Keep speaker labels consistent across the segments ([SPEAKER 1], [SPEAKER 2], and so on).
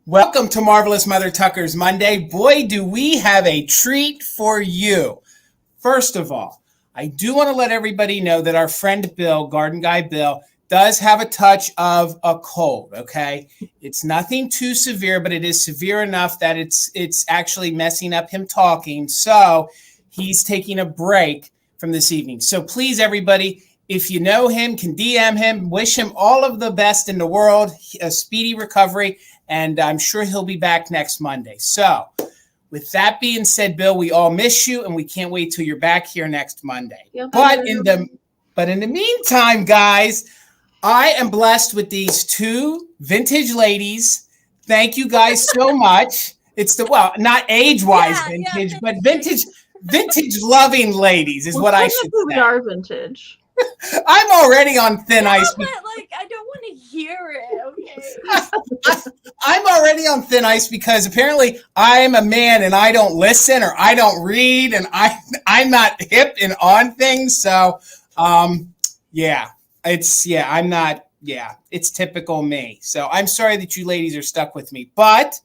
[SPEAKER 1] Welcome to Marvelous Mother Tucker's Monday. Boy, do we have a treat for you. First of all, I do want to let everybody know that our friend Bill, Garden Guy Bill, does have a touch of a cold, okay? It's nothing too severe, but it is severe enough that it's actually messing up him talking. So he's taking a break from this evening. So please, everybody, if you know him, can DM him, wish him all of the best in the world, a speedy recovery, and I'm sure he'll be back next Monday. So with that being said, Bill, we all miss you, and we can't wait till you're back here next Monday. But in the meantime, guys, I am blessed with these two vintage ladies. Thank you guys so much. It's not age-wise vintage, but vintage loving ladies is what I should say.
[SPEAKER 2] We are vintage.
[SPEAKER 1] I'm already on thin ice.
[SPEAKER 3] But, I don't want to hear it, okay?
[SPEAKER 1] I'm already on thin ice because apparently I'm a man and I don't listen or I don't read and I'm not hip and on things. So, it's typical me. So I'm sorry that you ladies are stuck with me, but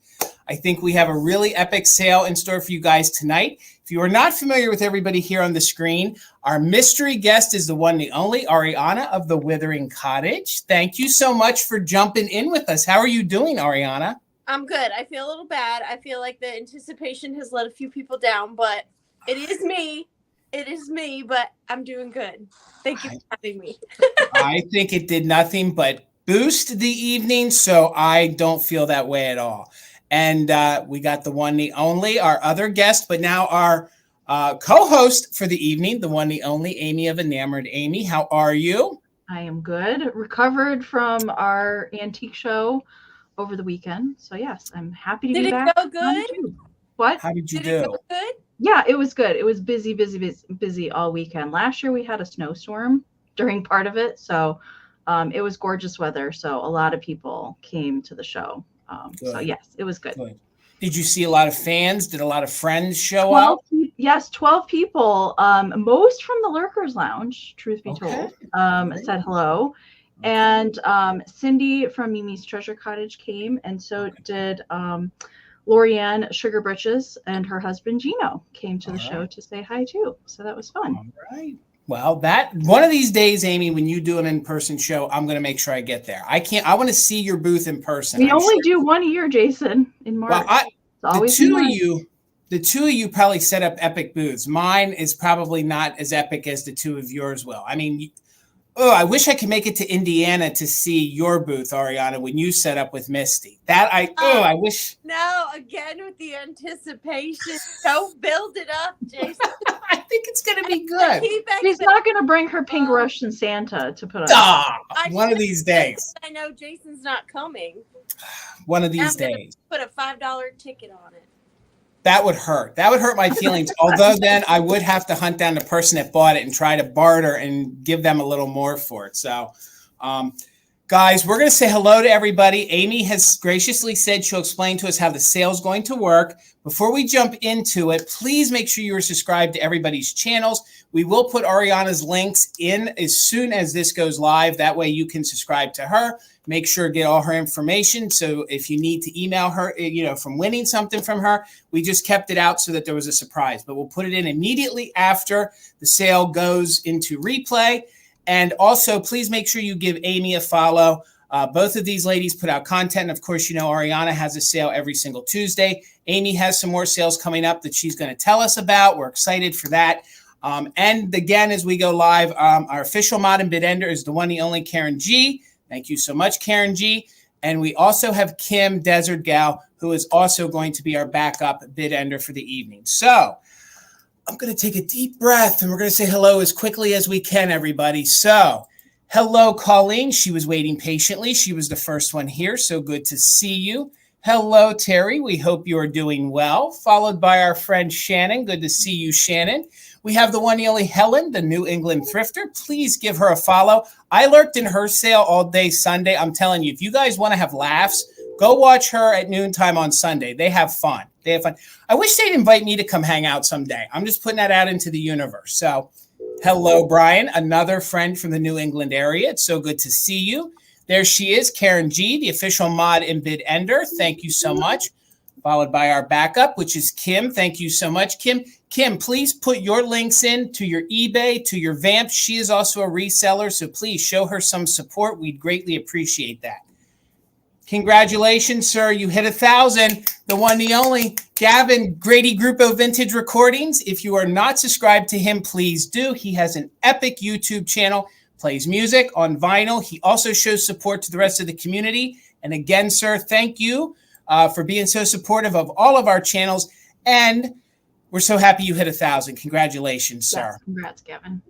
[SPEAKER 1] I think we have a really epic sale in store for you guys tonight. If you are not familiar with everybody here on the screen, our mystery guest is the one, the only Ariana of the Withering Cottage. Thank you so much for jumping in with us. How are you doing, Ariana?
[SPEAKER 3] I'm good. I feel a little bad. I feel like the anticipation has let a few people down, but it is me. It is me, but I'm doing good. Thank you for having me.
[SPEAKER 1] I think it did nothing but boost the evening, so I don't feel that way at all. And we got the one, the only, our other guest, but now our co-host for the evening, the one, the only, Amy of Enamored. Amy, how are you?
[SPEAKER 2] I am good. Recovered from our antique show over the weekend. So, yes, I'm happy to be back.
[SPEAKER 3] Did it go good?
[SPEAKER 2] What?
[SPEAKER 1] How did you do?
[SPEAKER 3] Did it go good?
[SPEAKER 2] Yeah, it was good. It was busy all weekend. Last year we had a snowstorm during part of it. So it was gorgeous weather. So a lot of people came to the show. So yes, it was good.
[SPEAKER 1] Did you see a lot of fans? Did a lot of friends show up?
[SPEAKER 2] Yes, 12 people. Most from the Lurkers Lounge, truth be told, said hello. Okay. And Cindy from Mimi's Treasure Cottage came, and so did Lorianne Sugar Britches, and her husband Gino came to the show to say hi too. So that was fun.
[SPEAKER 1] All right. Well, that one of these days, Amy, when you do an in-person show, I'm going to make sure I get there. I want to see your booth in person.
[SPEAKER 2] We only do one a year, Jason, in March.
[SPEAKER 1] Well, the two of you probably set up epic booths. Mine is probably not as epic as the two of yours will. I mean, I wish I could make it to Indiana to see your booth, Ariana, when you set up with Misty. I wish.
[SPEAKER 3] No, again with the anticipation. Don't build it up, Jason.
[SPEAKER 1] I think it's going to be good.
[SPEAKER 2] She's not going to bring her pink Russian Santa to put on.
[SPEAKER 1] One of these days.
[SPEAKER 3] I know Jason's not coming.
[SPEAKER 1] One of these days.
[SPEAKER 3] Put a $5 ticket on it.
[SPEAKER 1] That would hurt. That would hurt my feelings. Although then I would have to hunt down the person that bought it and try to barter and give them a little more for it. So, guys, we're going to say hello to everybody. Amy has graciously said she'll explain to us how the sale is going to work. Before we jump into it, please make sure you are subscribed to everybody's channels. We will put Ariana's links in as soon as this goes live. That way you can subscribe to her. Make sure to get all her information. So if you need to email her, from winning something from her, we just kept it out so that there was a surprise. But we'll put it in immediately after the sale goes into replay. And also, please make sure you give Amy a follow. Both of these ladies put out content. And of course, Ariana has a sale every single Tuesday. Amy has some more sales coming up that she's going to tell us about. We're excited for that. And again, as we go live, our official mod and bid ender is the one, the only Karen G. Thank you so much, Karen G. And we also have Kim Desert Gal, who is also going to be our backup bid ender for the evening. So I'm going to take a deep breath and we're going to say hello as quickly as we can, everybody. So hello, Colleen. She was waiting patiently. She was the first one here. So good to see you. Hello, Terry. We hope you are doing well. Followed by our friend Shannon. Good to see you, Shannon. We have the one, the only Helen, the New England thrifter. Please give her a follow. I lurked in her sale all day Sunday. I'm telling you, if you guys want to have laughs, go watch her at noontime on Sunday. They have fun. I wish they'd invite me to come hang out someday. I'm just putting that out into the universe. So hello, Brian, another friend from the New England area. It's so good to see you. There she is, Karen G, the official mod and bid ender. Thank you so much. Followed by our backup, which is Kim. Thank you so much, Kim. Kim, please put your links in to your eBay, to your Vamp. She is also a reseller, so please show her some support. We'd greatly appreciate that. Congratulations, sir. You hit 1,000. The one, the only, Gavin Grady Grupo Vintage Recordings. If you are not subscribed to him, please do. He has an epic YouTube channel, plays music on vinyl. He also shows support to the rest of the community. And again, sir, thank you for being so supportive of all of our channels. And we're so happy you hit 1,000. Congratulations, sir.
[SPEAKER 2] Yes, congrats, Gavin.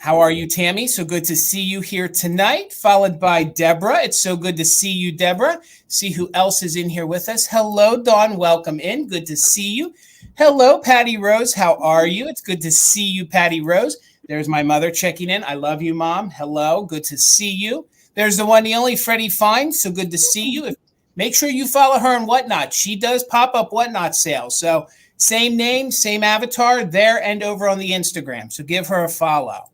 [SPEAKER 1] How are you, Tammy? So good to see you here tonight, followed by Deborah. It's so good to see you, Deborah. See who else is in here with us. Hello, Dawn. Welcome in. Good to see you. Hello, Patty Rose. How are you? It's good to see you, Patty Rose. There's my mother checking in. I love you, Mom. Hello. Good to see you. There's the one, the only, Freddie Fine. So good to see you. Make sure you follow her on Whatnot. She does pop-up Whatnot sales. So same name, same avatar there and over on the Instagram. So give her a follow.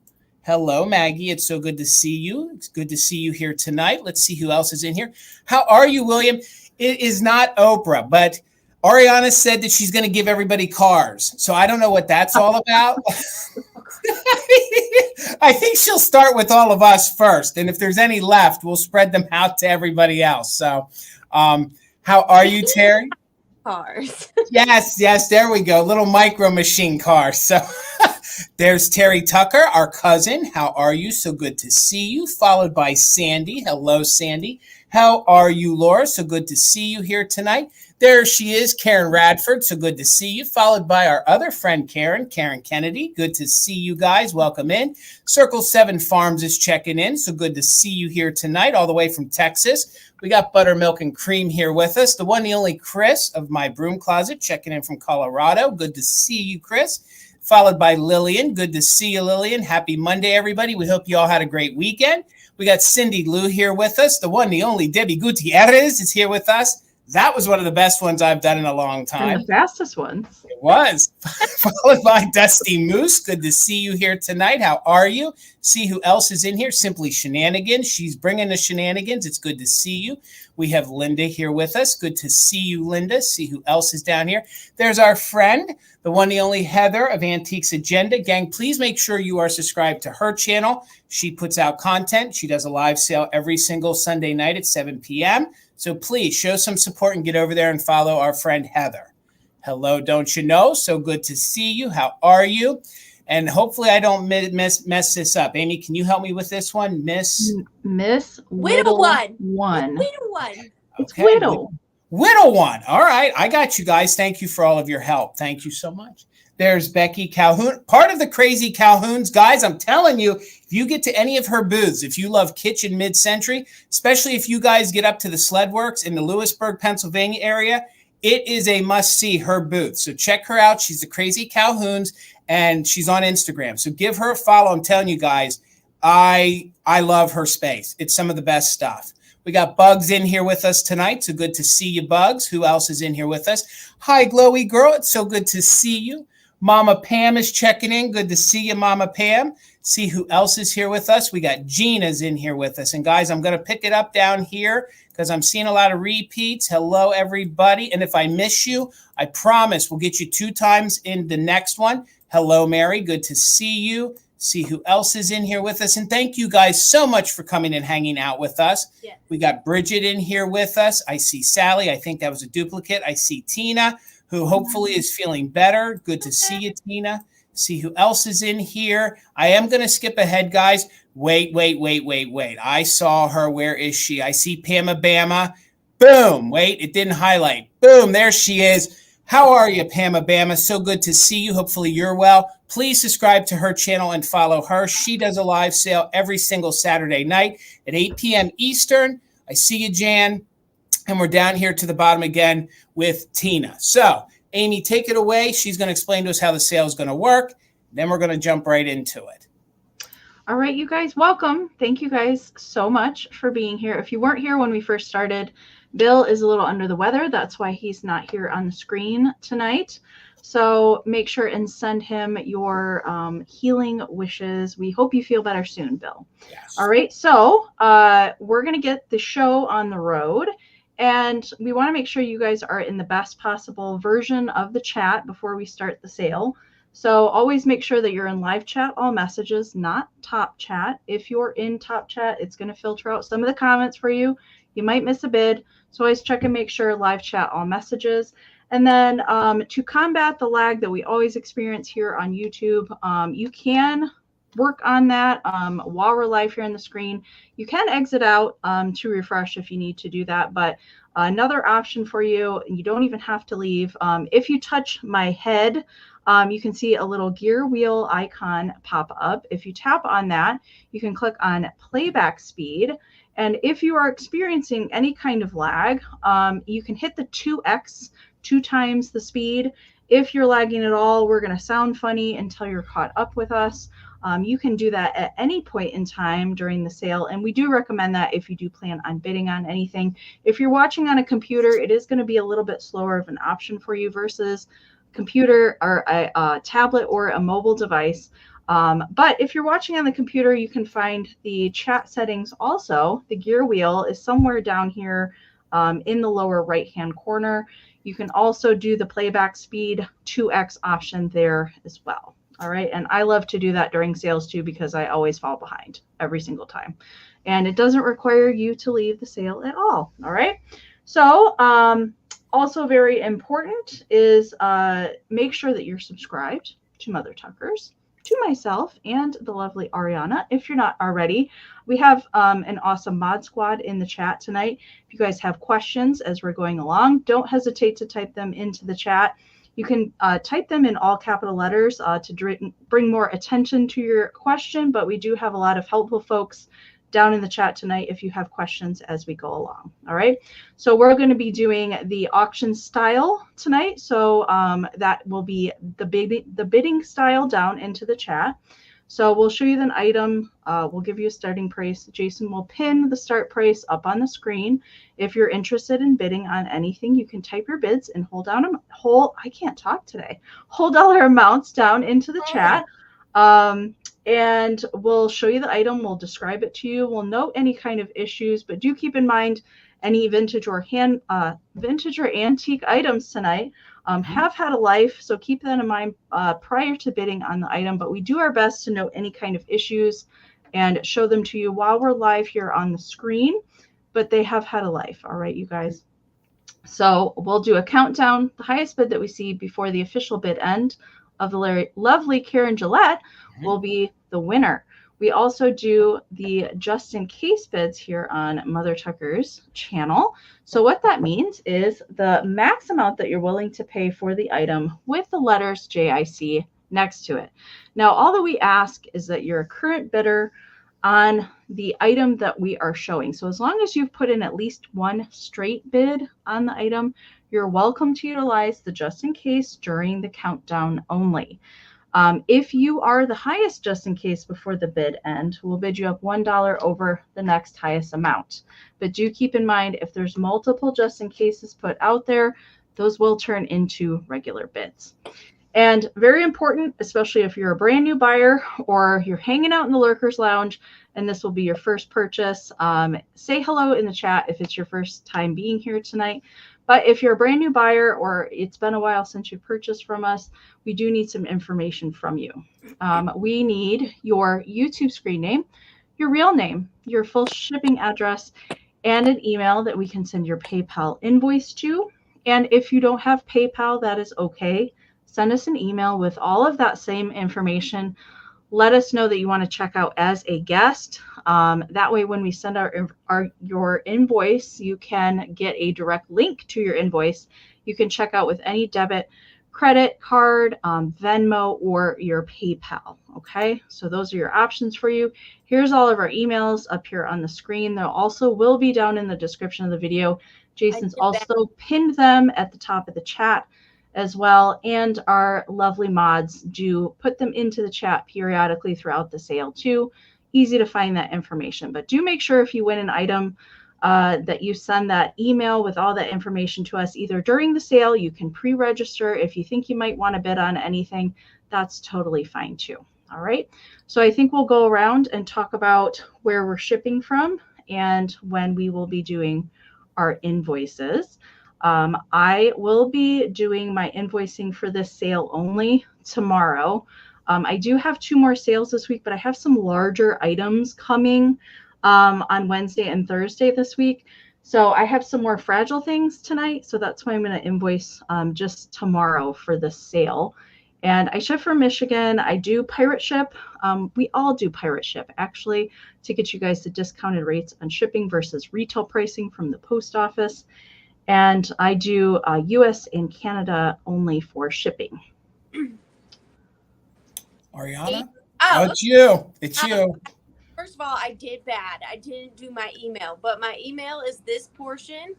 [SPEAKER 1] Hello, Maggie. It's so good to see you. It's good to see you here tonight. Let's see who else is in here. How are you, William? It is not Oprah, but Ariana said that she's going to give everybody cars. So I don't know what that's all about. I think she'll start with all of us first. And if there's any left, we'll spread them out to everybody else. So how are you, Terry?
[SPEAKER 3] Cars.
[SPEAKER 1] Yes, there we go. Little micro machine car. So there's Terry Tucker, our cousin. How are you? So good to see you. Followed by Sandy. Hello, Sandy. How are you, Laura? So good to see you here tonight. There she is, Karen Radford. So good to see you. Followed by our other friend, Karen Kennedy. Good to see you guys. Welcome in. Circle 7 Farms is checking in. So good to see you here tonight, all the way from Texas. We got Buttermilk and Cream here with us. The one, the only Chris of My Broom Closet checking in from Colorado. Good to see you, Chris. Followed by Lillian. Good to see you, Lillian. Happy Monday, everybody. We hope you all had a great weekend. We got Cindy Lou here with us. The one, the only Debbie Gutierrez is here with us. That was one of the best ones I've done in a long time.
[SPEAKER 2] And the fastest ones.
[SPEAKER 1] It was. Followed by Dusty Moose. Good to see you here tonight. How are you? See who else is in here. Simply Shenanigans. She's bringing the shenanigans. It's good to see you. We have Linda here with us. Good to see you, Linda. See who else is down here. There's our friend, the one, the only Heather of Antiques Agenda. Gang, please make sure you are subscribed to her channel. She puts out content. She does a live sale every single Sunday night at 7 p.m. So please show some support and get over there and follow our friend Heather. Hello, don't you know? So good to see you. How are you? And hopefully I don't mess this up. Amy, can you help me with this one? Miss
[SPEAKER 3] Whittle one.
[SPEAKER 2] It's Whittle.
[SPEAKER 1] Whittle one. All right. I got you guys. Thank you for all of your help. Thank you so much. There's Becky Calhoun, part of the crazy Calhouns. Guys, I'm telling you, if you get to any of her booths, if you love kitchen mid-century, especially if you guys get up to the Sled Works in the Lewisburg, Pennsylvania area, it is a must-see, her booth. So check her out. She's the Crazy Calhouns, and she's on Instagram. So give her a follow. I'm telling you guys, I love her space. It's some of the best stuff. We got Bugs in here with us tonight. So good to see you, Bugs. Who else is in here with us? Hi, Glowy Girl. It's so good to see you. Mama Pam is checking in. Good to see you, Mama Pam. See who else is here with us. We got Gina's in here with us. And guys, I'm going to pick it up down here because I'm seeing a lot of repeats. Hello, everybody. And if I miss you, I promise we'll get you 2 times in the next one. Hello, Mary. Good to see you. See who else is in here with us. And thank you guys so much for coming and hanging out with us. Yeah. We got Bridget in here with us. I see Sally. I think that was a duplicate. I see Tina, who hopefully is feeling better. Good to see you, Tina. See who else is in here. I am going to skip ahead, guys. Wait. I saw her. Where is she? I see Pama-Bama. Boom. Wait, it didn't highlight. Boom, there she is. How are you, Pama-Bama? So good to see you. Hopefully you're well. Please subscribe to her channel and follow her. She does a live sale every single Saturday night at 8 p.m. Eastern. I see you, Jan. And we're down here to the bottom again with Tina. So, Amy, take it away. She's going to explain to us how the sale is going to work. Then we're going to jump right into it.
[SPEAKER 2] All right, you guys, welcome. Thank you guys so much for being here. If you weren't here when we first started, Bill is a little under the weather. That's why he's not here on the screen tonight. So make sure and send him your healing wishes. We hope you feel better soon, Bill.
[SPEAKER 1] Yes.
[SPEAKER 2] All right. So we're going to get the show on the road. And we want to make sure you guys are in the best possible version of the chat before we start the sale. So always make sure that you're in live chat, all messages, not top chat. If you're in top chat, it's going to filter out some of the comments for you. You might miss a bid. So always check and make sure live chat, all messages. And then to combat the lag that we always experience here on YouTube, you can work on that while we're live here on the screen. You can exit out to refresh if you need to do that. But another option for you, you don't even have to leave. If you touch my head, you can see a little gear wheel icon pop up. If you tap on that, you can click on playback speed. And if you are experiencing any kind of lag, you can hit the 2x, 2 times the speed. If you're lagging at all, we're going to sound funny until you're caught up with us. You can do that at any point in time during the sale. And we do recommend that if you do plan on bidding on anything. If you're watching on a computer, it is going to be a little bit slower of an option for you versus computer or a tablet or a mobile device. But if you're watching on the computer, you can find the chat settings also. The gear wheel is somewhere down here in the lower right-hand corner. You can also do the playback speed 2x option there as well. All right. And I love to do that during sales too, because I always fall behind every single time. And it doesn't require you to leave the sale at all. All right. So also very important is make sure that you're subscribed to Mother Tuckers, to myself and the lovely Ariana. If you're not already, we have an awesome mod squad in the chat tonight. If you guys have questions as we're going along, don't hesitate to type them into the chat. You can type them in all capital letters to bring more attention to your question, but we do have a lot of helpful folks down in the chat tonight if you have questions as we go along. All right. So we're going to be doing the auction style tonight. So that will be the bidding style down into the chat. So we'll show you the item. We'll give you a starting price. Jason will pin the start price up on the screen. If you're interested in bidding on anything, you can type your bids and hold dollar amounts down into the chat. And we'll show you the item. We'll describe it to you. We'll note any kind of issues, but do keep in mind any vintage or antique items tonight have had a life. So keep that in mind prior to bidding on the item, but we do our best to note any kind of issues and show them to you while we're live here on the screen, but they have had a life. All right, you guys. So we'll do a countdown. The highest bid that we see before the official bid end of the lovely Karen Gillette will be the winner. We also do the just in case bids here on Mother Tucker's channel. So what that means is the max amount that you're willing to pay for the item with the letters JIC next to it. Now, all that we ask is that you're a current bidder on the item that we are showing. So as long as you've put in at least one straight bid on the item, you're welcome to utilize the just in case during the countdown only. If you are the highest just in case before the bid end, we'll bid you up $1 over the next highest amount. But do keep in mind, if there's multiple just in cases put out there, those will turn into regular bids. And very important, especially if you're a brand new buyer or you're hanging out in the Lurkers Lounge and this will be your first purchase, say hello in the chat if it's your first time being here tonight. But if you're a brand new buyer or it's been a while since you purchased from us, we do need some information from you. We need your YouTube screen name, your real name, your full shipping address, and an email that we can send your PayPal invoice to. And if you don't have PayPal, that is okay. Send us an email with all of that same information. Let us know that you want to check out as a guest. That way, when we send your invoice, you can get a direct link to your invoice. You can check out with any debit, credit card, Venmo, or your PayPal. Okay, so those are your options for you. Here's all of our emails up here on the screen. They also will be down in the description of the video. Jason's also pinned them at the top of the chat as well, and our lovely mods do put them into the chat periodically throughout the sale too. Easy to find that information, but do make sure if you win an item that you send that email with all that information to us either during the sale. You can pre-register if you think you might want to bid on anything. That's totally fine too. All right. So I think we'll go around and talk about where we're shipping from and when we will be doing our invoices. I will be doing my invoicing for this sale only tomorrow. I do have 2 more sales this week, but I have some larger items coming on Wednesday and Thursday this week. So I have some more fragile things tonight. So that's why I'm going to invoice just tomorrow for this sale. And I ship from Michigan. I do pirate ship. We all do pirate ship, actually, to get you guys the discounted rates on shipping versus retail pricing from the post office. And I do US and Canada only for shipping.
[SPEAKER 1] Ariana? Oh, it's you. It's you.
[SPEAKER 3] First of all, I did bad. I didn't do my email, but my email is this portion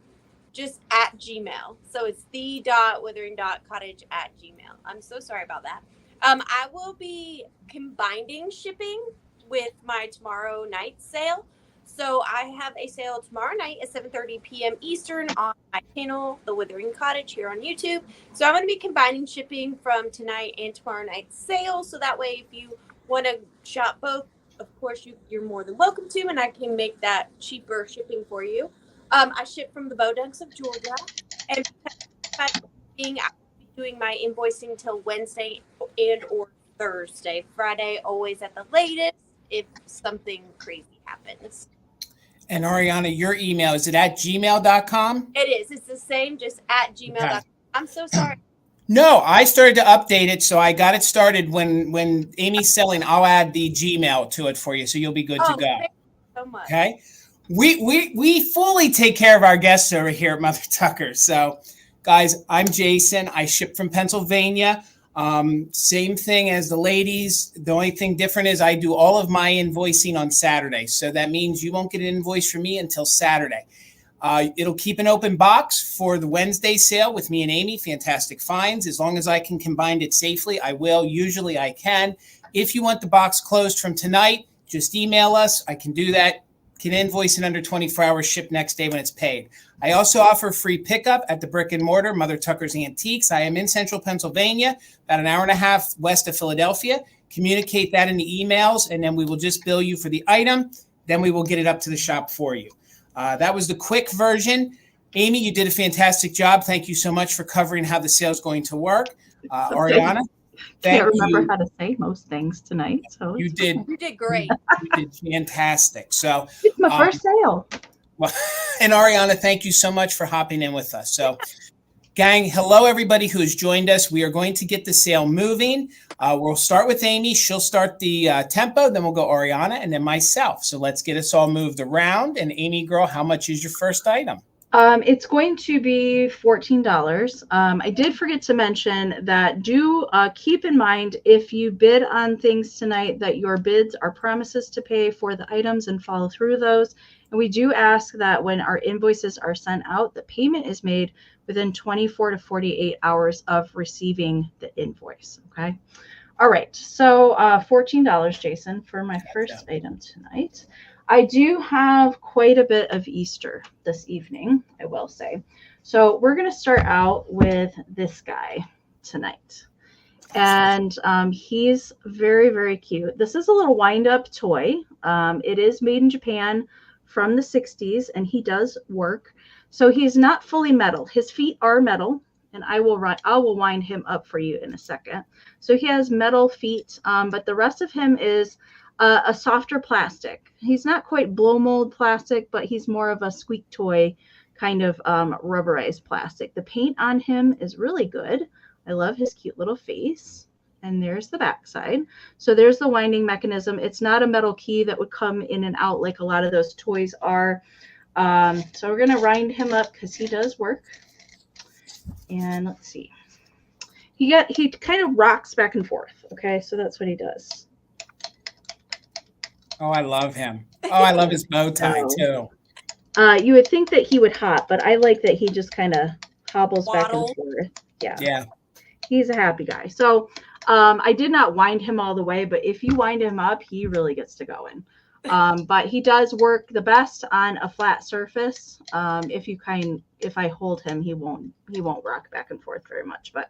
[SPEAKER 3] just at Gmail. So it's the.withering.cottage@gmail. I'm so sorry about that. I will be combining shipping with my tomorrow night sale. So I have a sale tomorrow night at 7:30 p.m. Eastern on my channel, The Withering Cottage, here on YouTube. So I'm going to be combining shipping from tonight and tomorrow night's sale. So that way, if you want to shop both, of course, you're more than welcome to, and I can make that cheaper shipping for you. I ship from the Bodunks of Georgia, and because I'll be doing my invoicing till Wednesday and or Thursday. Friday, always at the latest, if something crazy happens.
[SPEAKER 1] And Ariana, your email, is it at gmail.com?
[SPEAKER 3] It is. It's the same, just at gmail.com. Okay. I'm so sorry.
[SPEAKER 1] No, I started to update it, so I got it started when Amy's selling. I'll add the Gmail to it for you, so you'll be good to go.
[SPEAKER 3] Thank you so much.
[SPEAKER 1] Okay, we fully take care of our guests over here at Mother Tucker. So, guys, I'm Jason. I ship from Pennsylvania. Same thing as the ladies. The only thing different is I do all of my invoicing on Saturday, so that means you won't get an invoice from me until Saturday. It'll keep an open box for the Wednesday sale with me and Amy. Fantastic finds. As long as I can combine it safely, I will. Usually I can. If you want the box closed from tonight, just email us. I can do that. Can invoice in under 24 hours, ship next day when it's paid. I also offer free pickup at the brick and mortar, Mother Tucker's Antiques. I am in central Pennsylvania, about an hour and a half west of Philadelphia. Communicate that in the emails, and then we will just bill you for the item. Then we will get it up to the shop for you. That was the quick version. Amy, you did a fantastic job. Thank you so much for covering how the sale is going to work. Ariana,
[SPEAKER 2] can't remember how to say most things tonight. So
[SPEAKER 1] you did.
[SPEAKER 3] You did great.
[SPEAKER 1] You did fantastic. So
[SPEAKER 2] it's my first sale.
[SPEAKER 1] Well, and Ariana, thank you so much for hopping in with us. So, gang, hello everybody who has joined us. We are going to get the sale moving. We'll start with Amy. She'll start the tempo. Then we'll go Ariana and then myself. So let's get us all moved around. And Amy, girl, how much is your first item?
[SPEAKER 2] It's going to be $14. I did forget to mention that do keep in mind if you bid on things tonight that your bids are promises to pay for the items and follow through those. And we do ask that when our invoices are sent out, the payment is made within 24 to 48 hours of receiving the invoice. Okay. All right. So $14, Jason, for my first item tonight. I do have quite a bit of Easter this evening, I will say. So we're going to start out with this guy tonight. And he's very, very cute. This is a little wind-up toy. It is made in Japan from the 60s, and he does work. So he's not fully metal. His feet are metal, and I will wind him up for you in a second. So he has metal feet, but the rest of him is a softer plastic. He's not quite blow mold plastic, but he's more of a squeak toy kind of rubberized plastic. The paint on him is really good. I love his cute little face. And there's the back side. So there's the winding mechanism. It's not a metal key that would come in and out like a lot of those toys are. So we're going to wind him up because he does work. And let's see. He kind of rocks back and forth. Okay, so that's what he does.
[SPEAKER 1] Oh, I love him. Oh, I love his bow tie too.
[SPEAKER 2] You would think that he would hop, but I like that he just kind of hobbles back and forth. Yeah. He's a happy guy. So I did not wind him all the way, but if you wind him up, he really gets to going. But he does work the best on a flat surface. If I hold him, he won't rock back and forth very much. But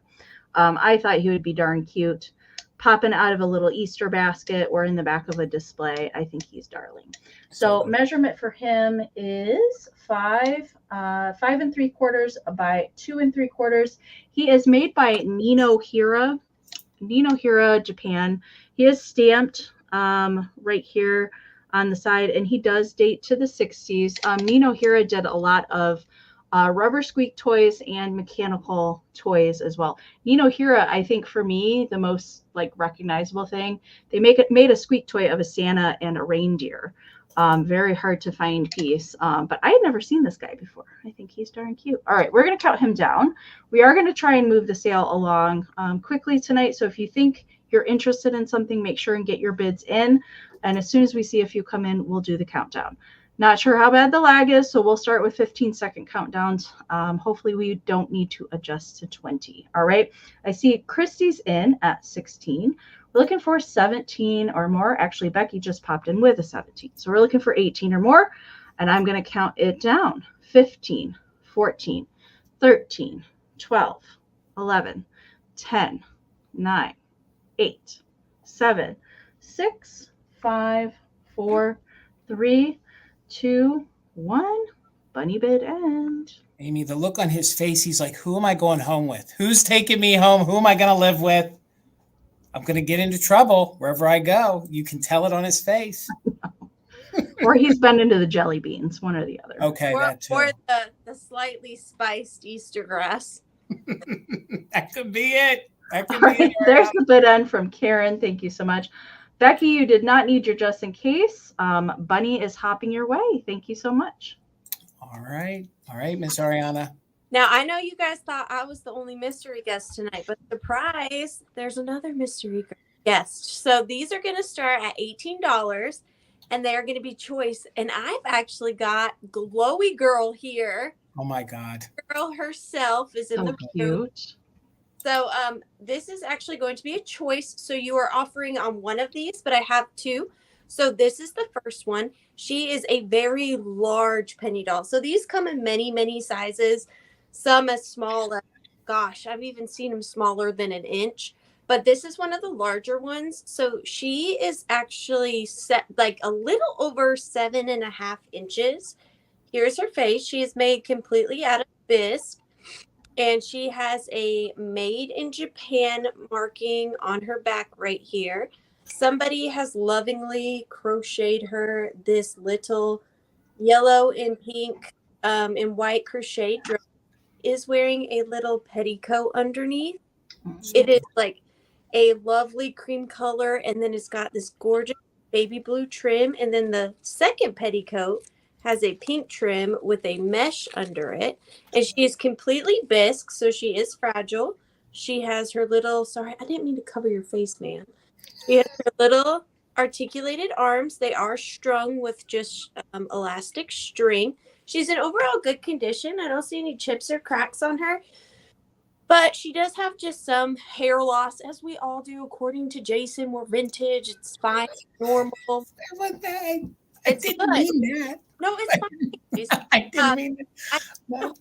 [SPEAKER 2] I thought he would be darn cute, popping out of a little Easter basket or in the back of a display. I think he's darling. So measurement for him is 5 3/4 by 2 3/4. He is made by Nino Hira, Japan. He is stamped right here on the side, and he does date to the 60s. Nino Hira did a lot of rubber squeak toys and mechanical toys as well. Nino Hira, I think for me, the most like recognizable thing, they made a squeak toy of a Santa and a reindeer. Very hard to find piece, but I had never seen this guy before. I think he's darn cute. All right, we're going to count him down. We are going to try and move the sale along quickly tonight. So if you think you're interested in something, make sure and get your bids in. And as soon as we see a few come in, we'll do the countdown. Not sure how bad the lag is, so we'll start with 15-second countdowns. Hopefully we don't need to adjust to 20. All right, I see Christy's in at 16. We're looking for 17 or more. Actually, Becky just popped in with a 17. So we're looking for 18 or more, and I'm going to count it down. 15, 14, 13, 12, 11, 10, 9, 8, 7, 6, 5, 4, 3, 2, 1. Bunny bid end.
[SPEAKER 1] Amy, the look on his face, he's like, who am I going home with? Who's taking me home? Who am I going to live with? I'm going to get into trouble wherever I go. You can tell it on his face.
[SPEAKER 2] Or he's been into the jelly beans, one or the other.
[SPEAKER 1] Okay, that too.
[SPEAKER 3] Or the slightly spiced Easter grass.
[SPEAKER 1] That could be it. That could
[SPEAKER 2] All
[SPEAKER 1] be
[SPEAKER 2] right, there's the bid end from Karen. Thank you so much. Becky, you did not need your just in case. Bunny is hopping your way. Thank you so much.
[SPEAKER 1] All right, Miss Ariana.
[SPEAKER 3] Now, I know you guys thought I was the only mystery guest tonight, but surprise, there's another mystery guest. So these are going to start at $18, and they are going to be choice. And I've actually got Glowy Girl here.
[SPEAKER 1] Oh, my God.
[SPEAKER 3] Girl herself is in the room.
[SPEAKER 2] Cute.
[SPEAKER 3] So this is actually going to be a choice. So you are offering on one of these, but I have two. So this is the first one. She is a very large penny doll. So these come in many, many sizes. Some as small as, gosh, I've even seen them smaller than an inch. But this is one of the larger ones. So she is actually set like a little over 7.5 inches. Here's her face. She is made completely out of bisque. And she has a made in Japan marking on her back right here. Somebody has lovingly crocheted her this little yellow and pink and white crochet dress. Is wearing a little petticoat underneath. It is like a lovely cream color, and then it's got this gorgeous baby blue trim. And then the second petticoat has a pink trim with a mesh under it. And she is completely bisque, so she is fragile. She has her little, sorry, I didn't mean to cover your face, man. She has her little articulated arms. They are strung with just elastic string. She's in overall good condition. I don't see any chips or cracks on her. But she does have just some hair loss, as we all do, according to Jason. We're vintage. It's fine. Normal.
[SPEAKER 1] I didn't mean that.
[SPEAKER 3] No, it's fine. Jason.
[SPEAKER 1] I didn't mean it.
[SPEAKER 3] No.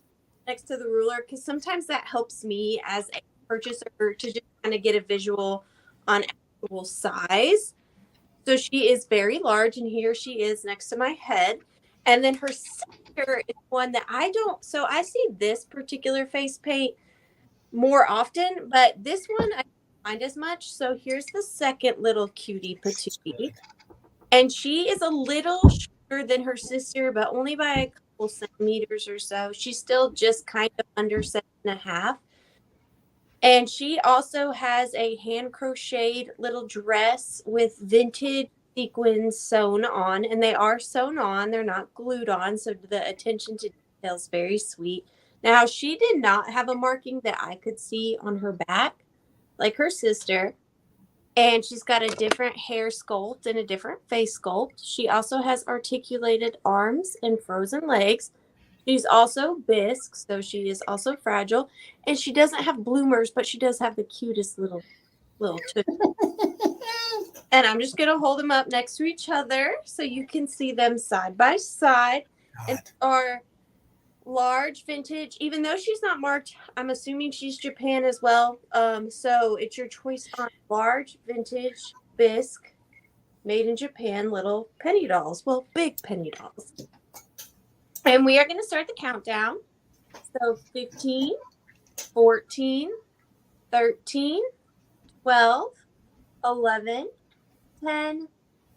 [SPEAKER 3] Next to the ruler, because sometimes that helps me as a purchaser to just kind of get a visual on actual size. So she is very large, and here she is next to my head. And then her sister is one that I don't, so I see this particular face paint more often, but this one I don't find as much. So here's the second little cutie patootie. And she is a little shorter than her sister, but only by a couple centimeters or so. She's still just kind of under 7.5. And she also has a hand crocheted little dress with vintage sequins sewn on, and they are sewn on. They're not glued on, so the attention to detail is very sweet. Now, she did not have a marking that I could see on her back, like her sister. And she's got a different hair sculpt and a different face sculpt. She also has articulated arms and frozen legs. She's also bisque, so she is also fragile. And she doesn't have bloomers, but she does have the cutest little tooth. And I'm just going to hold them up next to each other so you can see them side by side. And our large vintage, even though she's not marked, I'm assuming she's Japan as well. So it's your choice on large vintage Bisque made in Japan little penny dolls. Well, big penny dolls. And we are going to start the countdown. So 15, 14, 13, 12, 11, 10,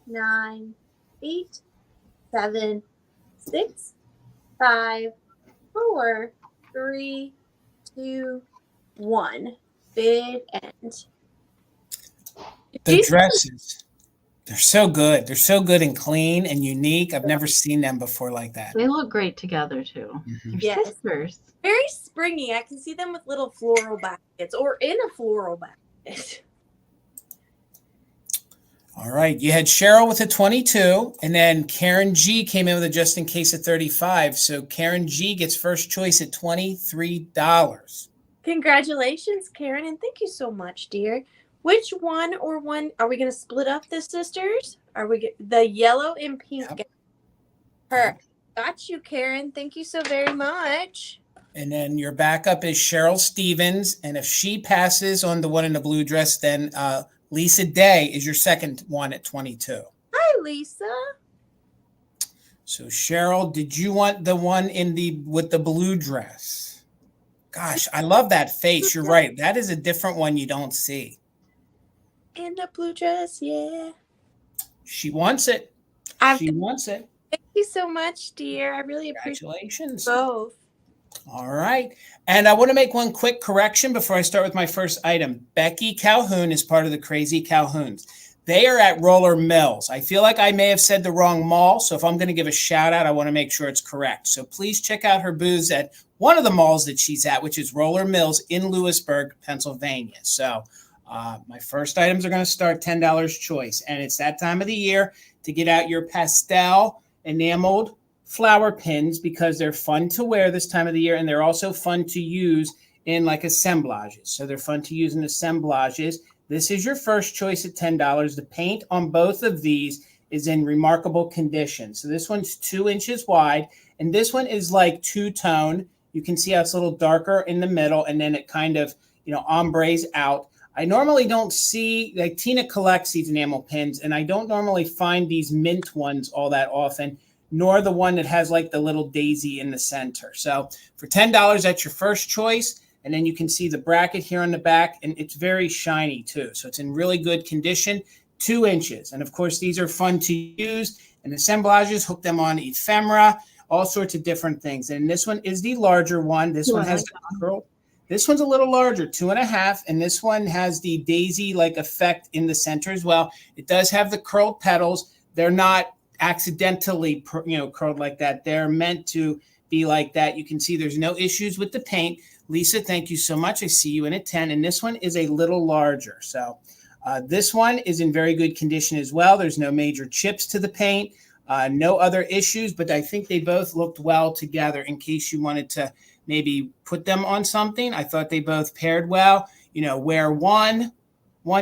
[SPEAKER 3] 9, 8, 7, 6, 5, 4, 3, 2, 1. Bid end.
[SPEAKER 1] The dresses, they're so good. They're so good and clean and unique. I've never seen them before like that.
[SPEAKER 2] They look great together too. They're sisters.
[SPEAKER 3] Very springy. I can see them with little floral baskets or in a floral basket.
[SPEAKER 1] All right. You had Cheryl with a 22, and then Karen G came in with a just in case at 35. So Karen G gets first choice at $23.
[SPEAKER 3] Congratulations, Karen, and thank you so much, dear. Which one are we going to split up the sisters? Are we the yellow and pink?
[SPEAKER 1] Yep.
[SPEAKER 3] Got you, Karen. Thank you so very much.
[SPEAKER 1] And then your backup is Cheryl Stevens, and if she passes on the one in the blue dress, then Lisa Day is your second one at 22.
[SPEAKER 3] Hi, Lisa.
[SPEAKER 1] So Cheryl, did you want the one with the blue dress? Gosh, I love that face. You're right. That is a different one you don't see.
[SPEAKER 3] In the blue dress, yeah.
[SPEAKER 1] She wants it. She wants it.
[SPEAKER 3] Thank you so much, dear. I really appreciate
[SPEAKER 1] Congratulations.
[SPEAKER 3] Both.
[SPEAKER 1] All right. And I want to make one quick correction before I start with my first item. Becky Calhoun is part of the Crazy Calhouns. They are at Roller Mills. I feel like I may have said the wrong mall, so if I'm going to give a shout out, I want to make sure it's correct. So please check out her booths at one of the malls that she's at, which is Roller Mills in Lewisburg, Pennsylvania. So my first items are going to start $10 choice, and it's that time of the year to get out your pastel enameled flower pins because they're fun to wear this time of the year, and they're also fun to use in like assemblages. So they're fun to use in assemblages. This is your first choice at $10. The paint on both of these is in remarkable condition. So this one's 2 inches wide, and this one is like two-tone. You can see how it's a little darker in the middle, and then it kind of, ombres out. I normally don't see, like Tina collects these enamel pins, and I don't normally find these mint ones all that often, nor the one that has like the little daisy in the center. So for $10, that's your first choice. And then you can see the bracket here on the back, and it's very shiny too. So it's in really good condition, 2 inches. And of course, these are fun to use in assemblages, hook them on ephemera, all sorts of different things. And this one is the larger one. This one has the curl. This one's a little larger, 2.5. And this one has the daisy-like effect in the center as well. It does have the curled petals. They're not accidentally, curled like that. They're meant to be like that. You can see there's no issues with the paint. Lisa, thank you so much. I see you in at 10. And this one is a little larger. So this one is in very good condition as well. There's no major chips to the paint, no other issues, but I think they both looked well together in case you wanted to maybe put them on something. I thought they both paired well. Wear one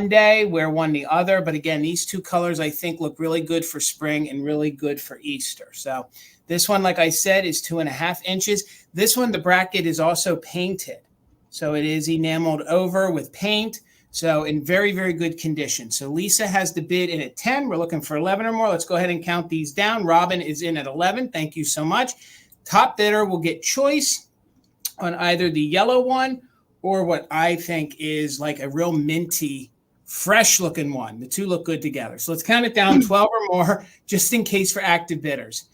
[SPEAKER 1] day, wear one the other. But again, these two colors I think look really good for spring and really good for Easter. So this one, like I said, is 2.5 inches. This one, the bracket is also painted. So it is enameled over with paint. So in very, very good condition. So Lisa has the bid in at 10. We're looking for 11 or more. Let's go ahead and count these down. Robin is in at 11. Thank you so much. Top bidder will get choice on either the yellow one or what I think is like a real minty, fresh looking one. The two look good together. So let's count it down, 12 or more, just in case for active bidders.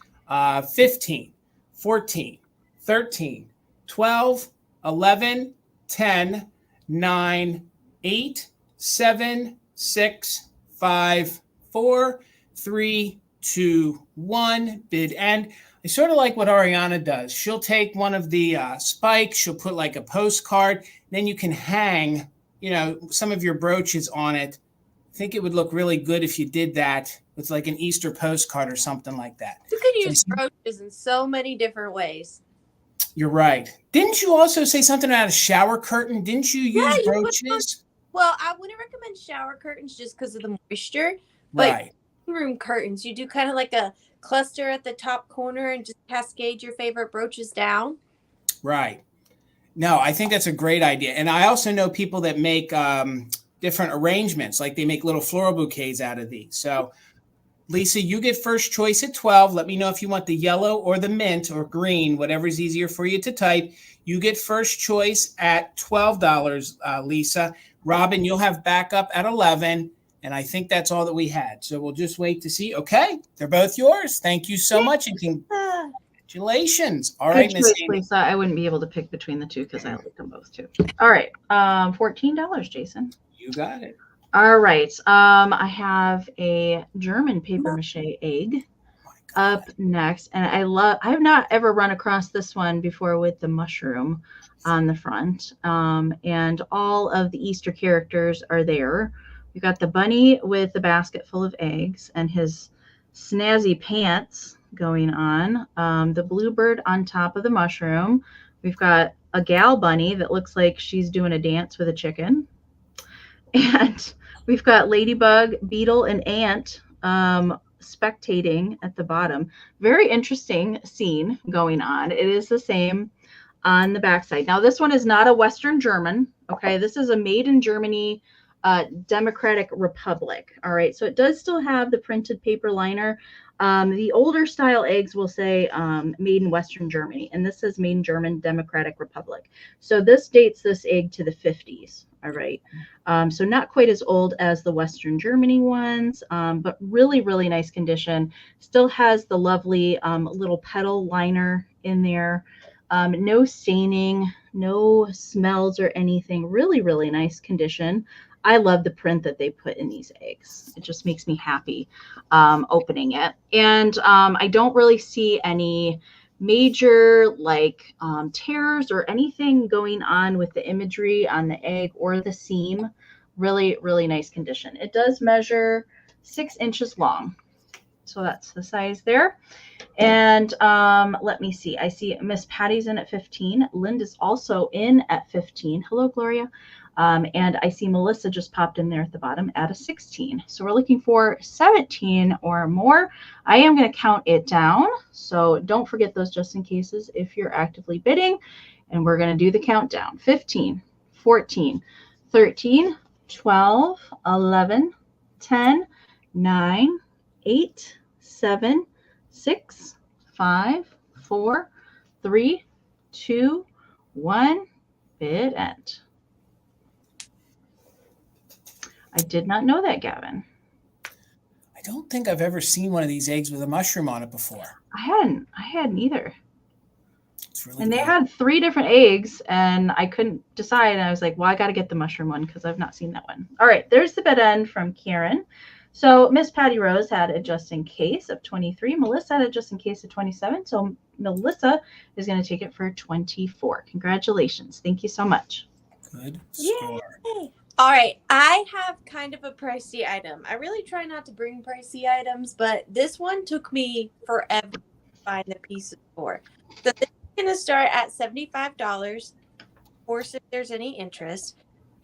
[SPEAKER 1] 15, 14, 13, 12, 11, 10, 9, 8, 7, 6, 5, 4, 3, 2, 1. Bid end. I sort of like what Ariana does. She'll take one of the spikes. She'll put like a postcard. Then you can hang, some of your brooches on it. I think it would look really good if you did that with like an Easter postcard or something like that.
[SPEAKER 3] You could use brooches in so many different ways.
[SPEAKER 1] You're right. Didn't you also say something about a shower curtain? Didn't you use brooches?
[SPEAKER 3] Well, I wouldn't recommend shower curtains just because of the moisture. But
[SPEAKER 1] Right.
[SPEAKER 3] room curtains, you do kind of like a cluster at the top corner and just cascade your favorite brooches down.
[SPEAKER 1] Right. No, I think that's a great idea. And I also know people that make different arrangements, like they make little floral bouquets out of these. So, Lisa, you get first choice at 12. Let me know if you want the yellow or the mint or green, whatever's easier for you to type. You get first choice at $12, Lisa. Robin, you'll have backup at 11. And I think that's all that we had. So we'll just wait to see. Okay, they're both yours. Thank you so much. And congratulations. All right, Miss Amy.
[SPEAKER 2] Lisa. I wouldn't be able to pick between the two because I like them both too. All right. $14, Jason.
[SPEAKER 1] You got it.
[SPEAKER 2] All right. I have a German papier-mâché egg up next. And I have not ever run across this one before with the mushroom on the front. And all of the Easter characters are there. We've got the bunny with the basket full of eggs and his snazzy pants going on. The bluebird on top of the mushroom. We've got a gal bunny that looks like she's doing a dance with a chicken. And we've got ladybug, beetle, and ant spectating at the bottom. Very interesting scene going on. It is the same on the backside. Now, this one is not a Western German. Okay, this is a made in Germany Democratic Republic. All right, so it does still have the printed paper liner. The older style eggs will say made in Western Germany, and this is made in German Democratic Republic. So this dates this egg to the 50s. All right, so not quite as old as the Western Germany ones, but really, really nice condition. Still has the lovely little petal liner in there. No staining, no smells or anything. Really, really nice condition. I love the print that they put in these eggs. It just makes me happy opening it. And I don't really see any major like tears or anything going on with the imagery on the egg or the seam. Really, really nice condition. It does measure 6 inches long. So that's the size there. And let me see. I see Miss Patty's in at 15. Linda's also in at 15. Hello, Gloria. And I see Melissa just popped in there at the bottom at a 16. So we're looking for 17 or more. I am going to count it down. So don't forget those just in cases if you're actively bidding. And we're going to do the countdown. 15, 14, 13, 12, 11, 10, 9, 8, 7, 6, 5, 4, 3, 2, 1. Bid end. I did not know that, Gavin.
[SPEAKER 1] I don't think I've ever seen one of these eggs with a mushroom on it before.
[SPEAKER 2] I hadn't either.
[SPEAKER 1] It's really
[SPEAKER 2] and
[SPEAKER 1] good.
[SPEAKER 2] They had 3 different eggs, and I couldn't decide. And I was like, well, I got to get the mushroom one because I've not seen that one. All right, there's the bid end from Karen. So Miss Patty Rose had a just in case of 23. Melissa had a just in case of 27. So Melissa is going to take it for 24. Congratulations. Thank you so much.
[SPEAKER 1] Good score.
[SPEAKER 3] Yay. All right, I have kind of a pricey item. I really try not to bring pricey items, but this one took me forever to find the pieces for. So this is going to start at $75, of course, if there's any interest.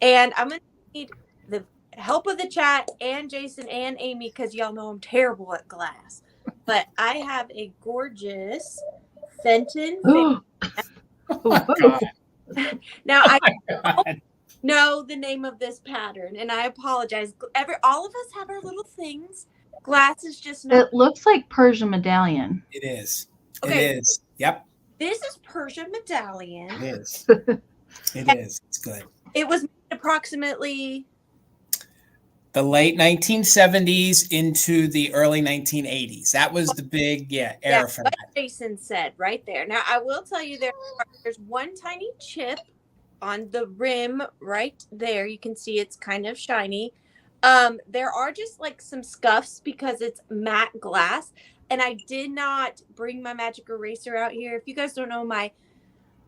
[SPEAKER 3] And I'm going to need the help of the chat and Jason and Amy because y'all know I'm terrible at glass. But I have a gorgeous Fenton.
[SPEAKER 1] Oh my God.
[SPEAKER 3] Now,
[SPEAKER 1] Oh my God.
[SPEAKER 3] know the name of this pattern, and I apologize. All of us have our little things. Glass is just not.
[SPEAKER 2] It looks like Persian medallion.
[SPEAKER 1] It is.
[SPEAKER 3] Okay.
[SPEAKER 1] It is. Yep.
[SPEAKER 3] This is Persian medallion.
[SPEAKER 1] It is. It is. It's good.
[SPEAKER 3] It was made approximately
[SPEAKER 1] The late 1970s into the early 1980s. That was the big era for
[SPEAKER 3] what
[SPEAKER 1] that.
[SPEAKER 3] Jason said right there. Now I will tell you there's one tiny chip on the rim right there. You can see it's kind of shiny. There are just like some scuffs because it's matte glass, and I did not bring my magic eraser out here. If you guys don't know, my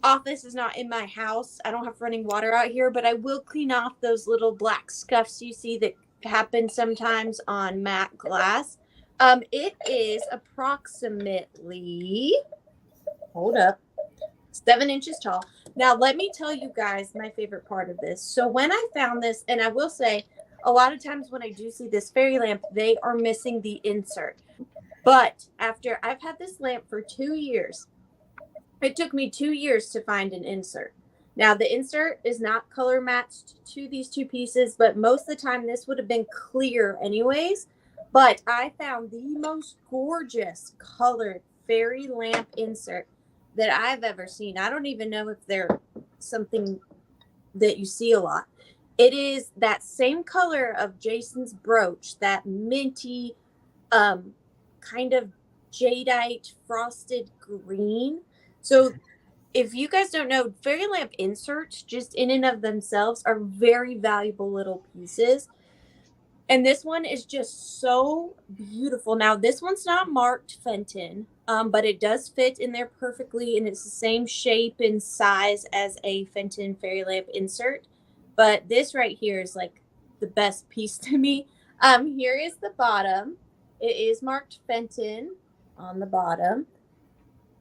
[SPEAKER 3] office is not in my house. I don't have running water out here, but I will clean off those little black scuffs you see that happen sometimes on matte glass. It is approximately, hold up, 7 inches tall. Now, let me tell you guys my favorite part of this. So when I found this, and I will say, a lot of times when I do see this fairy lamp, they are missing the insert. But after I've had this lamp for 2 years, it took me 2 years to find an insert. Now, the insert is not color matched to these two pieces, but most of the time this would have been clear anyways. But I found the most gorgeous colored fairy lamp insert that I've ever seen. I don't even know if they're something that you see a lot. It is that same color of Jason's brooch, that minty, kind of jadeite frosted green. So if you guys don't know, fairy lamp inserts just in and of themselves are very valuable little pieces. And this one is just so beautiful. Now, this one's not marked Fenton, but it does fit in there perfectly, and it's the same shape and size as a Fenton fairy lamp insert. But this right here is like the best piece to me. Here is the bottom. It is marked Fenton on the bottom.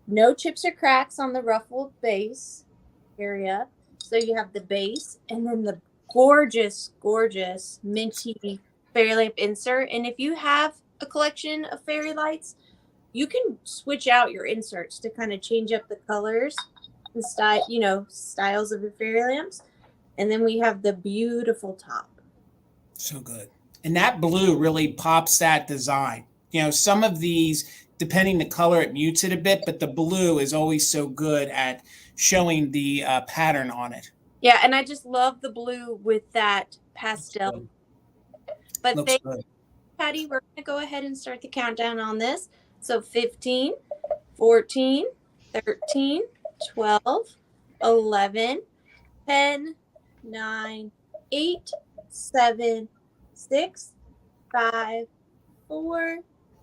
[SPEAKER 3] No chips or cracks on the ruffled base area. So you have the base and then the gorgeous, gorgeous minty fairy lamp insert. And if you have a collection of fairy lights, you can switch out your inserts to kind of change up the colors and style, styles of your fairy lamps. And then we have the beautiful top.
[SPEAKER 1] So good. And that blue really pops that design. Some of these, depending the color, it mutes it a bit, but the blue is always so good at showing the pattern on it.
[SPEAKER 3] Yeah, and I just love the blue with that pastel. But thank you, Patty. We're going to go ahead and start the countdown on this. So 15, 14, 13, 12, 11, 10, 9, 8, 7, 6, 5, 4,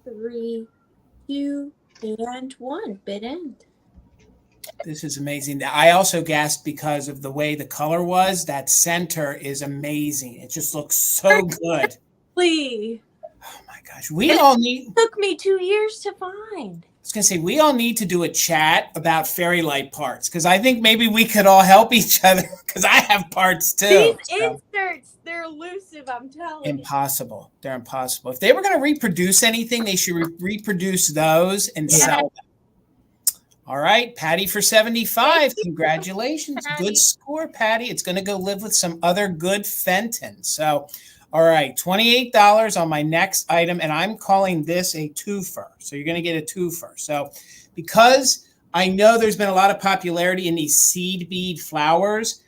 [SPEAKER 3] 3, 2, and 1. Bid end.
[SPEAKER 1] This is amazing. I also gasped because of the way the color was. That center is amazing. It just looks so good. Oh my gosh.
[SPEAKER 3] It took me 2 years to find.
[SPEAKER 1] I was going to say, we all need to do a chat about fairy light parts, because I think maybe we could all help each other, because I have parts too.
[SPEAKER 3] These inserts, they're elusive, I'm telling you.
[SPEAKER 1] Impossible. They're impossible. If they were going to reproduce anything, they should reproduce those and sell them. All right, Patty for 75. Congratulations.
[SPEAKER 3] Patty.
[SPEAKER 1] Good score, Patty. It's going to go live with some other good Fenton. So, all right, $28 on my next item, and I'm calling this a twofer. So you're going to get a twofer. So because I know there's been a lot of popularity in these seed bead flowers,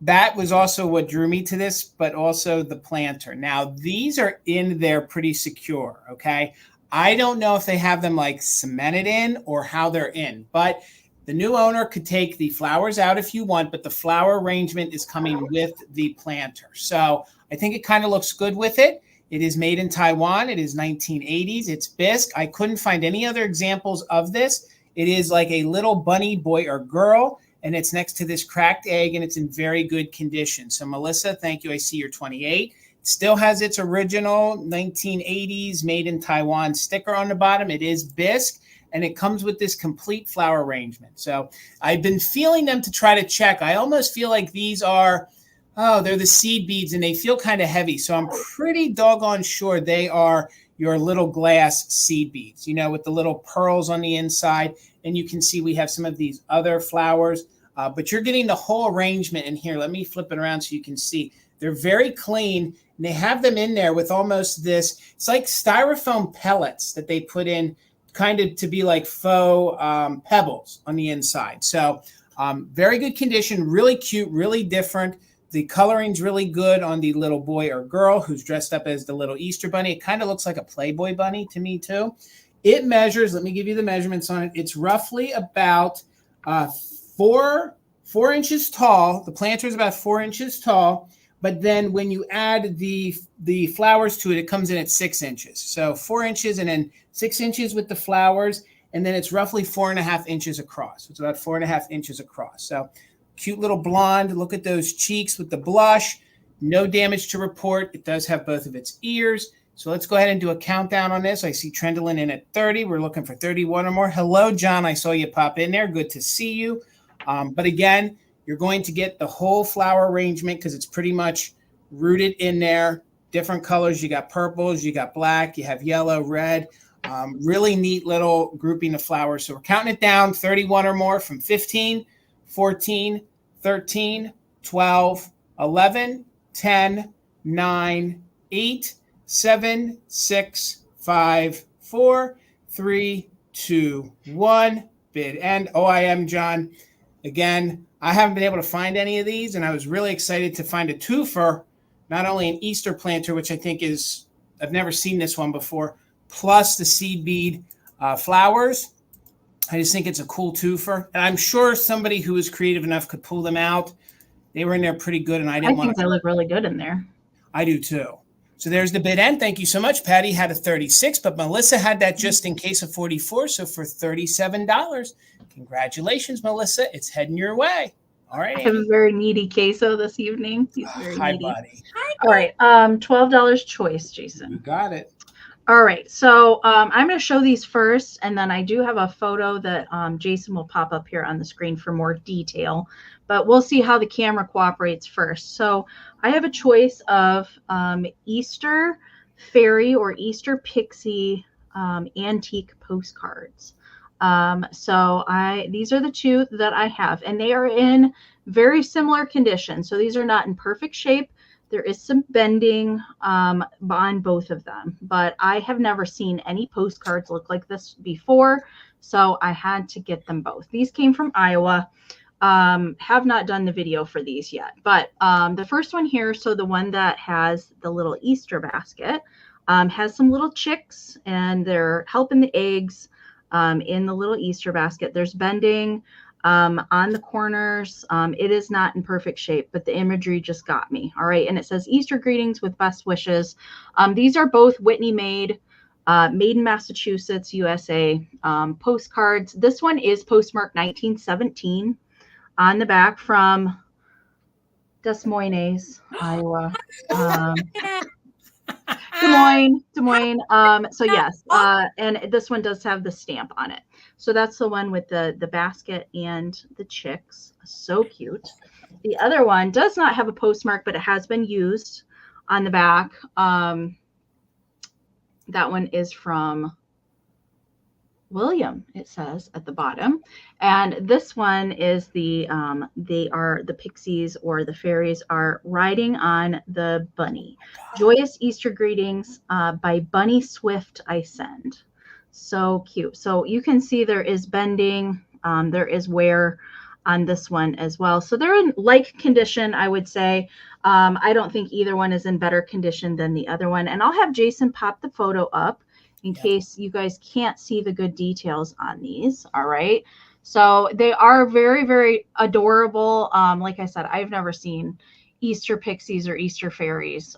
[SPEAKER 1] that was also what drew me to this, but also the planter. Now, these are in there pretty secure, okay? I don't know if they have them like cemented in or how they're in, but the new owner could take the flowers out if you want, but the flower arrangement is coming with the planter. So I think it kind of looks good with it. It is made in Taiwan. It is 1980s. It's Bisque. I couldn't find any other examples of this. It is like a little bunny, boy or girl, and it's next to this cracked egg, and it's in very good condition. So Melissa, thank you. I see you're 28. Still has its original 1980s made in Taiwan sticker on the bottom. It is Bisque, and it comes with this complete flower arrangement. So I've been feeling them to try to check. I almost feel like these are, they're the seed beads, and they feel kind of heavy. So I'm pretty doggone sure they are your little glass seed beads, with the little pearls on the inside. And you can see we have some of these other flowers, but you're getting the whole arrangement in here. Let me flip it around so you can see. They're very clean. And they have them in there with almost this, it's like styrofoam pellets that they put in kind of to be like faux pebbles on the inside. So very good condition, really cute, really different. The coloring's really good on the little boy or girl who's dressed up as the little Easter bunny. It kind of looks like a Playboy bunny to me too. It measures, let me give you the measurements on it. It's roughly about 4 inches tall. The planter is about 4 inches tall. But then when you add the flowers to it, it comes in at 6 inches. So 4 inches and then 6 inches with the flowers. And then it's roughly 4.5 inches across. It's about 4.5 inches across. So cute little blonde. Look at those cheeks with the blush. No damage to report. It does have both of its ears. So let's go ahead and do a countdown on this. I see Trendlin in at 30. We're looking for 31 or more. Hello, John. I saw you pop in there. Good to see you. But again, you're going to get the whole flower arrangement because it's pretty much rooted in there. Different colors. You got purples, you got black, you have yellow, red. Really neat little grouping of flowers. So we're counting it down, 31 or more from 15, 14, 13, 12, 11, 10, 9, 8, 7, 6, 5, 4, 3, 2, 1. Bid end. OIM, John. Again, I haven't been able to find any of these, and I was really excited to find a twofer, not only an Easter planter, which I think is, I've never seen this one before, plus the seed bead flowers. I just think it's a cool twofer. And I'm sure somebody who is creative enough could pull them out. They were in there pretty good, and I think
[SPEAKER 2] they look really good in there.
[SPEAKER 1] I do too. So there's the bid end. Thank you so much. Patty had a 36, but Melissa had that just in case of 44. So for $37, congratulations, Melissa. It's heading your way. All right.
[SPEAKER 2] I have a very needy queso this evening. He's very
[SPEAKER 1] Hi,
[SPEAKER 2] needy.
[SPEAKER 1] buddy.
[SPEAKER 2] All right. $12 choice, Jason.
[SPEAKER 1] You got it.
[SPEAKER 2] All right. So I'm going to show these first, and then I do have a photo that Jason will pop up here on the screen for more detail, but we'll see how the camera cooperates first. So I have a choice of Easter fairy or Easter pixie antique postcards. So these are the two that I have, and they are in very similar condition. So these are not in perfect shape. There is some bending on both of them, but I have never seen any postcards look like this before, so I had to get them both. These came from Iowa. Have not done the video for these yet, but the first one here, so the one that has the little Easter basket, has some little chicks, and they're helping the eggs in the little Easter basket. There's bending on the corners. It is not in perfect shape, but the imagery just got me. All right. And it says Easter greetings with best wishes. These are both Whitney made in Massachusetts, USA postcards. This one is postmarked 1917 on the back from Des Moines, Iowa. Des Moines. So yes, and this one does have the stamp on it. So that's the one with the basket and the chicks. So cute. The other one does not have a postmark, but it has been used on the back. That one is from William, it says at the bottom. And this one is the pixies or the fairies are riding on the bunny. Joyous Easter greetings by Bunny Swift I send. So cute. So you can see there is bending. There is wear on this one as well. So they're in like condition, I would say. I don't think either one is in better condition than the other one. And I'll have Jason pop the photo up in case you guys can't see the good details on these. All right. So they are very, very adorable. Like I said, I've never seen Easter pixies or Easter fairies.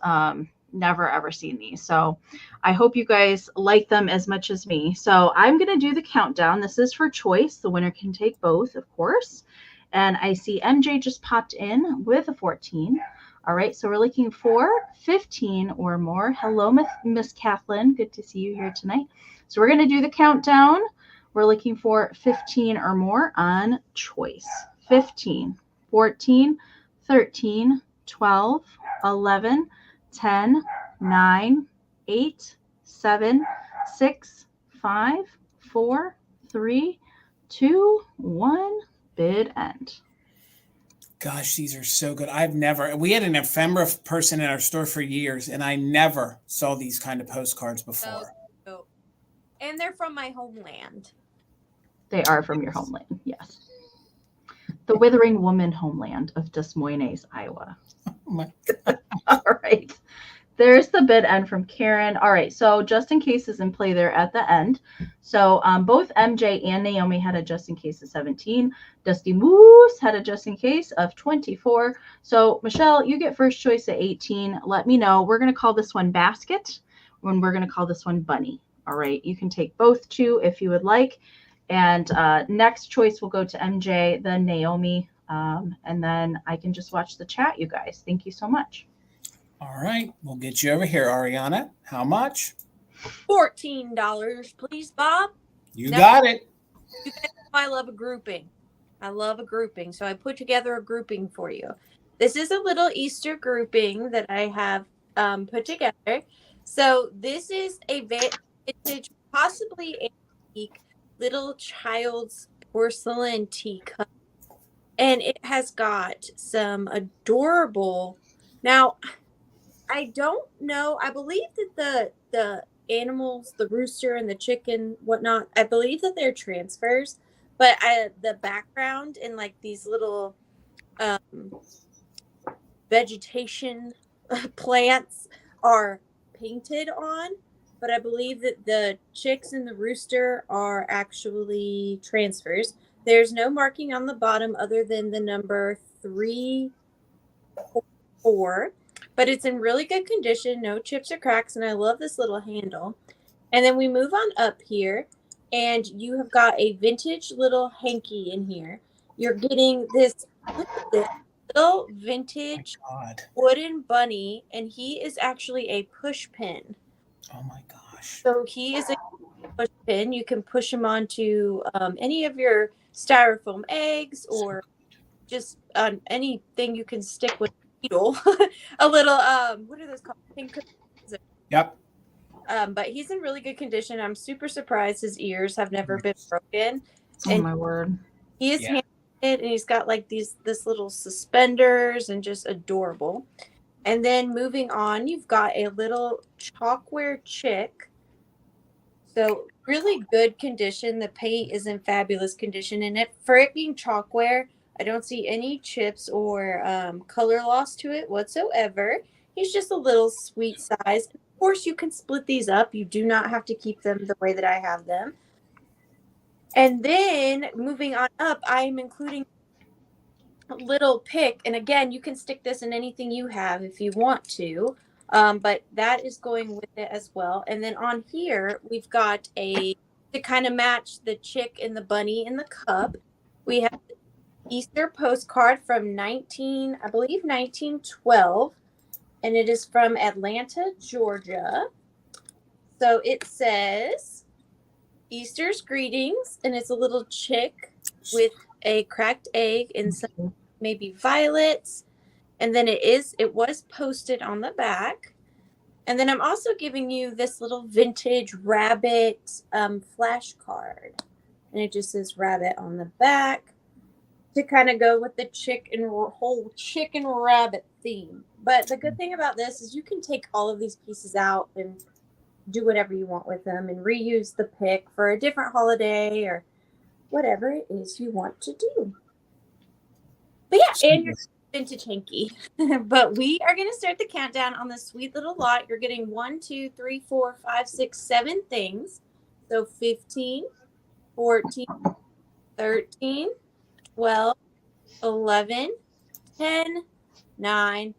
[SPEAKER 2] Never ever seen these. So I hope you guys like them as much as me. So I'm going to do the countdown. This is for choice. The winner can take both, of course. And I see MJ just popped in with a 14. All right. So we're looking for 15 or more. Hello, Miss Kathleen. Good to see you here tonight. So we're going to do the countdown. We're looking for 15 or more on choice. 15, 14, 13, 12, 11, 10, 9, 8, 7, 6, 5, 4, 3, 2, 1. Bid end.
[SPEAKER 1] Gosh, these are so good. We had an ephemera person in our store for years, and I never saw these kind of postcards before.
[SPEAKER 3] Oh. And they're from my homeland.
[SPEAKER 2] They are from your homeland, yes. The Withering Woman homeland of Des Moines, Iowa.
[SPEAKER 1] Oh my
[SPEAKER 2] God. All right. There's the bid end from Karen. All right. So just in case is in play there at the end. So both MJ and Naomi had a just in case of 17. Dusty Moose had a just in case of 24. So Michelle, you get first choice at 18. Let me know. We're going to call this one basket when we're going to call this one bunny. All right. You can take both two if you would like. And next choice will go to MJ, then Naomi. And then I can just watch the chat, you guys. Thank you so much.
[SPEAKER 1] All right. We'll get you over here, Ariana. How much?
[SPEAKER 3] $14, please, Bob.
[SPEAKER 1] You got it.
[SPEAKER 3] You guys know I love a grouping. I love a grouping. So I put together a grouping for you. This is a little Easter grouping that I have put together. So this is a vintage, possibly antique, little child's porcelain teacup. And it has got some adorable. Now, I don't know. I believe that the animals, the rooster and the chicken, whatnot, I believe that they're transfers. But the background and like these little vegetation plants are painted on. But I believe that the chicks and the rooster are actually transfers. There's no marking on the bottom other than the number 344, but it's in really good condition, no chips or cracks, and I love this little handle. And then we move on up here, and you have got a vintage little hanky in here. You're getting this, look at this little vintage wooden bunny, and he is actually a push pin.
[SPEAKER 1] Oh my gosh.
[SPEAKER 3] So he is a push pin. You can push him onto any of your styrofoam eggs or just anything you can stick with a needle. A little, what are those called?
[SPEAKER 1] Yep.
[SPEAKER 3] But he's in really good condition. I'm super surprised his ears have never been broken.
[SPEAKER 2] Oh my word.
[SPEAKER 3] He is handmade, and he's got like this little suspenders and just adorable. And then moving on, you've got a little Chalkware chick. So really good condition. The paint is in fabulous condition. And for it being Chalkware, I don't see any chips or color loss to it whatsoever. He's just a little sweet size. Of course, you can split these up. You do not have to keep them the way that I have them. And then moving on up, I'm including a little pick. And again, you can stick this in anything you have if you want to. But that is going with it as well. And then on here, we've got to kind of match the chick and the bunny in the cup. We have the Easter postcard from 1912. And it is from Atlanta, Georgia. So it says, Easter's greetings. And it's a little chick with a cracked egg and some maybe violets. And then it was posted on the back. And then I'm also giving you this little vintage rabbit flash card. And it just says rabbit on the back to kind of go with the whole chicken rabbit theme. But the good thing about this is you can take all of these pieces out and do whatever you want with them and reuse the pick for a different holiday or whatever it is you want to do. But yeah, and your vintage hanky. But we are going to start the countdown on this sweet little lot. You're getting 1, 2, 3, 4, 5, 6, 7 things. So 15, 14, 13, 12, 11, 10, 9,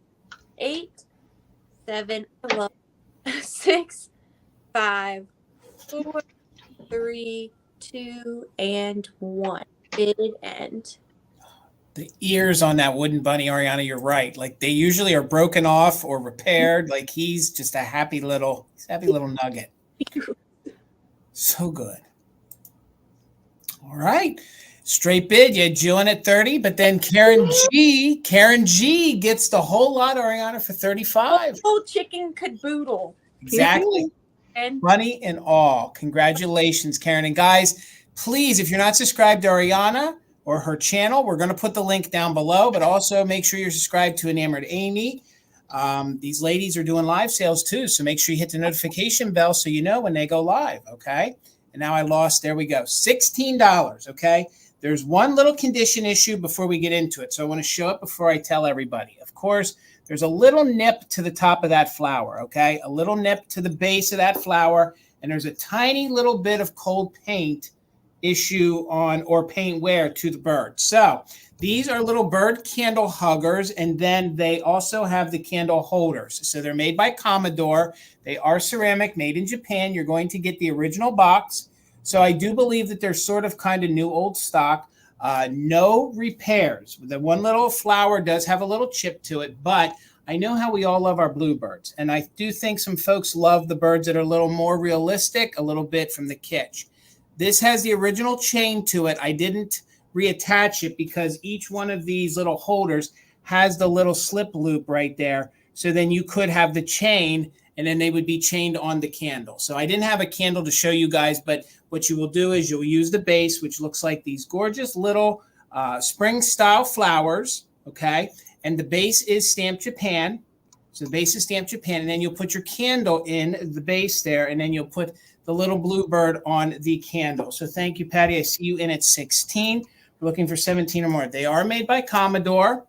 [SPEAKER 3] 8, 7, 6, 5, 4, 3, 2, and 1. Bid end.
[SPEAKER 1] The ears on that wooden bunny, Ariana, you're right. Like they usually are broken off or repaired. Like he's just a happy little nugget. So good. All right. Straight bid, you had Jillian at 30, but then Karen G gets the whole lot, Ariana, for 35.
[SPEAKER 3] Whole chicken caboodle.
[SPEAKER 1] Exactly.
[SPEAKER 3] And
[SPEAKER 1] Bunny and all. Congratulations, Karen. And guys, please, if you're not subscribed to Ariana or her channel, we're going to put the link down below, but also make sure you're subscribed to Enamored Amie. These ladies are doing live sales too, so make sure you hit the notification bell so you know when they go live, okay? And now I lost, there we go, $16, okay? There's one little condition issue before we get into it, so I want to show it before I tell everybody. Of course, there's a little nip to the top of that flower, okay? A little nip to the base of that flower, and there's a tiny little bit of cold paint issue on or paint wear to the bird. So these are little bird candle huggers, and then they also have the candle holders. So they're made by Commodore. They are ceramic, made in Japan. You're going to get the original box. So I do believe that they're sort of kind of new old stock. No repairs. The one little flower does have a little chip to it, but I know how we all love our bluebirds. And I do think some folks love the birds that are a little more realistic, a little bit from the kitsch. This has the original chain to it. I didn't reattach it because each one of these little holders has the little slip loop right there. So then you could have the chain and then they would be chained on the candle. So I didn't have a candle to show you guys, but what you will do is you'll use the base, which looks like these gorgeous little spring style flowers, okay? And the base is stamped Japan. So the base is stamped Japan, and then you'll put your candle in the base there, and then you'll put the little bluebird on the candle. So thank you, Patty. I see you in at 16. We're looking for 17 or more. They are made by Commodore.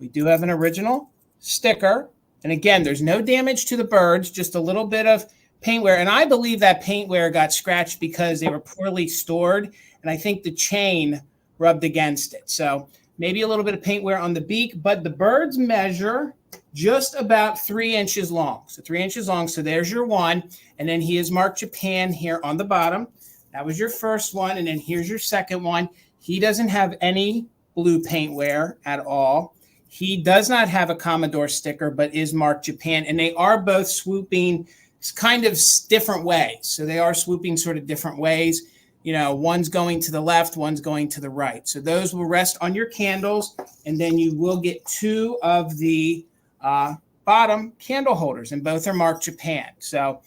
[SPEAKER 1] We do have an original sticker. And again, there's no damage to the birds, just a little bit of paint wear. And I believe that paint wear got scratched because they were poorly stored. And I think the chain rubbed against it. So maybe a little bit of paint wear on the beak, but the birds measure just about 3 inches long. So 3 inches long. So there's your one. And then he is marked Japan here on the bottom. That was your first one. And then here's your second one. He doesn't have any blue paint wear at all. He does not have a Commodore sticker, but is marked Japan. And they are both swooping kind of different ways. So they are swooping sort of different ways. You know, one's going to the left, one's going to the right. So those will rest on your candles. And then you will get 2 of the bottom candle holders, and both are marked Japan. So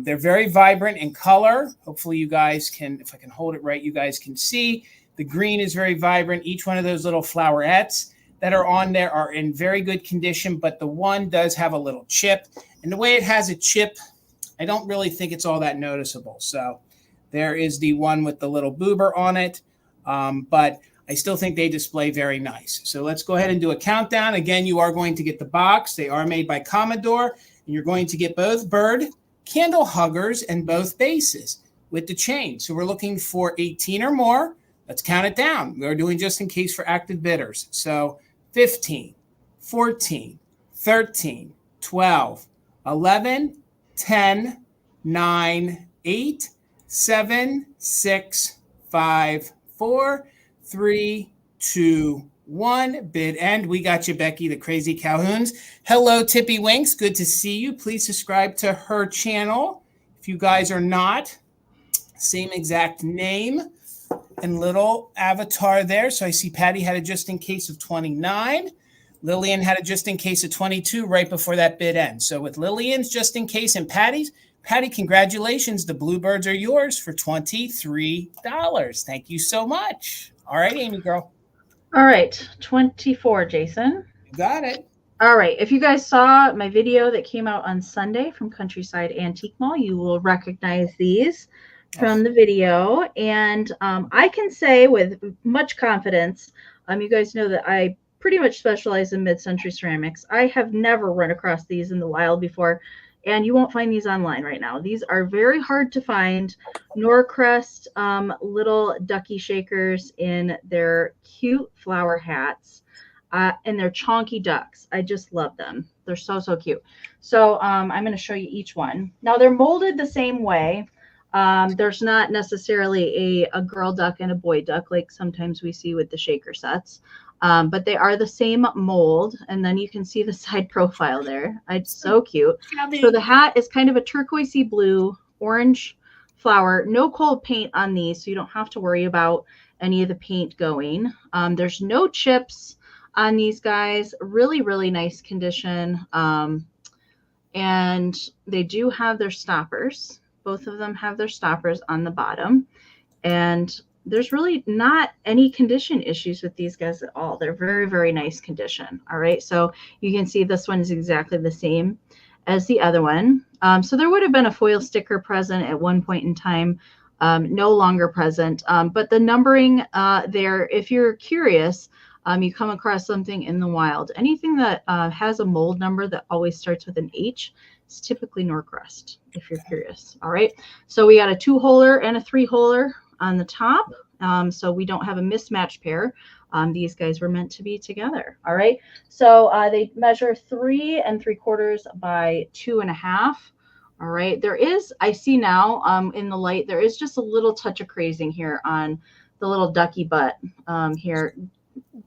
[SPEAKER 1] they're very vibrant in color. Hopefully you guys can, if I can hold it right, you guys can see. The green is very vibrant. Each one of those little flowerettes that are on there are in very good condition, but the one does have a little chip. And the way it has a chip, I don't really think it's all that noticeable. So there is the one with the little boober on it, but I still think they display very nice. So let's go ahead and do a countdown. Again, you are going to get the box. They are made by Commodore, and you're going to get both bird candle huggers and both bases with the chain. So we're looking for 18 or more. Let's count it down. We're doing just in case for active bidders. So 15, 14, 13, 12, 11, 10, 9, 8, 7, 6, 5, 4, 3, 2, 1. Bid end. We got you, Becky, the Crazy Calhouns. Hello, Tippy Winks. Good to see you. Please subscribe to her channel. If you guys are not, same exact name and little avatar there. So I see Patty had a just in case of 29. Lillian had a just in case of 22 right before that bid ends. So with Lillian's just in case and Patty's, Patty, congratulations. The bluebirds are yours for $23. Thank you so much. All right, Amy girl.
[SPEAKER 2] All right, 24, Jason.
[SPEAKER 1] You got it.
[SPEAKER 2] All right, if you guys saw my video that came out on Sunday from Countryside Antique Mall, you will recognize these from the video. And I can say with much confidence, you guys know that I pretty much specialize in mid-century ceramics. I have never run across these in the wild before, and you won't find these online right now. These are very hard to find. Norcrest little ducky shakers in their cute flower hats and they're chonky ducks. I just love them. They're so, so cute. So I'm going to show you each one. Now they're molded the same way. There's not necessarily a girl duck and a boy duck like sometimes we see with the shaker sets. But they are the same mold, and then you can see the side profile there. It's so cute. So the hat is kind of a turquoisey blue, orange flower. No cold paint on these, so you don't have to worry about any of the paint going. There's no chips on these guys. Really, really nice condition. And they do have their stoppers. Both of them have their stoppers on the bottom. And there's really not any condition issues with these guys at all. They're very, very nice condition. All right. So you can see this one is exactly the same as the other one. So there would have been a foil sticker present at one point in time, no longer present. But the numbering there, if you're curious, you come across something in the wild, anything that has a mold number that always starts with an H, it's typically Norcrest, if you're curious. All right. So we got a 2-holer and a 3-holer on the top. So we don't have a mismatched pair. These guys were meant to be together. All right. So they measure 3 3/4 by 2.5. All right. There is, I see now in the light, there is just a little touch of crazing here on the little ducky butt here.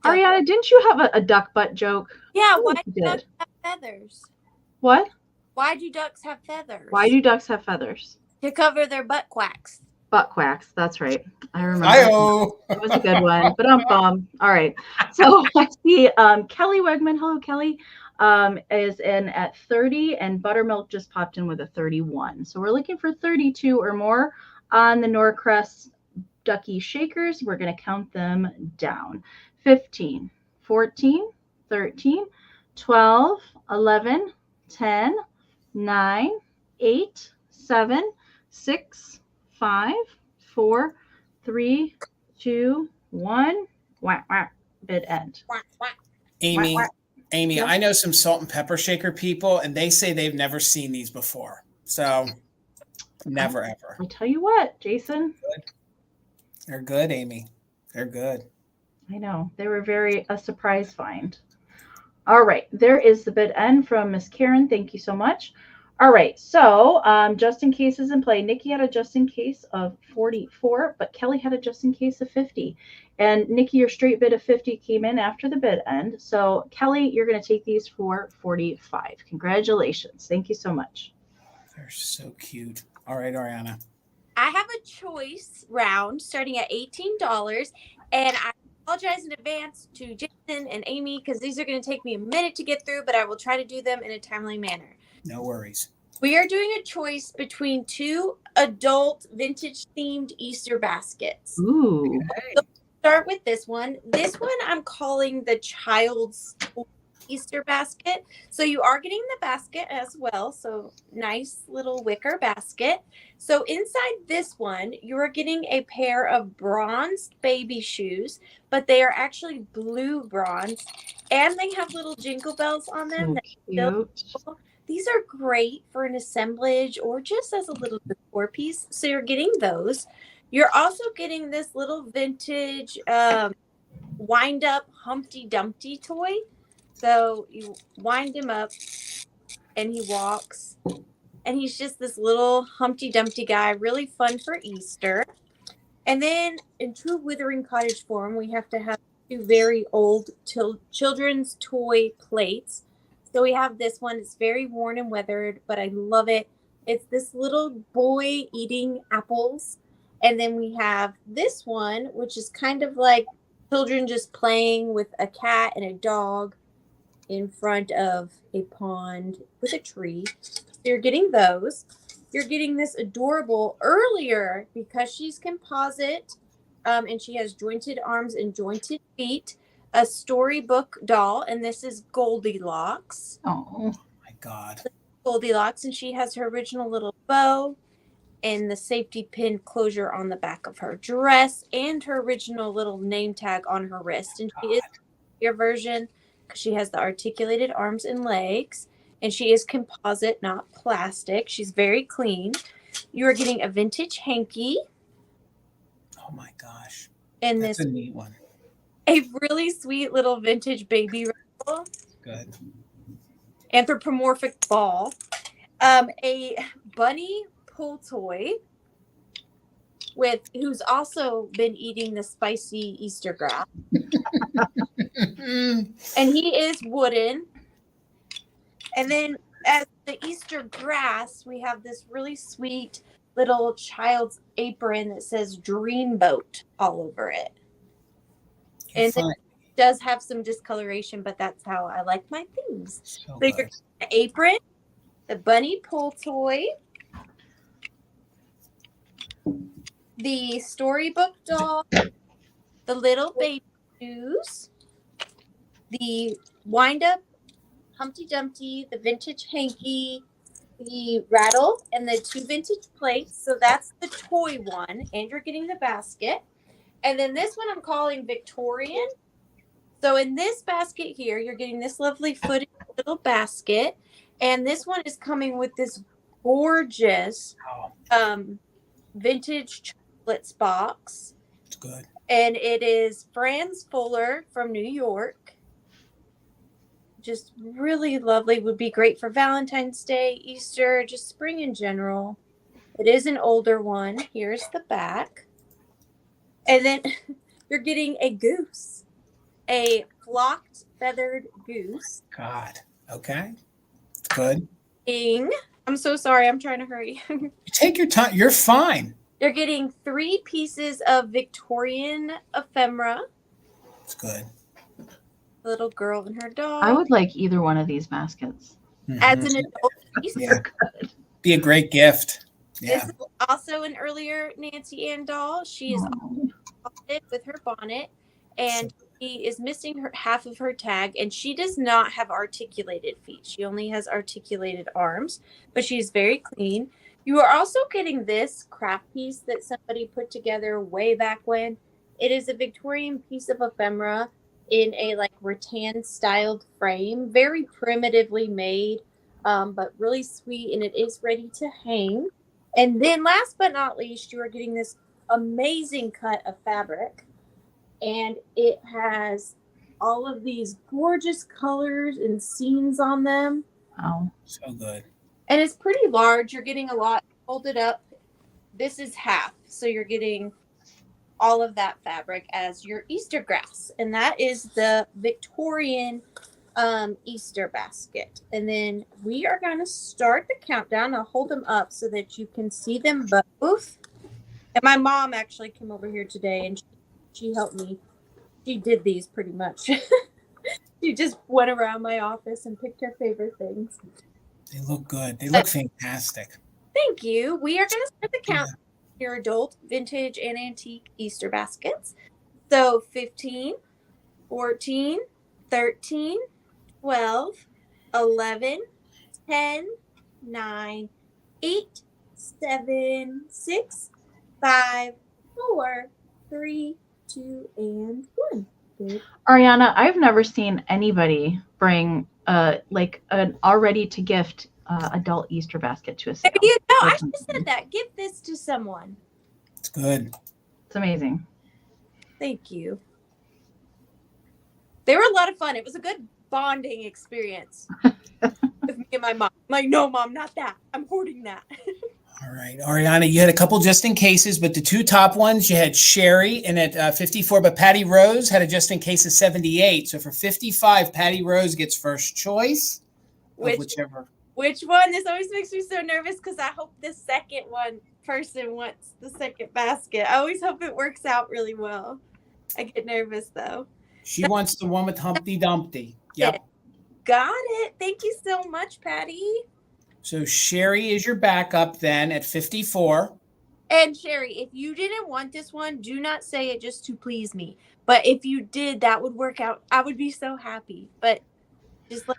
[SPEAKER 2] Ariana, didn't you have a duck butt joke?
[SPEAKER 3] Yeah. Why do ducks have feathers?
[SPEAKER 2] What?
[SPEAKER 3] Why do ducks have feathers?
[SPEAKER 2] Why do ducks have feathers?
[SPEAKER 3] To cover their butt quacks.
[SPEAKER 2] Butt quacks. That's right. I remember.
[SPEAKER 1] Hi-oh.
[SPEAKER 2] It was a good one. But all right. So I see Kelly Wegman. Hello, Kelly. Is in at 30, and Buttermilk just popped in with a 31. So we're looking for 32 or more on the Norcrest Ducky Shakers. We're going to count them down. 15, 14, 13, 12, 11, 10, 9, 8, 7, 6, 5, 4, 3, 2, 1. Whack, whack. Bid end.
[SPEAKER 1] Amy,
[SPEAKER 2] Whack, whack.
[SPEAKER 1] Amy,
[SPEAKER 2] Yep.
[SPEAKER 1] I know some salt and pepper shaker people, and they say they've never seen these before. So never, ever.
[SPEAKER 2] I'll tell you what, Jason.
[SPEAKER 1] They're good, Amy. They're good.
[SPEAKER 2] I know. They were a surprise find. All right. There is the bid end from Miss Karen. Thank you so much. All right. So just in case is in play. Nikki had a just in case of 44, but Kelly had a just in case of 50. And Nikki, your straight bid of 50 came in after the bid end. So Kelly, you're going to take these for 45. Congratulations. Thank you so much.
[SPEAKER 1] They're so cute. All right, Ariana.
[SPEAKER 3] I have a choice round starting at $18, and I apologize in advance to Jason and Amy because these are going to take me a minute to get through, but I will try to do them in a timely manner.
[SPEAKER 1] No worries.
[SPEAKER 3] We are doing a choice between two adult vintage themed Easter baskets.
[SPEAKER 2] Ooh.
[SPEAKER 3] So start with this one. This one I'm calling the child's Easter basket. So you are getting the basket as well. So nice little wicker basket. So inside this one, you are getting a pair of bronzed baby shoes, but they are actually blue bronze, and they have little jingle bells on them.
[SPEAKER 2] So cute.
[SPEAKER 3] These are great for an assemblage or just as a little decor piece. So you're getting those. You're also getting this little vintage wind up Humpty Dumpty toy. So you wind him up and he walks, and he's just this little Humpty Dumpty guy, really fun for Easter. And then in true Withering Cottage form, we have to have two very old children's toy plates. So we have this one. It's very worn and weathered, but I love it. It's this little boy eating apples. And then we have this one, which is kind of like children just playing with a cat and a dog in front of a pond with a tree. So you're getting those. You're getting this adorable earlier because she's composite and she has jointed arms and jointed feet. A storybook doll, and this is Goldilocks.
[SPEAKER 2] Oh
[SPEAKER 1] my God.
[SPEAKER 3] Goldilocks, and she has her original little bow and the safety pin closure on the back of her dress and her original little name tag on her wrist. And she is your version because she has the articulated arms and legs, and she is composite, not plastic. She's very clean. You are getting a vintage hanky.
[SPEAKER 1] Oh my gosh.
[SPEAKER 3] And
[SPEAKER 1] that's
[SPEAKER 3] this
[SPEAKER 1] a neat one.
[SPEAKER 3] A really sweet little vintage baby wrestle.
[SPEAKER 1] Good.
[SPEAKER 3] Anthropomorphic ball. A bunny pull toy who's also been eating the spicy Easter grass. And he is wooden. And then as the Easter grass, we have this really sweet little child's apron that says Dreamboat all over it. And it does have some discoloration, but that's how I like my things. So you're getting the apron, the bunny pull toy, the storybook doll, the little baby shoes, the wind-up Humpty Dumpty, the vintage hanky, the rattle, and the two vintage plates. So that's the toy one, and you're getting the basket. And then this one I'm calling Victorian. So in this basket here, you're getting this lovely footed little basket. And this one is coming with this gorgeous vintage chocolates box.
[SPEAKER 1] It's good.
[SPEAKER 3] And it is Franz Fuller from New York. Just really lovely. Would be great for Valentine's Day, Easter, just spring in general. It is an older one. Here's the back. And then you're getting a goose, a flocked feathered goose.
[SPEAKER 1] God. Okay. Good.
[SPEAKER 3] I'm so sorry. I'm trying to hurry.
[SPEAKER 1] Take your time. You're fine.
[SPEAKER 3] You're getting 3 pieces of Victorian ephemera.
[SPEAKER 1] It's good.
[SPEAKER 3] The little girl and her dog.
[SPEAKER 2] I would like either one of these baskets.
[SPEAKER 3] As an adult piece.
[SPEAKER 1] Yeah. Be a great gift. Yeah.
[SPEAKER 3] This is also an earlier Nancy Ann doll. She is with her bonnet, and she is missing half of her tag, and she does not have articulated feet. She only has articulated arms, but she's very clean. You are also getting this craft piece that somebody put together way back when. It is a Victorian piece of ephemera in a like rattan styled frame, very primitively made, but really sweet, and it is ready to hang. And then last but not least, you are getting this amazing cut of fabric, and it has all of these gorgeous colors and scenes on them.
[SPEAKER 2] Oh,
[SPEAKER 1] so good.
[SPEAKER 3] And it's pretty large. You're getting a lot folded up. This is half, so you're getting all of that fabric as your Easter grass, and that is the Victorian Easter basket. And then we are going to start the countdown. I'll hold them up so that you can see them both. And my mom actually came over here today, and she helped me. She did these pretty much. She just went around my office and picked her favorite things.
[SPEAKER 1] They look good. They look fantastic.
[SPEAKER 3] Thank you. We are going to start the countdown. Your adult, vintage, and antique Easter baskets. So 15, 14, 13, 12, 11, 10, 9, 8, 7, 6, 5, 4, 3, 2, and 1. Good.
[SPEAKER 2] Ariana, I've never seen anybody bring like an already to gift adult Easter basket to a sale.
[SPEAKER 3] There you go. I should have said that. Give this to someone.
[SPEAKER 1] It's good.
[SPEAKER 2] It's amazing.
[SPEAKER 3] Thank you. They were a lot of fun. It was a good bonding experience with me and my mom. I'm like, no, Mom, not that. I'm hoarding that.
[SPEAKER 1] All right, Ariana, you had a couple just in cases, but the 2 top ones, you had Sherry and at 54, but Patty Rose had a just in case of 78. So for 55, Patty Rose gets first choice. Whichever.
[SPEAKER 3] Which one? This always makes me so nervous because I hope the second person wants the second basket. I always hope it works out really well. I get nervous though.
[SPEAKER 1] She wants the one with Humpty Dumpty. Yep.
[SPEAKER 3] Got it. Thank you so much, Patty.
[SPEAKER 1] So Sherry is your backup then at 54.
[SPEAKER 3] And Sherry, if you didn't want this one, do not say it just to please me. But if you did, that would work out. I would be so happy. But just let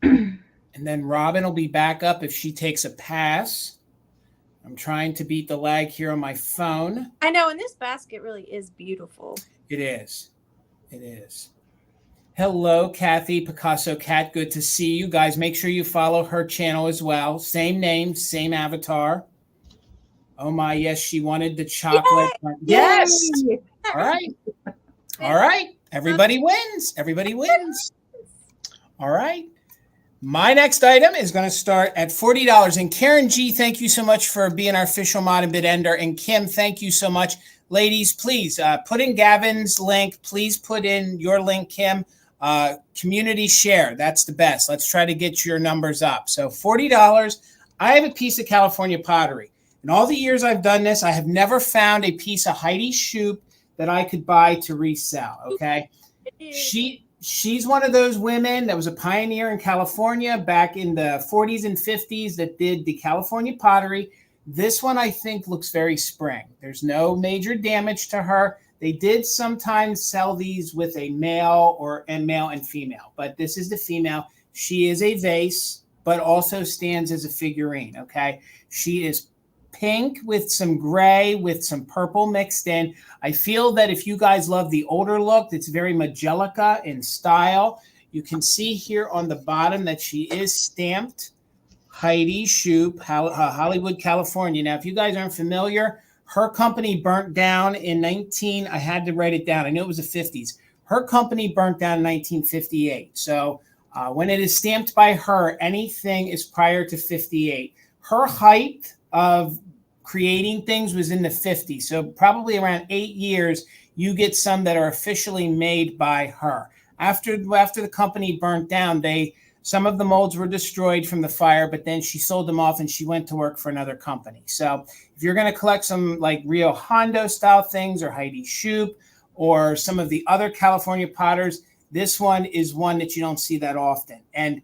[SPEAKER 1] And then Robin will be back up if she takes a pass. I'm trying to beat the lag here on my phone.
[SPEAKER 3] I know, and this basket really is beautiful.
[SPEAKER 1] It is. It is. Hello, Kathy Picasso Cat. Good to see you guys. Make sure you follow her channel as well. Same name, same avatar. Oh my, yes, she wanted the chocolate.
[SPEAKER 3] Yay!
[SPEAKER 1] Yes.
[SPEAKER 3] Yay!
[SPEAKER 1] All right. All right. Everybody wins. Everybody wins. All right. My next item is going to start at $40. And Karen G, thank you so much for being our official mod and bid ender. And Kim, thank you so much. Ladies, please put in Gavin's link. Please put in your link, Kim. Community share. That's the best. Let's try to get your numbers up. So $40. I have a piece of California pottery. In all the years I've done this, I have never found a piece of Heidi Scho that I could buy to resell. Okay. She's one of those women that was a pioneer in California back in the 40s and 50s that did the California pottery. This one, I think, looks very spring. There's no major damage to her. They did sometimes sell these with a male and female, but this is the female. She is a vase, but also stands as a figurine, okay? She is pink with some gray with some purple mixed in. I feel that if you guys love the older look, that's very Majelica in style. You can see here on the bottom that she is stamped Heidi Scho, Hollywood, California. Now, if you guys aren't familiar, her company burnt down in I had to write it down. I know it was the 50s. Her company burnt down in 1958. So when it is stamped by her, anything is prior to 58. Her height of creating things was in the 50s. So probably around 8 years, you get some that are officially made by her. After the company burnt down, they Some of the molds were destroyed from the fire, but then she sold them off and she went to work for another company. So if you're going to collect some like Rio Hondo style things or Heidi Scho or some of the other California potters, this one is one that you don't see that often. And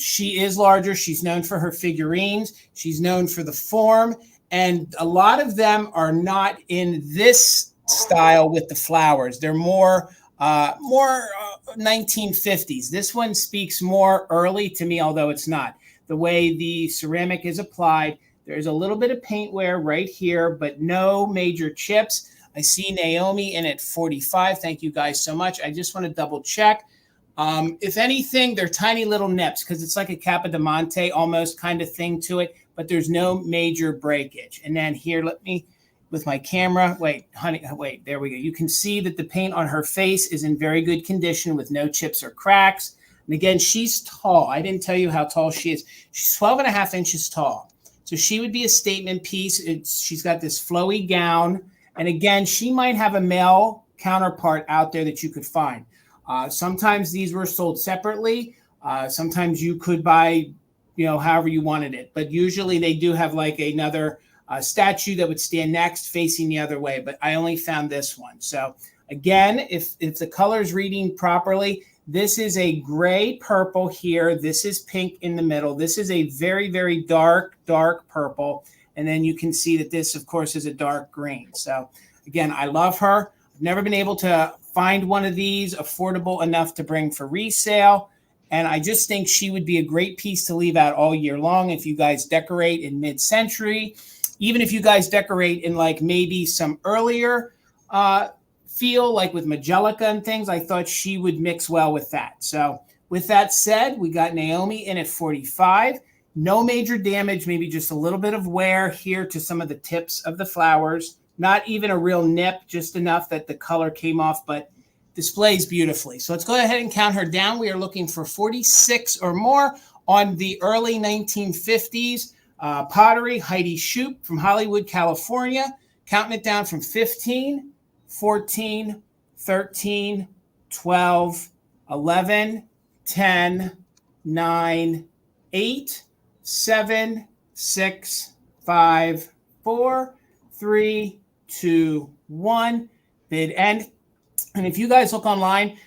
[SPEAKER 1] she is larger. She's known for her figurines. She's known for the form. And a lot of them are not in this style with the flowers. They're more 1950s. This one speaks more early to me, although it's not. The way the ceramic is applied, there's a little bit of paint wear right here, but no major chips. I see Naomi in at 45. Thank you guys so much. I just want to double check. If anything, they're tiny little nips because it's like a Capodimonte almost kind of thing to it, but there's no major breakage. And then here, let me, with my camera, wait, honey, wait, there we go. You can see that the paint on her face is in very good condition with no chips or cracks. And again, she's tall. I didn't tell you how tall she is. She's 12 and a half inches tall. So she would be a statement piece. She's got this flowy gown. And again, she might have a male counterpart out there that you could find. Sometimes these were sold separately. Sometimes you could buy, however you wanted it. But usually they do have like another statue that would stand next facing the other way. But I only found this one. So again, if the color is reading properly, this is a gray purple here. This is pink in the middle. This is a very, very dark purple. And then you can see that this, of course, is a dark green. So again, I love her. I've never been able to find one of these affordable enough to bring for resale. And I just think she would be a great piece to leave out all year long if you guys decorate in mid-century. Even if you guys decorate in like maybe some earlier feel, like with Majolica and things, I thought she would mix well with that. So with that said, we got Naomi in at 45. No major damage, maybe just a little bit of wear here to some of the tips of the flowers. Not even a real nip, just enough that the color came off, but displays beautifully. So let's go ahead and count her down. We are looking for 46 or more on the early 1950s pottery. Heidi Scho from Hollywood, California. Counting it down from 15, 14, 13, 12, 11, 10, 9, 8, 7, 6, 5, 4, 3, 2, 1. Bid end. And if you guys look online,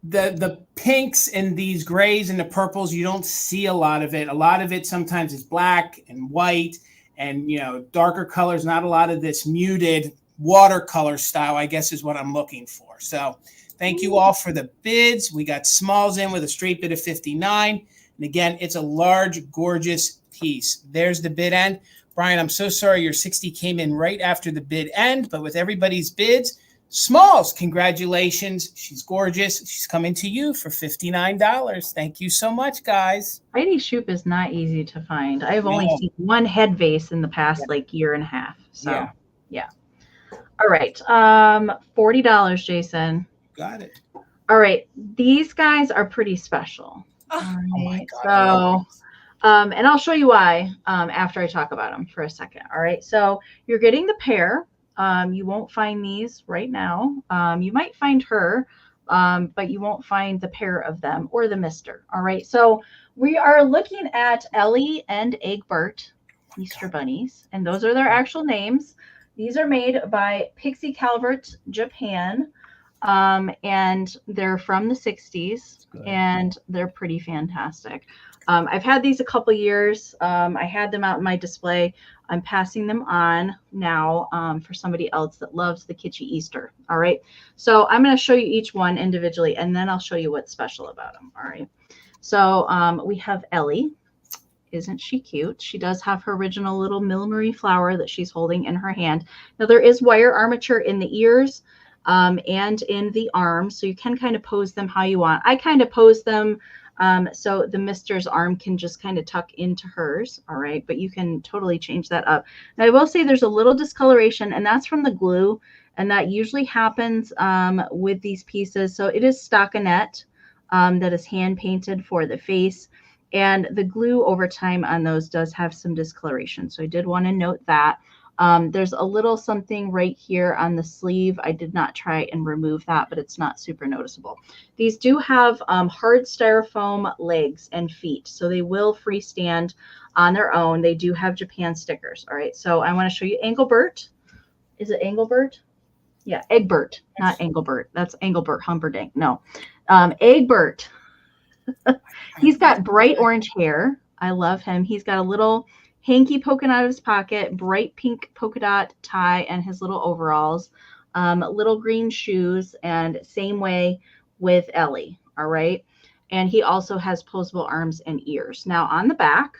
[SPEAKER 1] the pinks and these grays and the purples, you don't see a lot of it. A lot of it sometimes is black and white and, darker colors. Not a lot of this muted watercolor style, I guess, is what I'm looking for. So thank you all for the bids. We got Smalls in with a straight bid of 59. And again, it's a large, gorgeous piece. There's the bid end. Brian, I'm so sorry your 60 came in right after the bid end, but with everybody's bids, Smalls, congratulations. She's gorgeous. She's coming to you for $59. Thank you so much, guys.
[SPEAKER 2] Heidi Scho is not easy to find. I've only seen one head vase in the past year and a half. So yeah. All right. $40, Jason.
[SPEAKER 1] Got it.
[SPEAKER 2] All right. These guys are pretty special.
[SPEAKER 3] Oh,
[SPEAKER 2] right.
[SPEAKER 1] Oh my God.
[SPEAKER 2] So and I'll show you why after I talk about them for a second. All right. So you're getting the pair. You won't find these right now. You might find her, but you won't find the pair of them or the mister. All right. So we are looking at Ellie and Egbert Easter bunnies, and those are their actual names. These are made by Pixie Calbert, Japan, and they're from the 60s, and they're pretty fantastic. I've had these a couple years. I had them out in my display. I'm passing them on now for somebody else that loves the kitschy Easter. All right. So I'm going to show you each one individually, and then I'll show you what's special about them. All right. So we have Ellie. Isn't she cute? She does have her original little Mille-Marie flower that she's holding in her hand. Now there is wire armature in the ears and in the arms, so you can kind of pose them how you want. I kind of pose them so the mister's arm can just kind of tuck into hers. All right. But you can totally change that up. Now I will say there's a little discoloration, and that's from the glue. And that usually happens with these pieces. So it is stockinette that is hand painted for the face. And the glue over time on those does have some discoloration. So I did want to note that. There's a little something right here on the sleeve. I did not try and remove that, but it's not super noticeable. These do have hard styrofoam legs and feet, so they will freestand on their own. They do have Japan stickers. All right, so I want to show you Engelbert. Is it Engelbert? Yeah, Egbert, not Engelbert. That's Engelbert Humperdinck. No, Egbert. He's got bright orange hair. I love him. He's got a little hanky poking out of his pocket, bright pink polka dot tie, and his little overalls, little green shoes, and same way with Ellie. All right. And he also has posable arms and ears. Now on the back,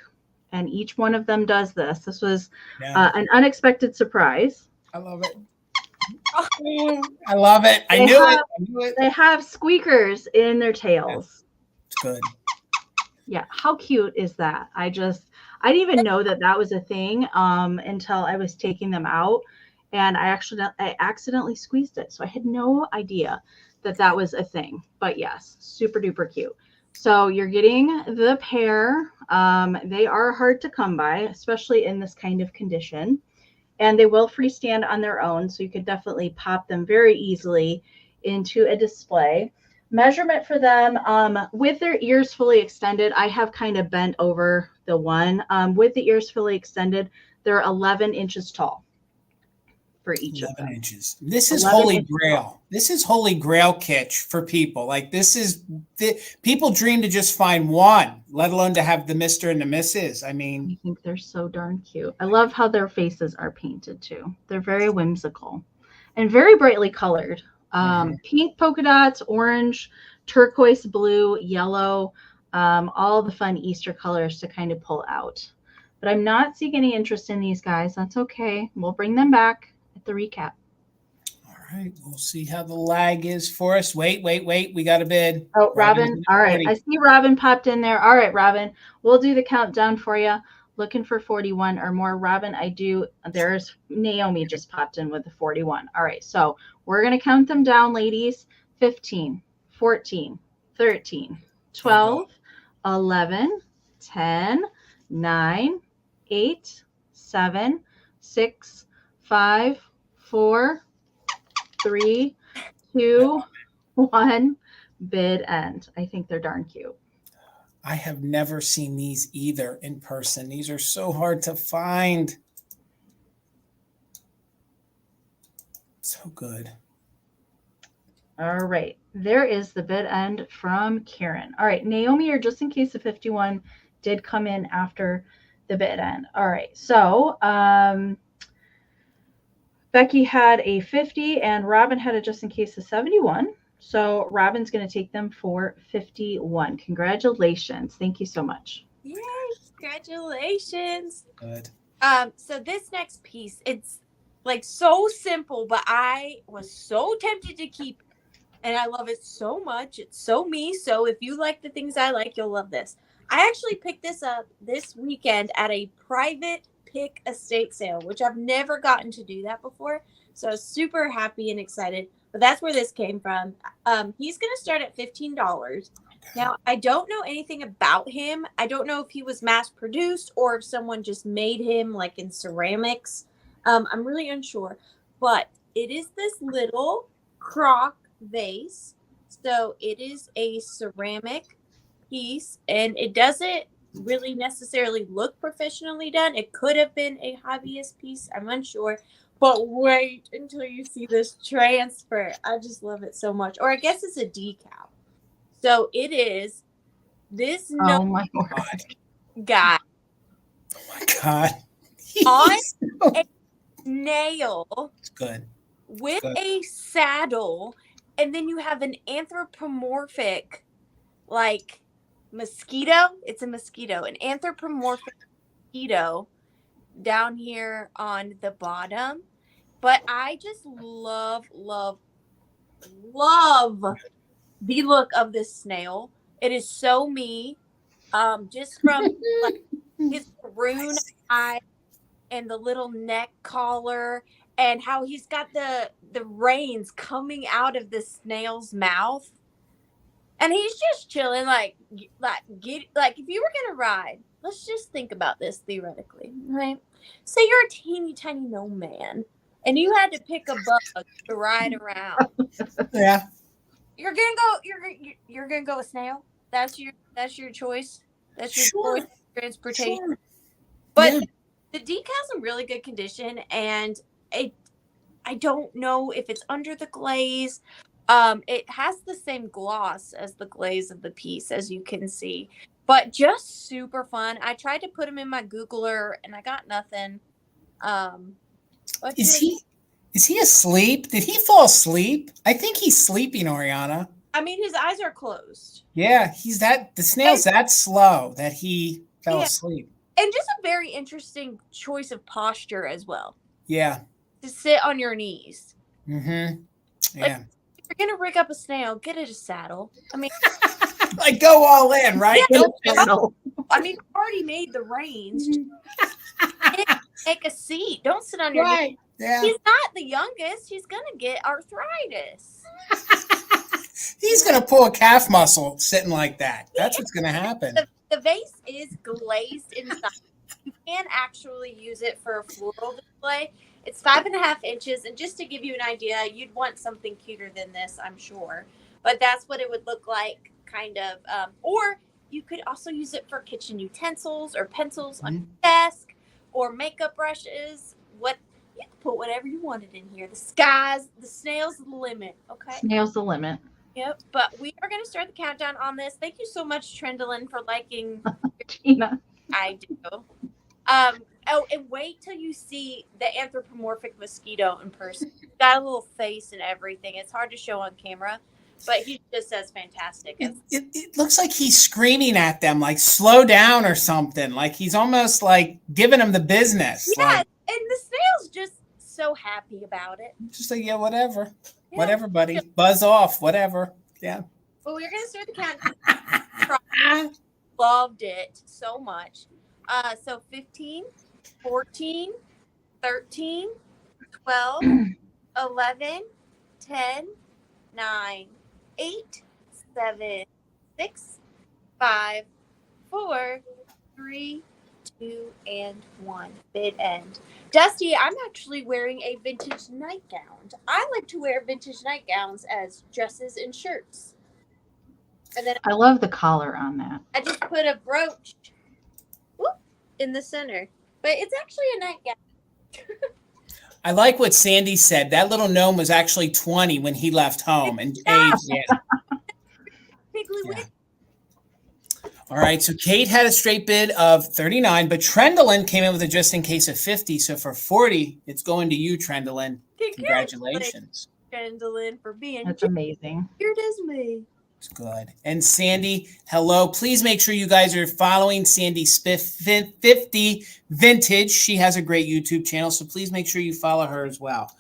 [SPEAKER 2] and each one of them does this. This was an unexpected surprise.
[SPEAKER 1] I love it. I love it. I knew it.
[SPEAKER 2] They have squeakers in their tails.
[SPEAKER 1] It's good.
[SPEAKER 2] Yeah. How cute is that? I didn't even know that was a thing until I was taking them out, and I accidentally squeezed it. So I had no idea that was a thing. But yes, super duper cute. So you're getting the pair. They are hard to come by, especially in this kind of condition. And they will freestand on their own. So you could definitely pop them very easily into a display. Measurement for them with their ears fully extended. I have kind of bent over the one. With the ears fully extended, they're 11 inches tall for each of them.
[SPEAKER 1] 11 inches. This is holy grail. This is holy grail kitsch for people. Like people dream to just find one, let alone to have the Mr. and the Mrs. I mean,
[SPEAKER 2] I think they're so darn cute. I love how their faces are painted too. They're very whimsical and very brightly colored. Pink polka dots, orange, turquoise, blue, yellow, all the fun Easter colors to kind of pull out. But I'm not seeing any interest in these guys. That's okay. We'll bring them back at the recap.
[SPEAKER 1] All right. We'll see how the lag is for us. Wait. We got a bid.
[SPEAKER 2] Oh, Robin. All right. I see Robin popped in there. All right, Robin. We'll do the countdown for you. Looking for 41 or more. Robin, there's Naomi just popped in with the 41. All right. So we're going to count them down, ladies. 15, 14, 13, 12, 11, 10, 9, 8, 7, 6, 5, 4, 3, 2, 1. Bid end. I think they're darn cute.
[SPEAKER 1] I have never seen these either in person. These are so hard to find. So good.
[SPEAKER 2] All right. There is the bid end from Karen. All right. Naomi, or just in case the 51 did come in after the bid end. All right. So Becky had a 50 and Robin had a just in case of 71. So Robin's going to take them for 51. Congratulations. Thank you so much.
[SPEAKER 3] Yay, congratulations.
[SPEAKER 1] Good.
[SPEAKER 3] So this next piece, it's like so simple, but I was so tempted to keep it, and I love it so much. It's so me. So if you like the things I like, you'll love this. I actually picked this up this weekend at a private pick estate sale, which I've never gotten to do that before. So I was super happy and excited. But that's where this came from. He's going to start at $15. Now, I don't know anything about him. I don't know if he was mass produced or if someone just made him like in ceramics. I'm really unsure. But it is this little crock vase. So it is a ceramic piece, and it doesn't really necessarily look professionally done. It could have been a hobbyist piece. I'm unsure. But wait until you see this transfer. I just love it so much. Or I guess it's a decal. So it is this
[SPEAKER 2] Oh my God.
[SPEAKER 3] guy
[SPEAKER 1] Oh my God.
[SPEAKER 3] on a nail.
[SPEAKER 1] It's good.
[SPEAKER 3] With a saddle. And then you have an anthropomorphic like mosquito. It's a mosquito. An anthropomorphic mosquito down here on the bottom. But I just love the look of this snail. It is so me. Just from like his maroon eye and the little neck collar and how he's got the reins coming out of the snail's mouth. And he's just chilling, if you were gonna ride let's just think about this theoretically, right? Say you're a teeny tiny gnome man, and you had to pick a bug to ride around.
[SPEAKER 1] Yeah.
[SPEAKER 3] You're gonna go. You're gonna go with snail. That's your choice. That's your choice of transportation.
[SPEAKER 1] Sure.
[SPEAKER 3] But
[SPEAKER 1] Yeah.
[SPEAKER 3] the decal's in really good condition, and I don't know if it's under the glaze. It has the same gloss as the glaze of the piece, as you can see, but just super fun. I tried to put them in my Googler, and I got nothing. But
[SPEAKER 1] Is he asleep? Did he fall asleep? I think he's sleeping, Oriana.
[SPEAKER 3] I mean, his eyes are closed.
[SPEAKER 1] Yeah, the snail's that slow that he fell asleep.
[SPEAKER 3] And just a very interesting choice of posture as well.
[SPEAKER 1] Yeah.
[SPEAKER 3] To sit on your knees.
[SPEAKER 1] Mm-hmm. Yeah.
[SPEAKER 3] Like, if you're gonna rig up a snail, get it a saddle. I mean,
[SPEAKER 1] like go all in, right?
[SPEAKER 2] Yeah.
[SPEAKER 3] I mean, you already made the reins. Take a seat. Don't sit on your knees.
[SPEAKER 1] Yeah.
[SPEAKER 3] He's not the youngest. He's gonna get arthritis.
[SPEAKER 1] He's gonna pull a calf muscle sitting like that. That's what's gonna happen.
[SPEAKER 3] The vase is glazed inside. You can actually use it for a floral display. It's 5.5 inches, and just to give you an idea, you'd want something cuter than this, I'm sure. But that's what it would look like, kind of. Or you could also use it for kitchen utensils or pencils on your desk or makeup brushes. You can put whatever you wanted in here. The snail's the limit. Okay.
[SPEAKER 2] Snail's the limit.
[SPEAKER 3] Yep. But we are going to start the countdown on this. Thank you so much, Trendolyn, for liking.
[SPEAKER 2] Tina.
[SPEAKER 3] I do. Oh, and wait till you see the anthropomorphic mosquito in person. He's got a little face and everything. It's hard to show on camera, but he just says fantastic.
[SPEAKER 1] It looks like he's screaming at them, like slow down or something. Like he's almost like giving them the business.
[SPEAKER 3] Yeah,
[SPEAKER 1] like,
[SPEAKER 3] and the snail's just so happy about it.
[SPEAKER 1] Just like, yeah, whatever. Yeah. Whatever, buddy. Buzz off, whatever. Yeah.
[SPEAKER 3] Well, we're going to start the countdown. Loved it so much. So 15, 14, 13, 12, 11, 10, 9, 8, 7, 6, 5, 4, 3, 2, and 1. Bid end. Dusty, I'm actually wearing a vintage nightgown. I like to wear vintage nightgowns as dresses and shirts. And then
[SPEAKER 2] I love the collar on that.
[SPEAKER 3] I just put a brooch in the center, but it's actually a nightgown.
[SPEAKER 1] I like what Sandy said. That little gnome was actually 20 when he left home and aged. Yeah. Yeah. All right, so Kate had a straight bid of 39, but Trendolyn came in with a just in case of 50. So for 40, it's going to you, Trendolyn. Congratulations.
[SPEAKER 3] Trendolyn, for being
[SPEAKER 2] That's amazing.
[SPEAKER 3] Here it is, me.
[SPEAKER 1] It's good. And Sandy, hello. Please make sure you guys are following Sandy Spiff 50 Vintage. She has a great YouTube channel, so please make sure you follow her as well.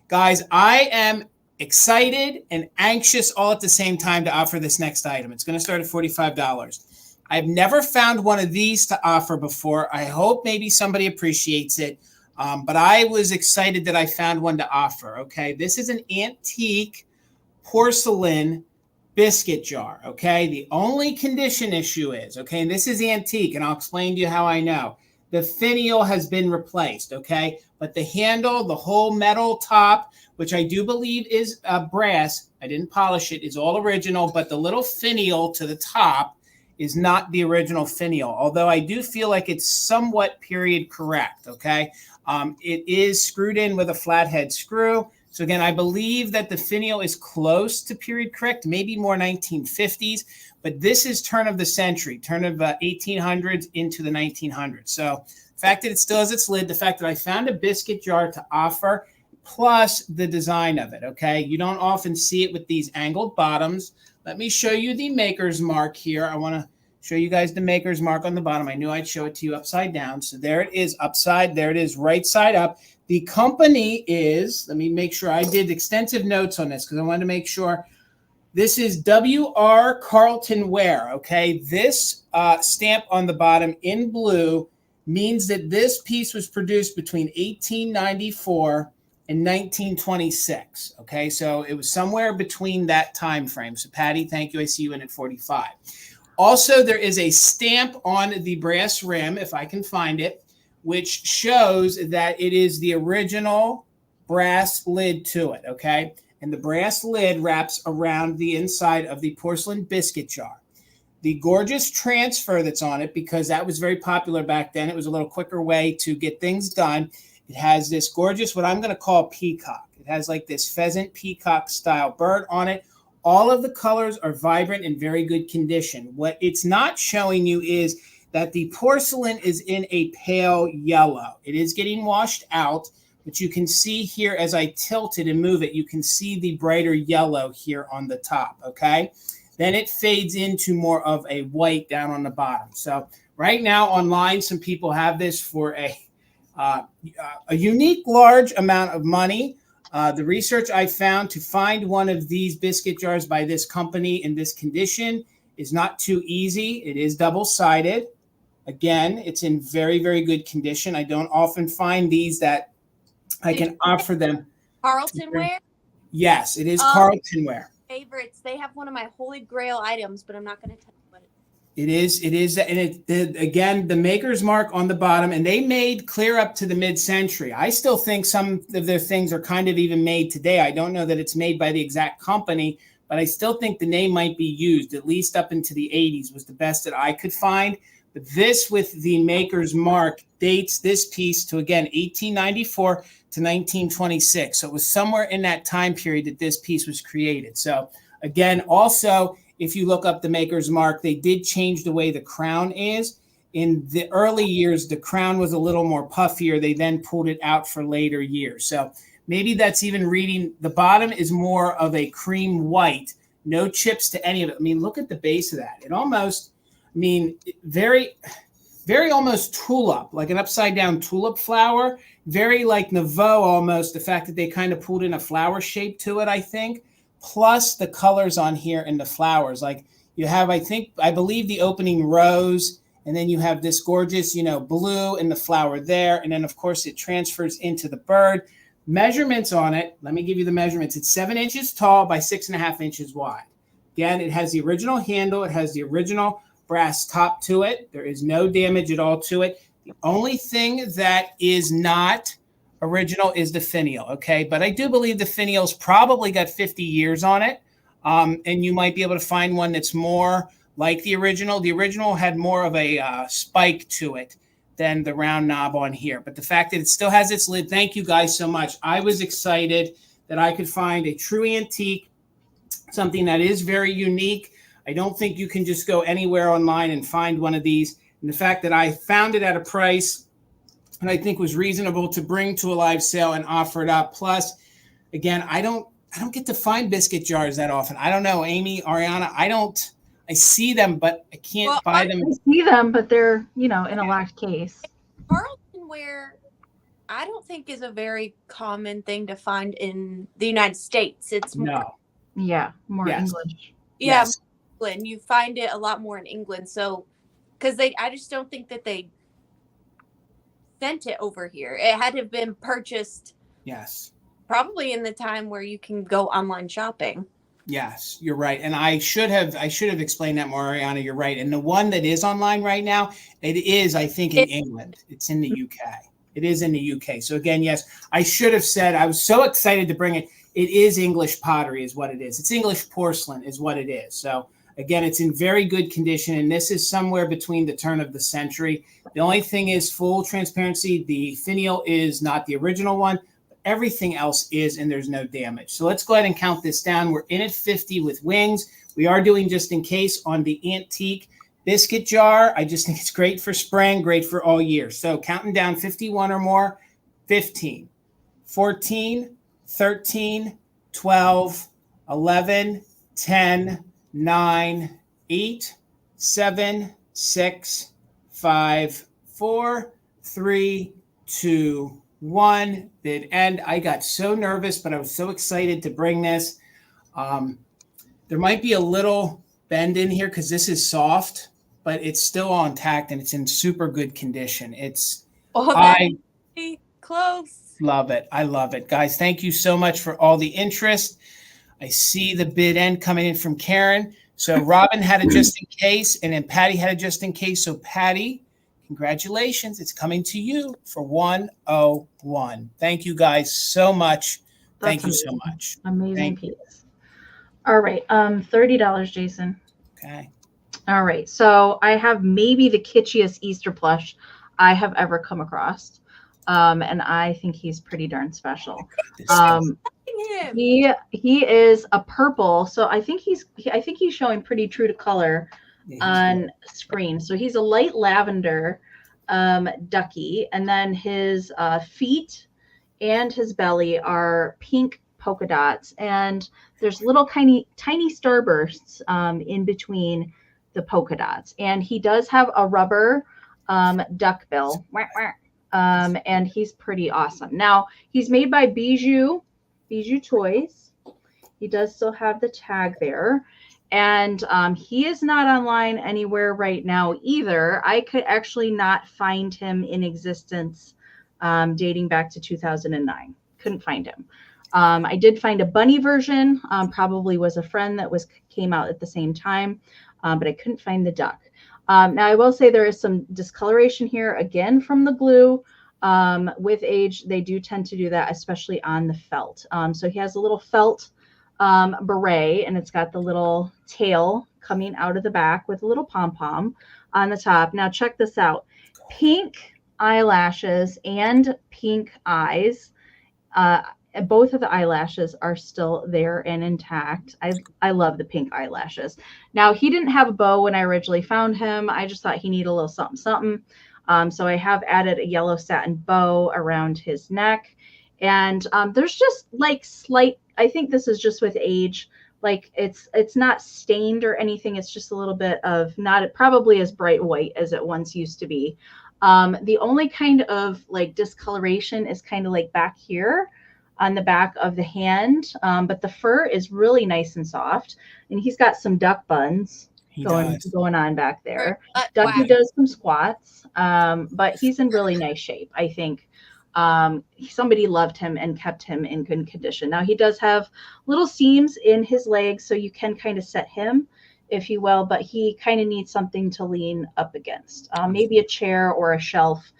[SPEAKER 1] Guys, I am excited and anxious all at the same time to offer this next item. It's going to start at $45. I've never found one of these to offer before. I hope maybe somebody appreciates it, but I was excited that I found one to offer. Okay, this is an antique porcelain biscuit jar. Okay, the only condition issue is, okay, and this is antique, and I'll explain to you how I know. The finial has been replaced, okay, but the handle, the whole metal top, which I do believe is brass, I didn't polish it, is all original, but the little finial to the top is not the original finial, although I do feel like it's somewhat period correct, okay? It is screwed in with a flathead screw. So again, I believe that the finial is close to period correct, maybe more 1950s, but this is turn of the century, turn of 1800s into the 1900s. So the fact that it still has its lid, the fact that I found a biscuit jar to offer, plus the design of it, okay? You don't often see it with these angled bottoms. Let me show you the maker's mark here. I want to show you guys the maker's mark on the bottom. I knew I'd show it to you upside down. So there it is upside. There it is right side up. The company is, let me make sure I did extensive notes on this because I wanted to make sure. This is W.R. Carlton Ware, okay? This stamp on the bottom in blue means that this piece was produced between 1894 in 1926. Okay, so it was somewhere between that time frame. So Patty, thank you. I see you in at 45. Also, there is a stamp on the brass rim, if I can find it, which shows that it is the original brass lid to it, okay? And the brass lid wraps around the inside of the porcelain biscuit jar. The gorgeous transfer that's on it, because that was very popular back then, it was a little quicker way to get things done. It has this gorgeous, what I'm going to call peacock. It has like this pheasant peacock style bird on it. All of the colors are vibrant and very good condition. What it's not showing you is that the porcelain is in a pale yellow. It is getting washed out, but you can see here as I tilt it and move it, you can see the brighter yellow here on the top, okay? Then it fades into more of a white down on the bottom. So right now online, some people have this for a unique large amount of money. The research I found to find one of these biscuit jars by this company in this condition is not too easy. It is double-sided. Again, it's in very, very good condition. I don't often find these that I can offer them.
[SPEAKER 3] Carltonware?
[SPEAKER 1] Yes, it is Carltonware.
[SPEAKER 3] Favorites. They have one of my holy grail items, but I'm not going to tell you what
[SPEAKER 1] it is. It is, and again, the maker's mark on the bottom, and they made clear up to the mid-century. I still think some of their things are kind of even made today. I don't know that it's made by the exact company, but I still think the name might be used, at least up into the 80s was the best that I could find. But this with the maker's mark dates this piece to, again, 1894 to 1926. So it was somewhere in that time period that this piece was created. So again, also, if you look up the maker's mark, they did change the way the crown is. In the early years, the crown was a little more puffier. They then pulled it out for later years. So maybe that's even reading. The bottom is more of a cream white, no chips to any of it. I mean, look at the base of that. It almost, I mean, very, very almost tulip, like an upside down tulip flower. Very like Nouveau almost, the fact that they kind of pulled in a flower shape to it, I think. Plus the colors on here and the flowers. Like you have, I believe the opening rose, and then you have this gorgeous, blue and the flower there. And then of course it transfers into the bird. Measurements on it. Let me give you the measurements. It's 7 inches tall by 6.5 inches wide. Again, it has the original handle. It has the original brass top to it. There is no damage at all to it. The only thing that is not original is the finial, okay? But I do believe the finial's probably got 50 years on it, and you might be able to find one that's more like the original. The original had more of a spike to it than the round knob on here. But the fact that it still has its lid, thank you guys so much. I was excited that I could find a true antique, something that is very unique. I don't think you can just go anywhere online and find one of these. And the fact that I found it at a price that I think was reasonable to bring to a live sale and offer it up. Plus, again, I don't get to find biscuit jars that often. I don't know, Amy, Ariana, I see them, but I can't buy them.
[SPEAKER 2] I see them, but they're, in a locked case.
[SPEAKER 3] Carltonware, I don't think is a very common thing to find in the United States. It's
[SPEAKER 1] more
[SPEAKER 2] English.
[SPEAKER 3] Yeah,
[SPEAKER 1] yes.
[SPEAKER 3] England. You find it a lot more in England. So, because I just don't think that they sent it over here. It had to have been purchased.
[SPEAKER 1] Yes.
[SPEAKER 3] Probably in the time where you can go online shopping.
[SPEAKER 1] Yes, you're right. And I should have explained that more, Ariana. You're right. And the one that is online right now, it is, I think, in England. It's in the UK. It is in the UK. So again, yes, I should have said, I was so excited to bring it. It is English pottery is what it is. It's English porcelain is what it is. So again, it's in very good condition. And this is somewhere between the turn of the century. The only thing is full transparency. The finial is not the original one. Everything else is, and there's no damage. So let's go ahead and count this down. We're in at 50 with wings. We are doing just in case on the antique biscuit jar. I just think it's great for spring, great for all year. So counting down 51 or more, 15, 14, 13, 12, 11, 10, 9, 8, 7, 6, 5, 4, 3, 2, 1. Bid end. I got so nervous, but I was so excited to bring this. There might be a little bend in here because this is soft, but it's still all intact and it's in super good condition. I
[SPEAKER 3] close.
[SPEAKER 1] Love it. I love it. Guys, thank you so much for all the interest. I see the bid end coming in from Karen. So Robin had it just in case, and then Patty had it just in case. So Patty, congratulations. It's coming to you for 101. Thank you guys so much. Thank you so much.
[SPEAKER 2] Amazing piece. All right. $30, Jason.
[SPEAKER 1] Okay.
[SPEAKER 2] All right. So I have maybe the kitschiest Easter plush I have ever come across. And I think he's pretty darn special. He is a purple, so I think he's showing pretty true to color on screen. So he's a light lavender ducky, and then his feet and his belly are pink polka dots, and there's little tiny starbursts in between the polka dots. And he does have a rubber duck bill. And he's pretty awesome. Now, he's made by Beu Beu Toys. He does still have the tag there. And he is not online anywhere right now either. I could actually not find him in existence dating back to 2009. Couldn't find him. I did find a bunny version. Probably was a friend that came out at the same time, but I couldn't find the duck. Now, I will say there is some discoloration here, again, from the glue. With age, they do tend to do that, especially on the felt. So he has a little felt beret, and it's got the little tail coming out of the back with a little pom-pom on the top. Now, check this out. Pink eyelashes and pink eyes. Both of the eyelashes are still there and intact. I love the pink eyelashes. Now, he didn't have a bow when I originally found him. I just thought he needed a little something, something. So I have added a yellow satin bow around his neck. And there's just like slight, I think this is just with age. Like it's not stained or anything. It's just a little bit of not probably as bright white as it once used to be. The only kind of like discoloration is kind of like back here on the back of the hand, but the fur is really nice and soft, and he's got some duck buns going on back there. Ducky does some squats, but he's in really nice shape. I think somebody loved him and kept him in good condition. Now he does have little seams in his legs, so you can kind of set him, if you will, but he kind of needs something to lean up against, maybe a chair or a shelf.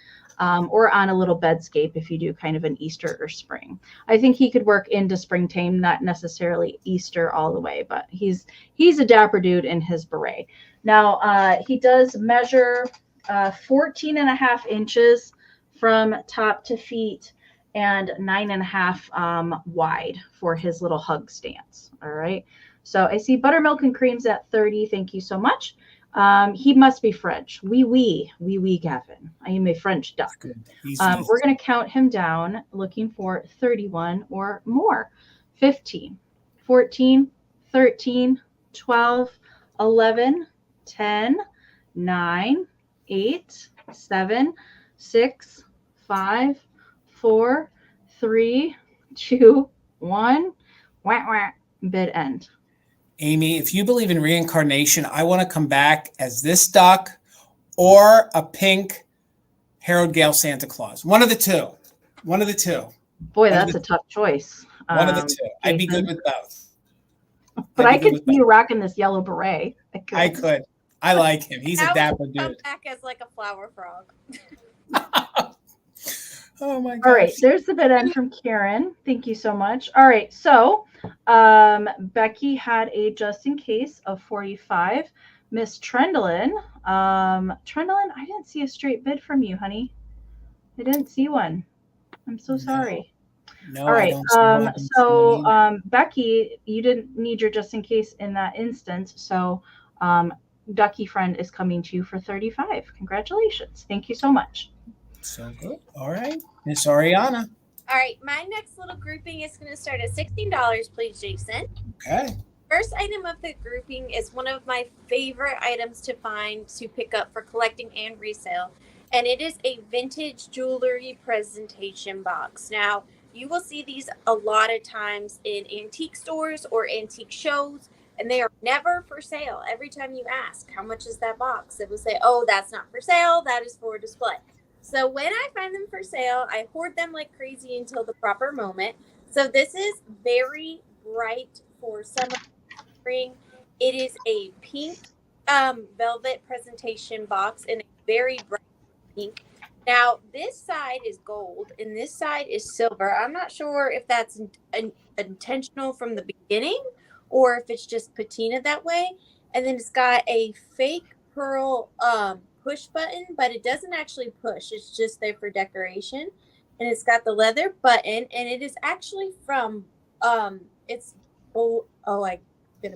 [SPEAKER 2] Or on a little bedscape if you do kind of an Easter or spring. I think he could work into springtime, not necessarily Easter all the way, but he's a dapper dude in his beret. Now, he does measure 14.5 inches from top to feet and 9.5 wide for his little hug stance. All right. So I see buttermilk and creams at 30. Thank you so much. He must be French. Oui, Gavin. I am a French duck. We're going to count him down, looking for 31 or more. 15, 14, 13, 12, 11, 10, 9, 8, 7, 6, 5, 4, 3, 2, 1. Wah, wah. Bid end.
[SPEAKER 1] Amy, if you believe in reincarnation, I want to come back as this duck or a pink Harold Gale Santa Claus. One of the two.
[SPEAKER 2] Boy, that's a tough choice.
[SPEAKER 1] One of the two. I'd be good with both.
[SPEAKER 2] But I could see you rocking this yellow beret.
[SPEAKER 1] I could. I like him. He's a dapper dude.
[SPEAKER 3] Come back as like a flower frog.
[SPEAKER 1] Oh my gosh.
[SPEAKER 2] All right, there's the bid end from Karen. Thank you so much. All right, so Becky had a just in case of 45. Miss Trendlin, I didn't see a straight bid from you, honey. I didn't see one. I'm so sorry.
[SPEAKER 1] No,
[SPEAKER 2] all right. Becky, you didn't need your just in case in that instance. So Ducky friend is coming to you for 35. Congratulations. Thank you so much.
[SPEAKER 1] So good. All right. Miss Ariana.
[SPEAKER 3] All right. My next little grouping is going to start at $16, please, Jason.
[SPEAKER 1] Okay.
[SPEAKER 3] First item of the grouping is one of my favorite items to find to pick up for collecting and resale. And it is a vintage jewelry presentation box. Now, you will see these a lot of times in antique stores or antique shows, and they are never for sale. Every time you ask, how much is that box? It will say, oh, that's not for sale. That is for display. So when I find them for sale, I hoard them like crazy until the proper moment. So this is very bright for summer, spring. It is a pink velvet presentation box in a very bright pink. Now, this side is gold and this side is silver. I'm not sure if that's intentional from the beginning or if it's just patina that way. And then it's got a fake pearl push button, but it doesn't actually push. It's just there for decoration. And it's got the leather button, and it is actually from I'm gonna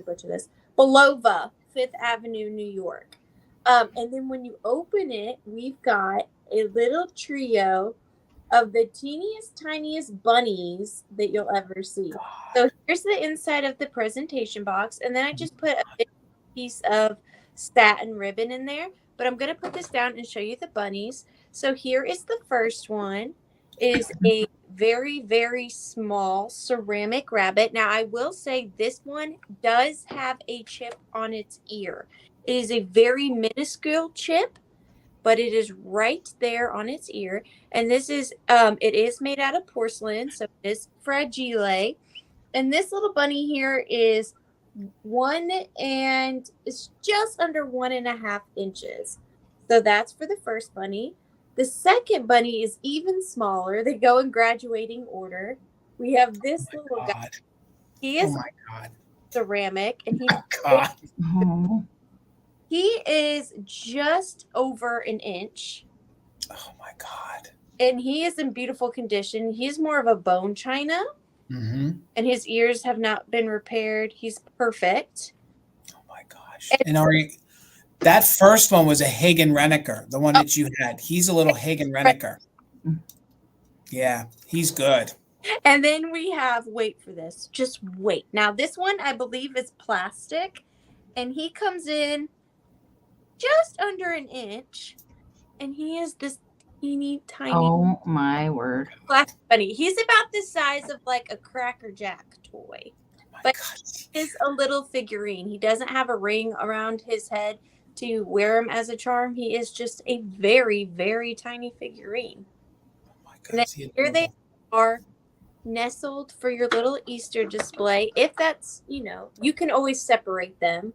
[SPEAKER 3] butcher this. Belova, 5th Avenue, New York. And then when you open it, we've got a little trio of the teeniest, tiniest bunnies that you'll ever see. So here's the inside of the presentation box, and then I just put a big piece of satin ribbon in there. But I'm going to put this down and show you the bunnies. So here is the first one. It is a very, very small ceramic rabbit. Now, I will say this one does have a chip on its ear. It is a very minuscule chip, but it is right there on its ear. And this is, it is made out of porcelain, so it is fragile. And this little bunny here is it's just under 1.5 inches. So that's for the first bunny. The second bunny is even smaller. They go in graduating order. We have this little guy. He is ceramic, and he is just over an inch.
[SPEAKER 1] Oh my God.
[SPEAKER 3] And he is in beautiful condition. He's more of a bone china. Mm-hmm. And his ears have not been repaired. He's perfect.
[SPEAKER 1] Oh my gosh. And Ari, that first one was a Hagen Renaker, the one that you had. He's a little Hagen Renaker. Yeah, he's good.
[SPEAKER 3] And then we have, wait for this, just wait. Now this one I believe is plastic, and he comes in just under an inch, and he is this teeny tiny.
[SPEAKER 2] Oh my word!
[SPEAKER 3] Plastic bunny. He's about the size of like a Cracker Jack toy, but he is a little figurine. He doesn't have a ring around his head to wear him as a charm. He is just a very, very tiny figurine.
[SPEAKER 1] Oh my God!
[SPEAKER 3] And here they are, nestled for your little Easter display. If that's, you can always separate them.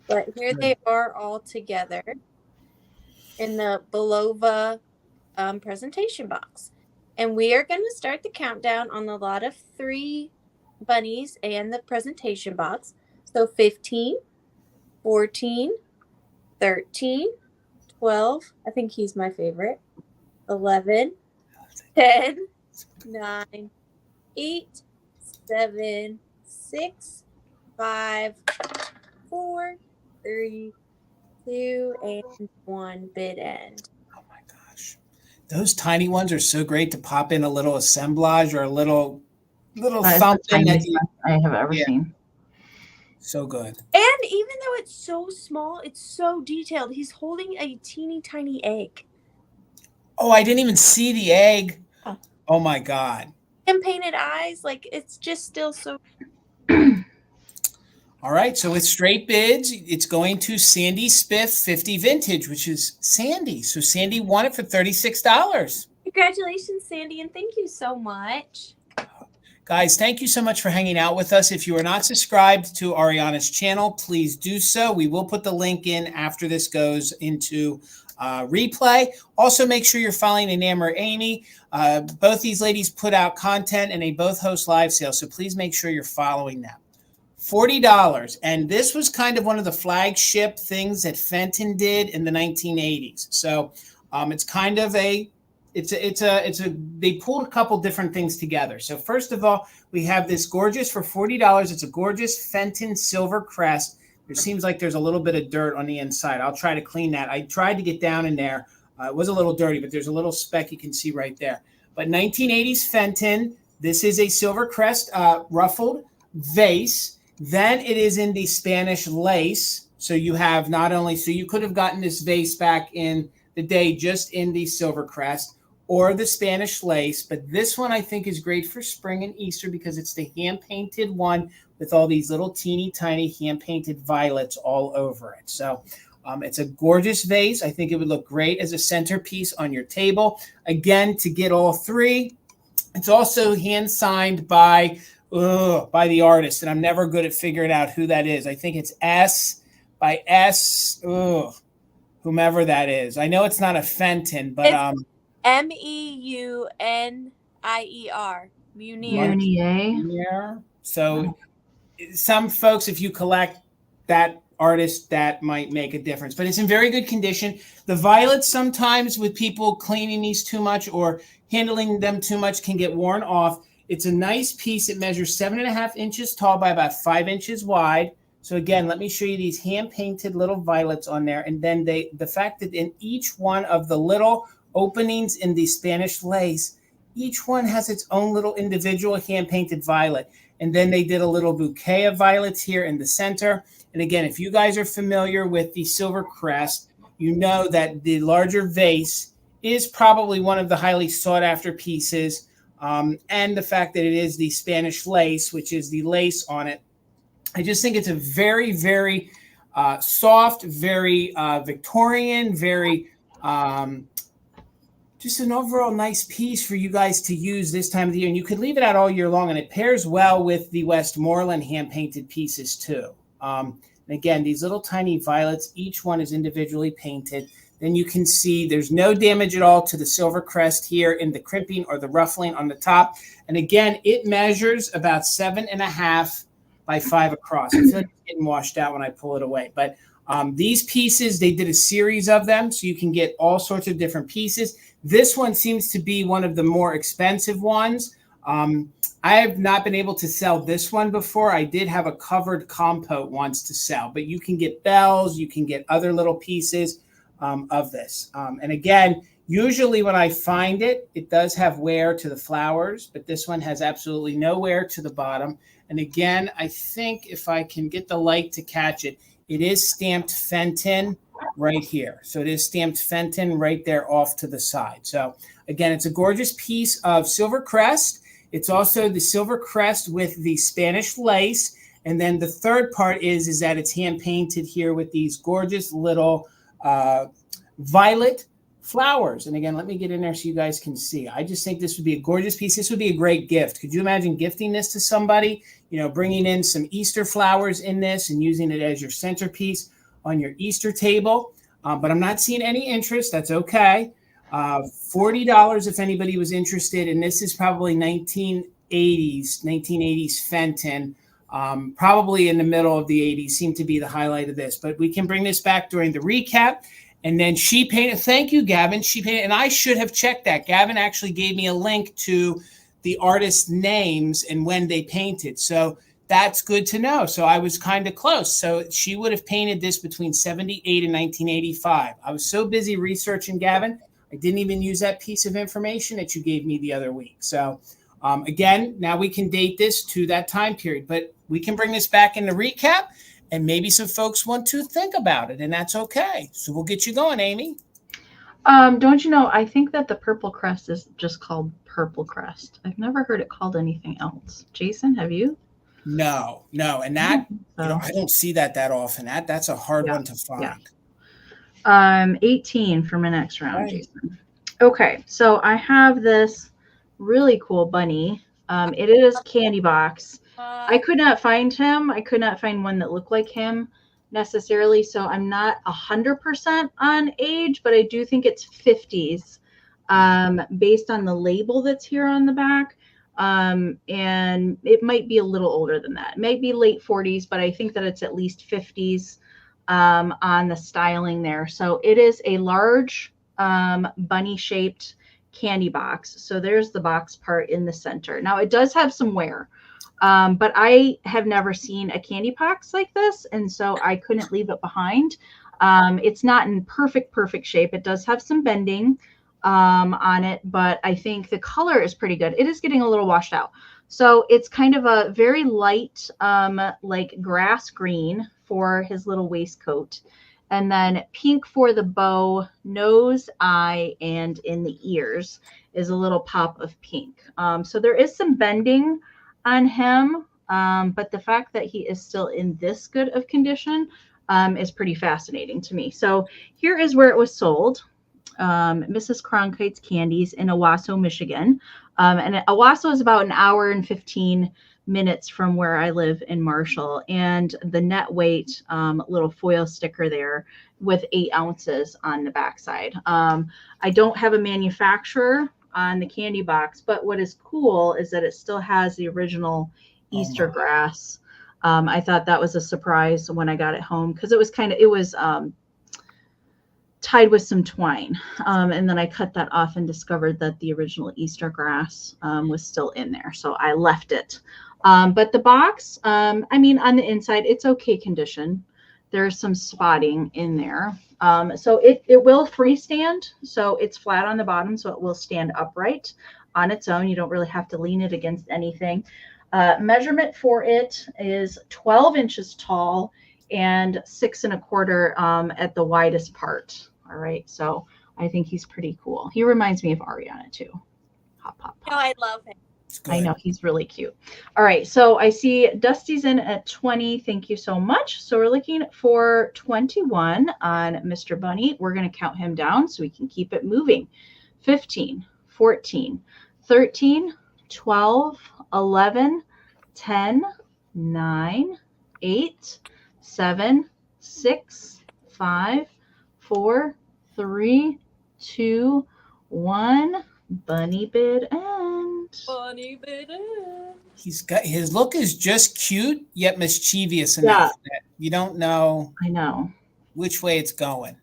[SPEAKER 3] But here they are all together in the Belova presentation box. And we are going to start the countdown on the lot of 3 bunnies and the presentation box. So 15, 14, 13, 12. I think he's my favorite. 11, 10, 9, 8, 7, 6, 5, 4, 3, 2, and 1 bid end.
[SPEAKER 1] Oh my gosh. Those tiny ones are so great to pop in a little assemblage or a little something that
[SPEAKER 2] I have ever seen.
[SPEAKER 1] So good.
[SPEAKER 3] And even though it's so small, it's so detailed. He's holding a teeny tiny egg.
[SPEAKER 1] Oh, I didn't even see the egg. Oh my God.
[SPEAKER 3] And painted eyes, like it's just still so.
[SPEAKER 1] All right, so with straight bids, it's going to Sandy Spiff 50 Vintage, which is Sandy. So Sandy won it for $36.
[SPEAKER 3] Congratulations, Sandy, and thank you so much.
[SPEAKER 1] Guys, thank you so much for hanging out with us. If you are not subscribed to Ariana's channel, please do so. We will put the link in after this goes into replay. Also, make sure you're following Enamor Amie. Both these ladies put out content, and they both host live sales, so please make sure you're following them. $40, and this was kind of one of the flagship things that Fenton did in the 1980s. So it's kind of they pulled a couple different things together. So first of all, we have this gorgeous for $40. It's a gorgeous Fenton silver crest. There seems like there's a little bit of dirt on the inside. I'll try to clean that. I tried to get down in there. It was a little dirty, but there's a little speck you can see right there. But 1980s Fenton, this is a silver crest ruffled vase. Then it is in the Spanish lace. So you have not only, so you could have gotten this vase back in the day just in the silver crest or the Spanish lace. But this one I think is great for spring and Easter because it's the hand-painted one with all these little teeny tiny hand-painted violets all over it. So it's a gorgeous vase. I think it would look great as a centerpiece on your table. Again, to get all 3, it's also hand-signed by by the artist, and I'm never good at figuring out who that is. I think it's S by S, whomever that is. I know it's not a Fenton, but
[SPEAKER 3] it's Meunier.
[SPEAKER 2] Meunier.
[SPEAKER 1] So some folks, if you collect that artist, that might make a difference, but it's in very good condition. The violets, sometimes with people cleaning these too much or handling them too much, can get worn off. It's a nice piece. It measures 7.5 inches tall by about 5 inches wide. So again, let me show you these hand painted little violets on there. And then the fact that in each one of the little openings in the Spanish lace, each one has its own little individual hand painted violet. And then they did a little bouquet of violets here in the center. And again, if you guys are familiar with the Silver Crest, you know that the larger vase is probably one of the highly sought after pieces. And the fact that it is the Spanish lace, which is the lace on it. I just think it's a very, very soft, very Victorian, very just an overall nice piece for you guys to use this time of the year. And you could leave it out all year long, and it pairs well with the Westmoreland hand-painted pieces too. And again, these little tiny violets, each one is individually painted. Then you can see there's no damage at all to the Silver Crest here in the crimping or the ruffling on the top. And again, it measures about 7.5 by 5 across. I feel like it's getting washed out when I pull it away. But these pieces, they did a series of them, so you can get all sorts of different pieces. This one seems to be one of the more expensive ones. I have not been able to sell this one before. I did have a covered compote once to sell, but you can get bells, you can get other little pieces of this. And again, usually when I find it, it does have wear to the flowers, but this one has absolutely no wear to the bottom. And again, I think if I can get the light to catch it, it is stamped Fenton right here. So it is stamped Fenton right there off to the side. So again, it's a gorgeous piece of Silver Crest. It's also the Silver Crest with the Spanish lace. And then the third part is that it's hand painted here with these gorgeous little violet flowers. And again, let me get in there so you guys can see. I just think this would be a gorgeous piece. This would be a great gift. Could you imagine gifting this to somebody? You know, bringing in some Easter flowers in this and using it as your centerpiece on your Easter table. But I'm not seeing any interest. That's okay. $40 if anybody was interested. And this is probably 1980s Fenton. Probably in the middle of the 80s seemed to be the highlight of this. But we can bring this back during the recap. And then she painted. Thank you, Gavin. She painted, and I should have checked that. Gavin actually gave me a link to the artist's names and when they painted. So that's good to know. So I was kind of close. So she would have painted this between 78 and 1985. I was so busy researching, Gavin, I didn't even use that piece of information that you gave me the other week. So again, now we can date this to that time period, but we can bring this back in the recap. And maybe some folks want to think about it, and that's okay. So we'll get you going, Amy.
[SPEAKER 2] Don't you know, I think that the Purple Crest is just called Purple Crest. I've never heard it called anything else. Jason, have you?
[SPEAKER 1] No. And that, I don't see that often. That's a hard one to find.
[SPEAKER 2] Yeah. 18 for my next round, right. Jason. Okay, so I have this really cool bunny. It is candy box. I could not find him. I could not find one that looked like him necessarily. So I'm not 100% on age, but I do think it's 50s based on the label that's here on the back. And it might be a little older than that. It might be late 40s, but I think that it's at least 50s on the styling there. So it is a large bunny shaped candy box. So there's the box part in the center. Now it does have some wear. But I have never seen a candy box like this, and so I couldn't leave it behind. It's not in perfect shape. It does have some bending on it, but I think the color is pretty good. It is getting a little washed out. So it's kind of a very light, like grass green for his little waistcoat, and then pink for the bow, nose, eye, and in the ears is a little pop of pink. So there is some bending on him, but the fact that he is still in this good of condition is pretty fascinating to me. So here is where it was sold. Mrs. Cronkite's Candies in Owasso, Michigan. And Owasso is about an hour and 15 minutes from where I live in Marshall, and the net weight little foil sticker there with 8 ounces on the backside. I don't have a manufacturer on the candy box, but what is cool is that it still has the original Easter grass. I thought that was a surprise when I got it home, because it was tied with some twine. And then I cut that off and discovered that the original Easter grass was still in there. So I left it. But the box, I mean, on the inside, it's okay condition. There's some spotting in there. So it will freestand. So it's flat on the bottom, so it will stand upright on its own. You don't really have to lean it against anything. Measurement for it is 12 inches tall and 6 1/4 at the widest part. All right. So I think he's pretty cool. He reminds me of Ariana too. Hop, hop, hop.
[SPEAKER 3] Oh, I love him.
[SPEAKER 2] I know, he's really cute. All right, so I see Dusty's in at 20. Thank you so much. So we're looking for 21 on Mr. Bunny. We're going to count him down so we can keep it moving. 15, 14, 13, 12, 11, 10, 9, 8, 7, 6, 5, 4, 3, 2, 1. Bunny bid end.
[SPEAKER 3] Bunny bid end.
[SPEAKER 1] He's got, his look is just cute yet mischievous enough that you don't know.
[SPEAKER 2] I know
[SPEAKER 1] which way it's going.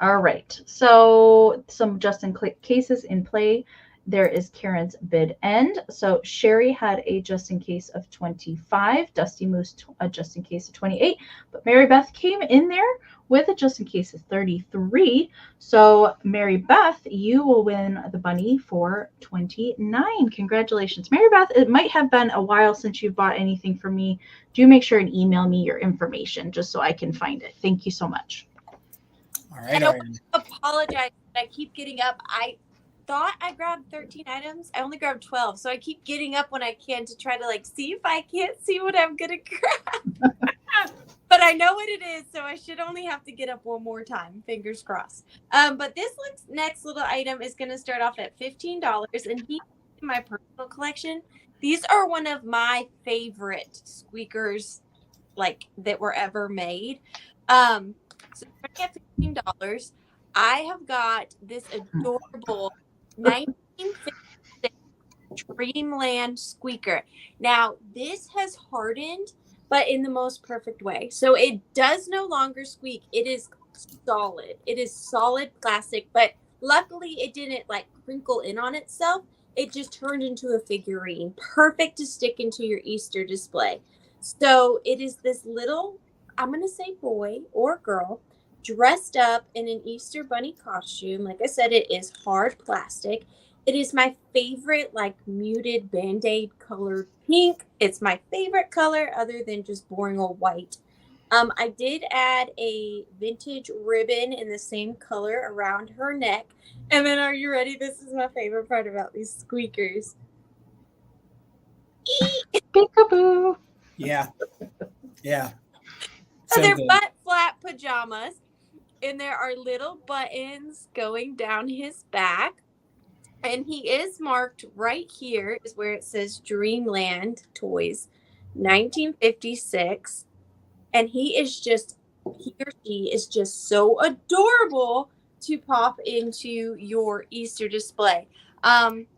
[SPEAKER 2] All right, so some just in cases in play. There is Karen's bid end. So Sherry had a just in case of 25. Dusty Moose a just in case of 28. But Mary Beth came in there with a just in case of 33. So Mary Beth, you will win the bunny for 29. Congratulations, Mary Beth. It might have been a while since you've bought anything from me. Do make sure and email me your information just so I can find it. Thank you so much.
[SPEAKER 1] All right.
[SPEAKER 3] I don't apologize. I keep getting up. I thought I grabbed 13 items. I only grabbed 12. So I keep getting up when I can to try to see if I can't see what I'm going to grab. But I know what it is, so I should only have to get up one more time. Fingers crossed. But this next little item is going to start off at $15, and he's in my personal collection. These are one of my favorite squeakers, that were ever made. So starting at $15, I have got this adorable 1956 Dreamland squeaker. Now, this has hardened, but in the most perfect way. So it does no longer squeak. It is solid. It is solid plastic, but luckily it didn't crinkle in on itself. It just turned into a figurine, perfect to stick into your Easter display. So it is this little, I'm going to say boy or girl, dressed up in an Easter bunny costume. Like I said, it is hard plastic. It is my favorite, muted Band-Aid colored pink. It's my favorite color other than just boring old white. I did add a vintage ribbon in the same color around her neck. And then, are you ready? This is my favorite part about these squeakers.
[SPEAKER 2] Peekaboo.
[SPEAKER 1] Yeah. Yeah.
[SPEAKER 3] So they're butt flat pajamas. And there are little buttons going down his back. And he is marked right here is where it says Dreamland Toys, 1956. And he or she is just so adorable to pop into your Easter display.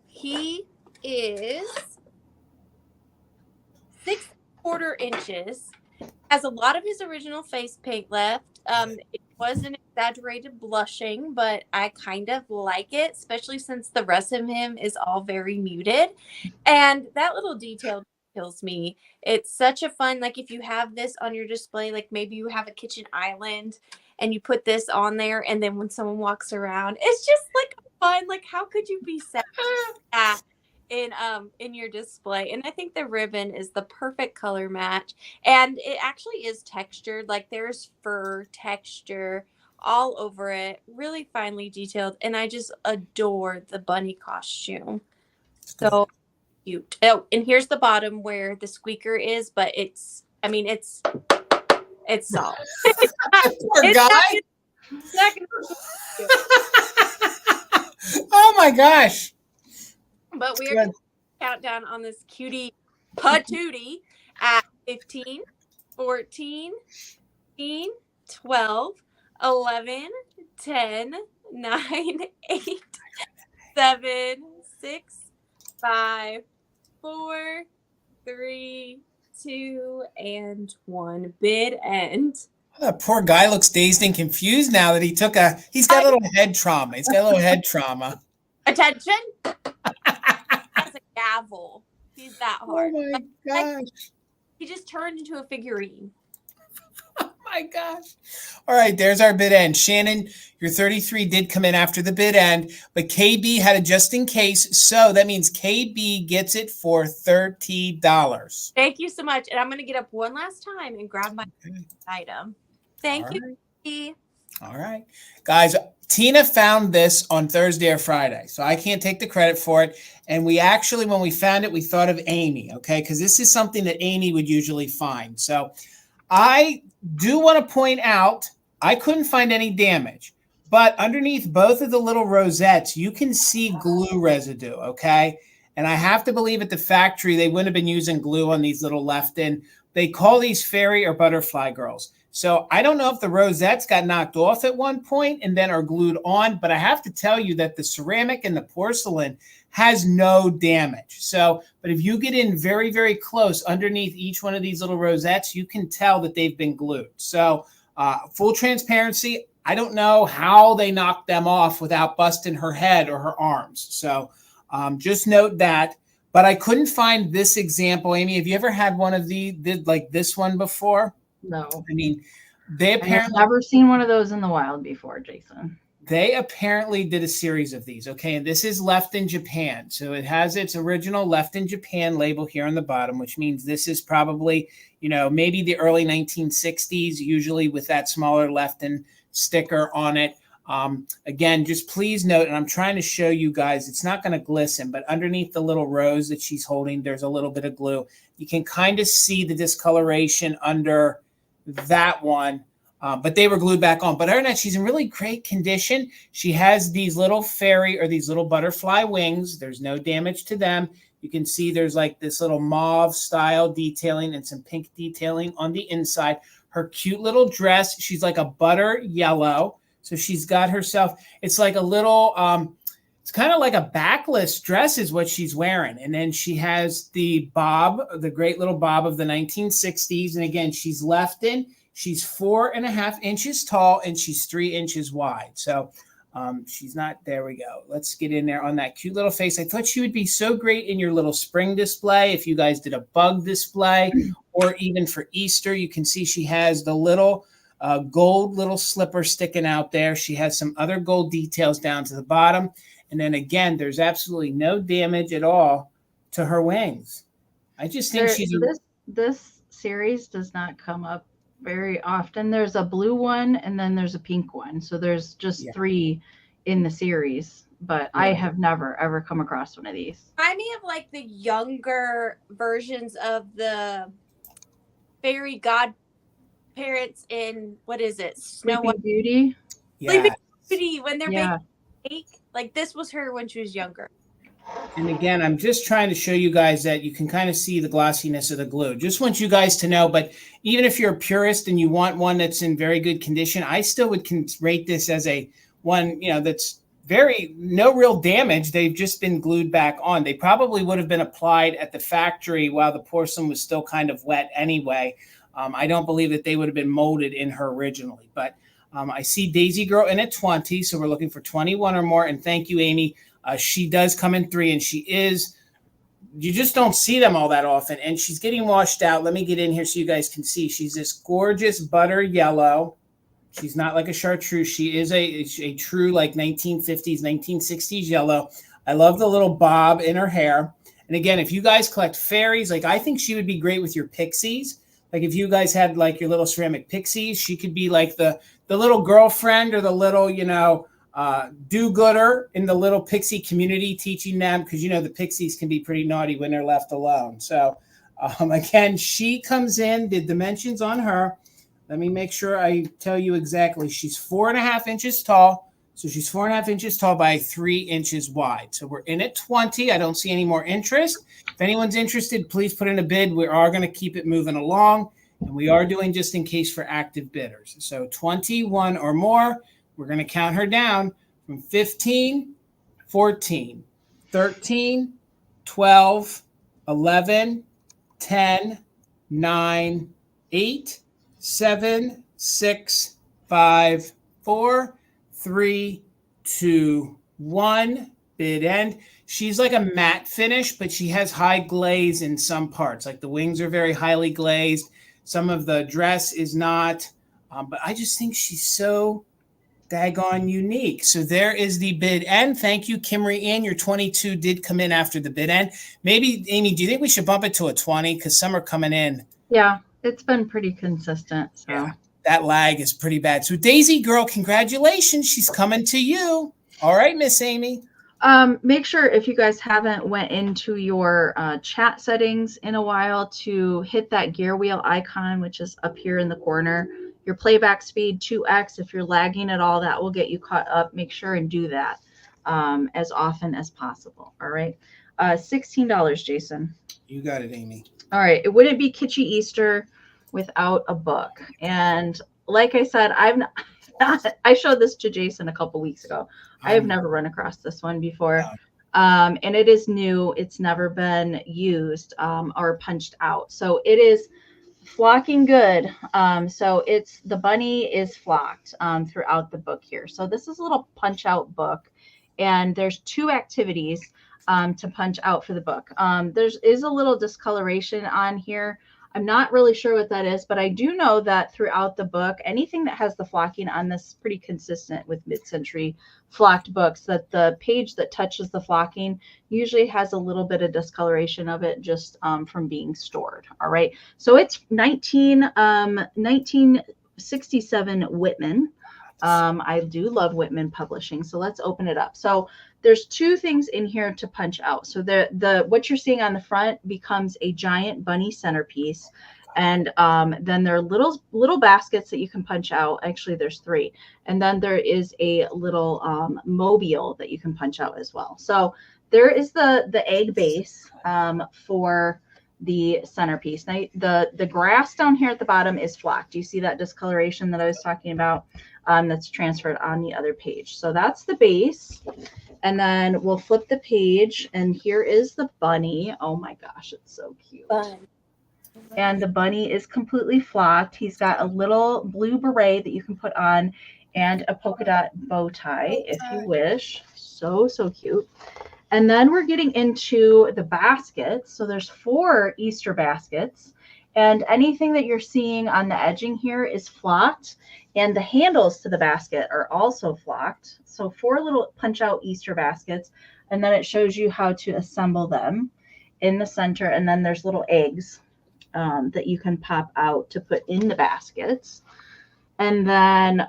[SPEAKER 3] He is 6 1/4 inches, has a lot of his original face paint left. It was an exaggerated blushing, but I kind of like it, especially since the rest of him is all very muted. And that little detail kills me. It's such a fun, if you have this on your display, maybe you have a kitchen island and you put this on there, and then when someone walks around, it's just fun. How could you be sad at in your display? And I think the ribbon is the perfect color match, and it actually is textured. There's fur texture all over it, really finely detailed, and I just adore the bunny costume. So cute. Oh, and here's the bottom where the squeaker is, but it's solid.
[SPEAKER 1] Poor guy. Oh my gosh.
[SPEAKER 3] But we are countdown on this cutie patootie at 15, 14, 15, 12, 11, 10, 9, 8, 7, 6, 5, 4, 3, 2, and 1. Bid end.
[SPEAKER 1] That poor guy looks dazed and confused now that he's got a little head trauma. He's got a little head trauma.
[SPEAKER 3] Attention. That's a gavel. He's that hard.
[SPEAKER 1] Oh my gosh.
[SPEAKER 3] He just turned into a figurine.
[SPEAKER 1] Oh my gosh. All right, there's our bid end. Shannon, your 33 did come in after the bid end, but KB had a just in case. So that means KB gets it for $30.
[SPEAKER 3] Thank you so much. And I'm going to get up one last time and grab my item. Thank you.
[SPEAKER 1] Right. All right. Guys, Tina found this on Thursday or Friday, so I can't take the credit for it. And we actually, when we found it, we thought of Amy, okay? Because this is something that Amy would usually find. So I do want to point out, I couldn't find any damage. But underneath both of the little rosettes, you can see glue residue, okay? And I have to believe at the factory, they wouldn't have been using glue on these little Lefton. They call these fairy or butterfly girls. So I don't know if the rosettes got knocked off at one point and then are glued on, but I have to tell you that the ceramic and the porcelain has no damage. So, but if you get in very, very close underneath each one of these little rosettes, you can tell that they've been glued. So full transparency, I don't know how they knocked them off without busting her head or her arms. So just note that. But I couldn't find this example. Amy, have you ever had one of these, like this one before?
[SPEAKER 2] No.
[SPEAKER 1] I mean, they apparently
[SPEAKER 2] I've never seen one of those in the wild before, Jason.
[SPEAKER 1] They apparently did a series of these, okay? And this is Lefton Japan. So it has its original Lefton Japan label here on the bottom, which means this is probably, you know, maybe the early 1960s, usually with that smaller Lefton sticker on it. Again, just please note, and I'm trying to show you guys, it's not going to glisten, but underneath the little rose that she's holding, there's a little bit of glue. You can kind of see the discoloration under that one, but they were glued back on. But other than that, she's in really great condition. She has these little fairy or these little butterfly wings. There's no damage to them. You can see there's like this little mauve style detailing and some pink detailing on the inside. Her cute little dress, she's like a butter yellow. So she's got herself, it's like a little, it's kind of like a backless dress is what she's wearing. And then she has the bob, the great little bob of the 1960s. And again, she's Lefton. She's 4.5 inches tall and she's 3 inches wide. So she's not, there we go. Let's get in there on that cute little face. I thought she would be so great in your little spring display. If you guys did a bug display or even for Easter, you can see she has the little gold little slipper sticking out there. She has some other gold details down to the bottom. And then again, there's absolutely no damage at all to her wings. I just think
[SPEAKER 2] this series does not come up very often. There's a blue one and then there's a pink one. So there's just 3 in the series, but I have never ever come across one of these.
[SPEAKER 3] Remind me of like the younger versions of the fairy godparents in, what is it? Snow White
[SPEAKER 2] Beauty.
[SPEAKER 3] Sleeping Beauty, when they're making cake. Like this was her when she was younger.
[SPEAKER 1] And again, I'm just trying to show you guys that you can kind of see the glossiness of the glue. Just want you guys to know, but even if you're a purist and you want one that's in very good condition, I still would rate this as a one, you know, that's no real damage. They've just been glued back on. They probably would have been applied at the factory while the porcelain was still kind of wet anyway. I don't believe that they would have been molded in her originally, but I see Daisy Girl in at 20, so we're looking for 21 or more. And thank you, Amy. She does come in 3, and she is, you just don't see them all that often. And she's getting washed out. Let me get in here so you guys can see. She's this gorgeous butter yellow. She's not like a chartreuse. She is a true like 1950s, 1960s yellow. I love the little bob in her hair. And again, if you guys collect fairies, like I think she would be great with your pixies. Like if you guys had like your little ceramic pixies, she could be like the little girlfriend or the little, you know, do-gooder in the little pixie community, teaching them, because you know the pixies can be pretty naughty when they're left alone. So again, she comes in, the dimensions on her. Let me make sure I tell you exactly. She's 4.5 inches tall, So she's 4.5 inches tall by 3 inches wide. So we're in at 20. I don't see any more interest. If anyone's interested, please put in a bid. We are going to keep it moving along. And we are doing just in case for active bidders. So 21 or more, we're going to count her down from 15, 14, 13, 12, 11, 10, 9, 8, 7, 6, 5, 4, 3, 2, 1. Bid end. She's like a matte finish, but she has high glaze in some parts. Like the wings are very highly glazed. Some of the dress is not. But I just think she's so daggone unique. So there is the bid end. Thank you, Kimry Ann. Your 22 did come in after the bid end. Maybe, Amy, do you think we should bump it to a 20? Because some are coming in.
[SPEAKER 2] Yeah, it's been pretty consistent. So.
[SPEAKER 1] Yeah, that lag is pretty bad. So Daisy girl, congratulations. She's coming to you. All right, Miss Amy.
[SPEAKER 2] Make sure if you guys haven't went into your chat settings in a while to hit that gear wheel icon, which is up here in the corner. Your playback speed 2x. If you're lagging at all, that will get you caught up. Make sure and do that as often as possible. All right. $16, Jason.
[SPEAKER 1] You got it, Amy.
[SPEAKER 2] All right. It wouldn't be Kitschy Easter without a book. And like I said, I showed this to Jason a couple weeks ago. I have never run across this one before. And it is new. It's never been used or punched out. So it is flocking good. So the bunny is flocked throughout the book here. So this is a little punch out book. And there's 2 activities to punch out for the book. There is a little discoloration on here. I'm not really sure what that is, but I do know that throughout the book, anything that has the flocking on this is pretty consistent with mid-century flocked books, that the page that touches the flocking usually has a little bit of discoloration of it just from being stored. All right. So it's 1967 Whitman. I do love Whitman publishing. So let's open it up. So there's 2 things in here to punch out. So what you're seeing on the front becomes a giant bunny centerpiece. And then there are little baskets that you can punch out. Actually, there's 3. And then there is a little mobile that you can punch out as well. So there is the egg base for the centerpiece. Now, the grass down here at the bottom is flocked. Do you see that discoloration that I was talking about? That's transferred on the other page. So that's the base. And then we'll flip the page, and here is the bunny. Oh my gosh, it's so cute. And the bunny is completely flocked. He's got a little blue beret that you can put on and a polka dot bow tie if you wish. So cute. And then we're getting into the baskets. So there's 4 Easter baskets. And anything that you're seeing on the edging here is flocked. And the handles to the basket are also flocked. So 4 little punch out Easter baskets. And then it shows you how to assemble them in the center. And then there's little eggs that you can pop out to put in the baskets. And then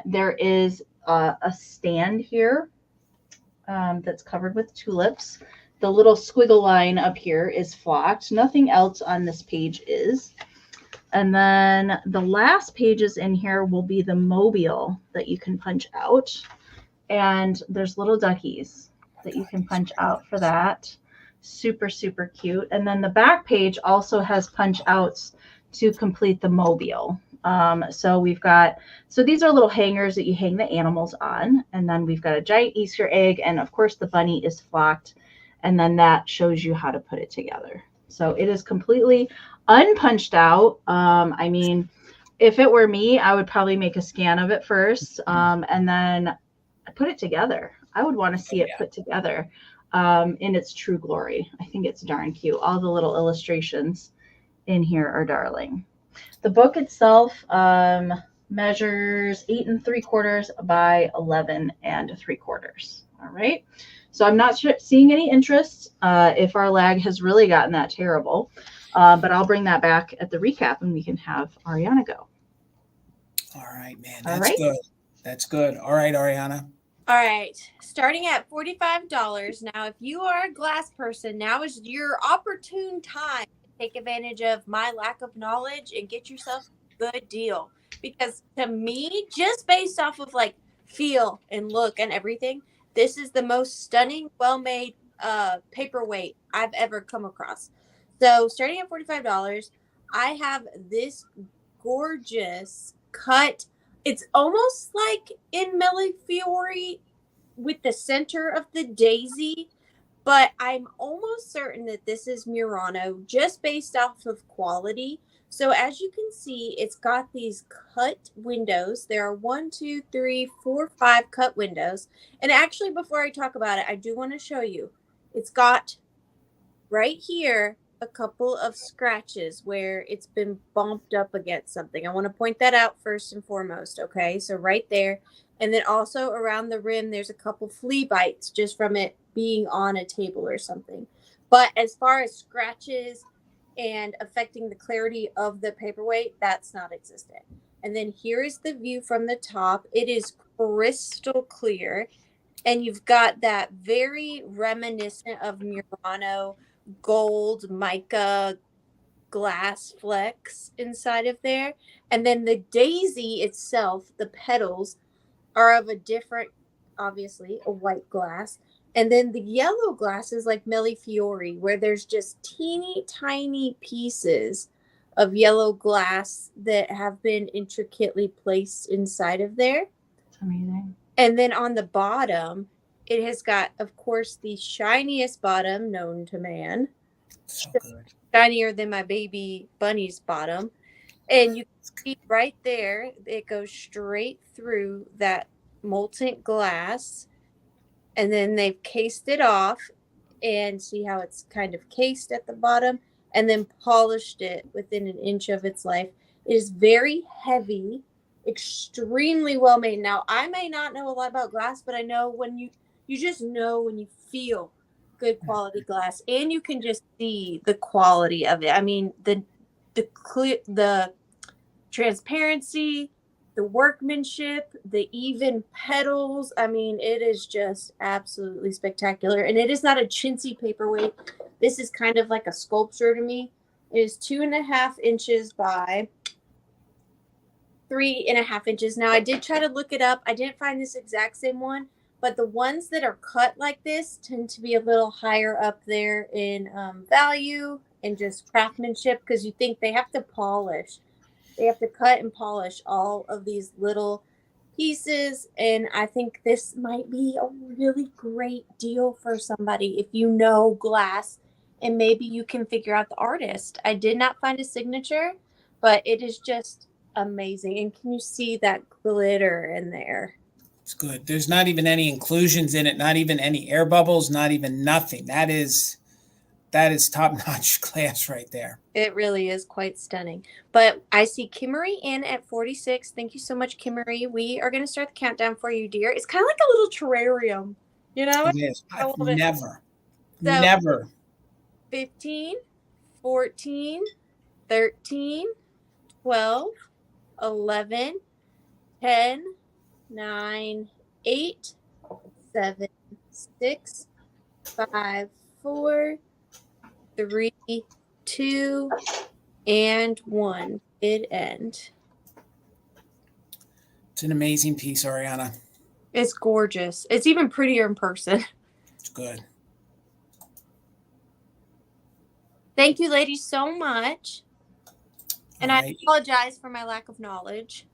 [SPEAKER 2] there is a stand here that's covered with tulips. The little squiggle line up here is flocked. Nothing else on this page is. And then the last pages in here will be the mobile that you can punch out. And there's little duckies that you can punch out for that. Super cute. And then the back page also has punch outs to complete the mobile. So these are little hangers that you hang the animals on. And then we've got a giant Easter egg. And of course the bunny is flocked. And then that shows you how to put it together. So it is completely unpunched out. I mean, if it were me, I would probably make a scan of it first and then put it together. I would want to see it put together in its true glory. I think it's darn cute. All the little illustrations in here are darling. The book itself measures 8 3/4 by 11 3/4. All right. So I'm not seeing any interest if our lag has really gotten that terrible. But I'll bring that back at the recap and we can have Ariana go.
[SPEAKER 1] All right, man. That's good. That's good. All right, Ariana.
[SPEAKER 3] All right. Starting at $45. Now, if you are a glass person, now is your opportune time to take advantage of my lack of knowledge and get yourself a good deal. Because to me, just based off of like feel and look and everything, this is the most stunning, well-made paperweight I've ever come across. So starting at $45, I have this gorgeous cut. It's almost like in Melifiori with the center of the daisy, but I'm almost certain that this is Murano just based off of quality. So as you can see, it's got these cut windows. There are 1, 2, 3, 4, 5 cut windows. And actually, before I talk about it, I do want to show you. It's got right here a couple of scratches where it's been bumped up against something. I want to point that out first and foremost, okay? So right there. And then also around the rim, there's a couple flea bites just from it being on a table or something. But as far as scratches and affecting the clarity of the paperweight, that's not existent. And then here is the view from the top. It is crystal clear. And you've got that very reminiscent of Murano gold mica glass flecks inside of there. And then the daisy itself, the petals, are of a different, obviously, a white glass. And then the yellow glass is like Melifiori, where there's just teeny tiny pieces of yellow glass that have been intricately placed inside of there.
[SPEAKER 2] That's amazing.
[SPEAKER 3] And then on the bottom, it has got, of course, the shiniest bottom known to man.
[SPEAKER 1] So good.
[SPEAKER 3] Shinier than my baby bunny's bottom. And you can see right there, it goes straight through that molten glass. And then they've cased it off. And see how it's kind of cased at the bottom. And then polished it within an inch of its life. It is very heavy, extremely well made. Now, I may not know a lot about glass, but I know when you just know when you feel good quality glass, and you can just see the quality of it. I mean, the transparency, the workmanship, the even petals. I mean, it is just absolutely spectacular. And it is not a chintzy paperweight. This is kind of like a sculpture to me. It is 2.5 inches by 3.5 inches. Now, I did try to look it up. I didn't find this exact same one, but the ones that are cut like this tend to be a little higher up there in value and just craftsmanship, because you think they have to polish. They have to cut and polish all of these little pieces. And I think this might be a really great deal for somebody if you know glass and maybe you can figure out the artist. I did not find a signature, but it is just amazing. And can you see that glitter in there?
[SPEAKER 1] It's good. There's not even any inclusions in it, not even any air bubbles, not even nothing. That is top-notch glass right there.
[SPEAKER 3] It really is quite stunning. But I see Kimmery in at 46. Thank you so much, Kimmery. We are going to start the countdown for you, dear. It's kind of like a little terrarium, you know?
[SPEAKER 1] It is. I've never.
[SPEAKER 3] 15, 14, 13, 12, 11, 10, 9, 8, 7, 6, 5, 4, 3, 2, and 1. It end.
[SPEAKER 1] It's an amazing piece, Ariana.
[SPEAKER 3] It's gorgeous. It's even prettier in person.
[SPEAKER 1] It's good.
[SPEAKER 3] Thank you, ladies, so much. And I apologize for my lack of knowledge.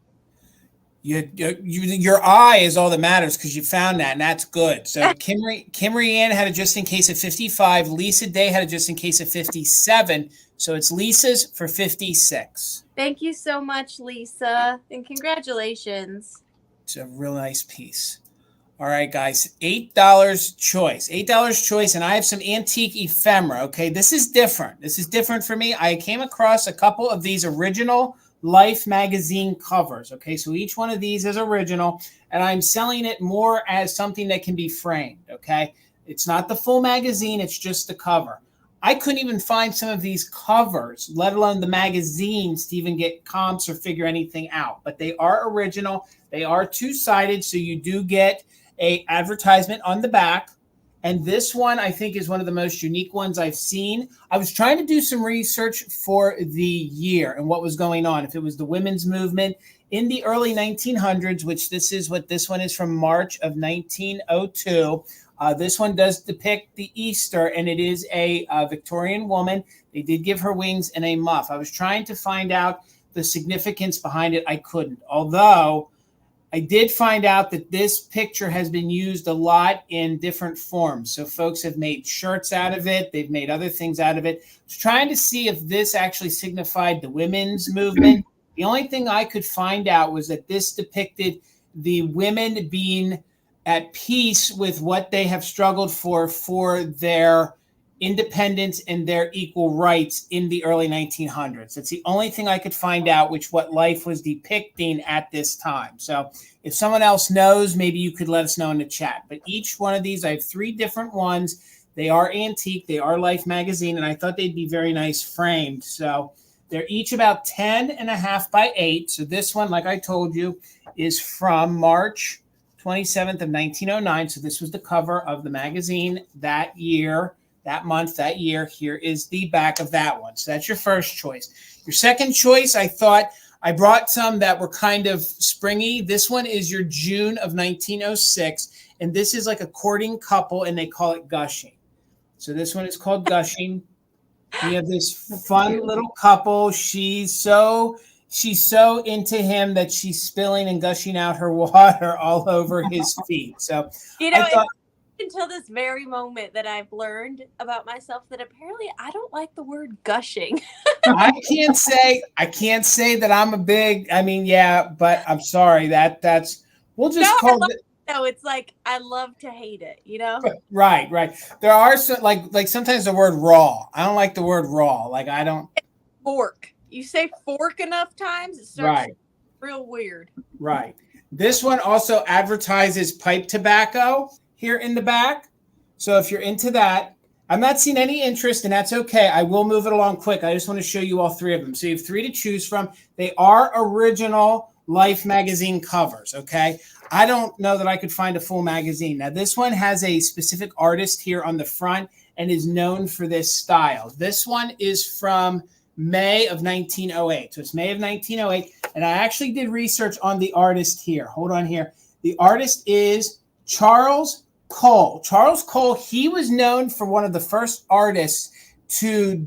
[SPEAKER 1] Your eye is all that matters because you found that, and that's good. So Kimmery Ann had a just in case of 55. Lisa Day had a just in case of 57. So it's Lisa's for 56.
[SPEAKER 3] Thank you so much, Lisa, and congratulations.
[SPEAKER 1] It's a real nice piece. All right, guys, $8 choice. $8 choice, and I have some antique ephemera, okay? This is different. This is different for me. I came across a couple of these original Life magazine covers, okay? So each one of these is original, and I'm selling it more as something that can be framed, okay? It's not the full magazine, it's just the cover. I couldn't even find some of these covers, let alone the magazines, to even get comps or figure anything out. But they are original. They are two-sided, so you do get a advertisement on the back, And this one, I think, is one of the most unique ones I've seen. I was trying to do some research for the year and what was going on. If it was the women's movement in the early 1900s, which this one is from March of 1902. This one does depict the Easter, and it is a Victorian woman. They did give her wings and a muff. I was trying to find out the significance behind it. I couldn't. Although I did find out that this picture has been used a lot in different forms. So folks have made shirts out of it. They've made other things out of it. I was trying to see if this actually signified the women's movement. The only thing I could find out was that this depicted the women being at peace with what they have struggled for their independence and their equal rights in the early 1900s. That's the only thing I could find out, what life was depicting at this time. So if someone else knows, maybe you could let us know in the chat. But each one of these, I have 3 different ones. They are antique. They are Life magazine, and I thought they'd be very nice framed. So they're each about 10.5 by 8. So this one, like I told you, is from March 27th of 1909. So this was the cover of the magazine that year, that month, that year. Here is the back of that one. So that's your first choice. Your second choice, I thought I brought some that were kind of springy. This one is your June of 1906. And this is like a courting couple, and they call it gushing. So this one is called gushing. We have this fun little couple. She's so into him that she's spilling and gushing out her water all over his feet. So
[SPEAKER 3] until this very moment that I've learned about myself that apparently I don't like the word gushing.
[SPEAKER 1] I can't say that I'm a big. I mean, yeah, but I'm sorry that's. We'll just call it.
[SPEAKER 3] No, it's like I love to hate it, you know?
[SPEAKER 1] Right. There are some like sometimes the word raw. I don't like the word raw. Like I don't.
[SPEAKER 3] Fork. You say fork enough times, it starts real weird.
[SPEAKER 1] Right. This one also advertises pipe tobacco here in the back. So if you're into that, I'm not seeing any interest, and that's okay. I will move it along quick. I just want to show you all 3 of them. So you have 3 to choose from. They are original Life magazine covers, okay? I don't know that I could find a full magazine. Now, this one has a specific artist here on the front and is known for this style. This one is from May of 1908. So it's May of 1908. And I actually did research on the artist here. Hold on here. The artist is Charles Cole. Charles Cole, he was known for one of the first artists to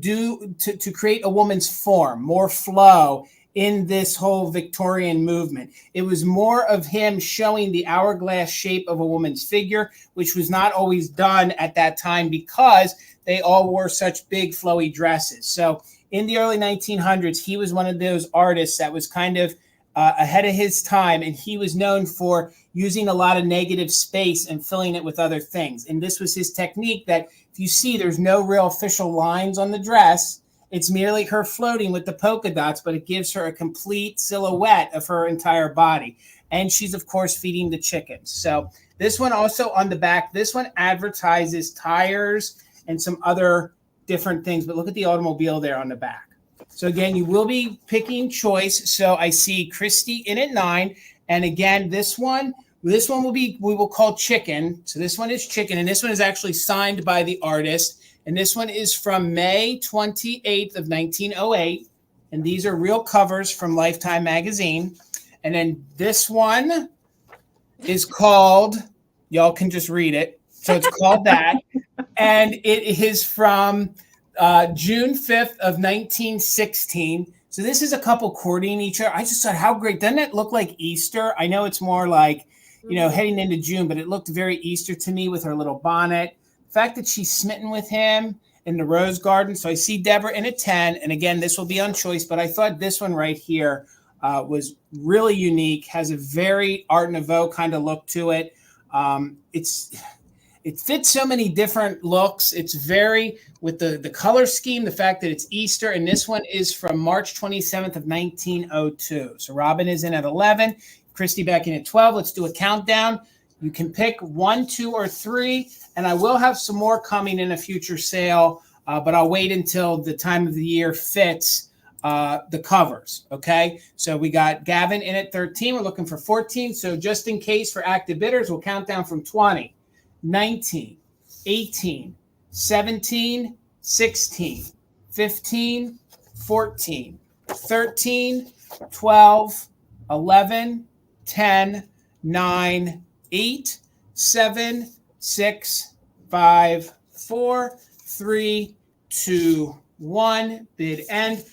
[SPEAKER 1] create a woman's form, more flow in this whole Victorian movement. It was more of him showing the hourglass shape of a woman's figure, which was not always done at that time because they all wore such big flowy dresses. So in the early 1900s, he was one of those artists that was kind of ahead of his time, and he was known for using a lot of negative space and filling it with other things. And this was his technique that if you see, there's no real official lines on the dress. It's merely her floating with the polka dots, but it gives her a complete silhouette of her entire body. And she's, of course, feeding the chickens. So this one also on the back, this one advertises tires and some other different things. But look at the automobile there on the back. So again, you will be picking choice. So I see Christy in at 9. And again, this one will be, we will call chicken. So this one is chicken. And this one is actually signed by the artist. And this one is from May 28th of 1908. And these are real covers from Lifetime magazine. And then this one is called, y'all can just read it. So it's called that. And it is from June 5th of 1916. So this is a couple courting each other. I just thought, how great. Doesn't it look like Easter? I know it's more like, heading into June, but it looked very Easter to me with her little bonnet. The fact that she's smitten with him in the rose garden. So I see Deborah in a 10. And again, this will be on choice, but I thought this one right here was really unique, has a very Art Nouveau kind of look to it. It fits so many different looks. It's very, with the color scheme, the fact that it's Easter, and this one is from March 27th of 1902. So Robin is in at 11, Christy back in at 12. Let's do a countdown. You can pick 1, 2, or 3. And I will have some more coming in a future sale, but I'll wait until the time of the year fits the covers, okay? So we got Gavin in at 13. We're looking for 14. So just in case for active bidders, we'll count down from 20, 19, 18, 17, 16, 15, 14, 13, 12, 11, 10, 9, 8, 7, 6, 5, 4, 3, 2, 1. Bid end.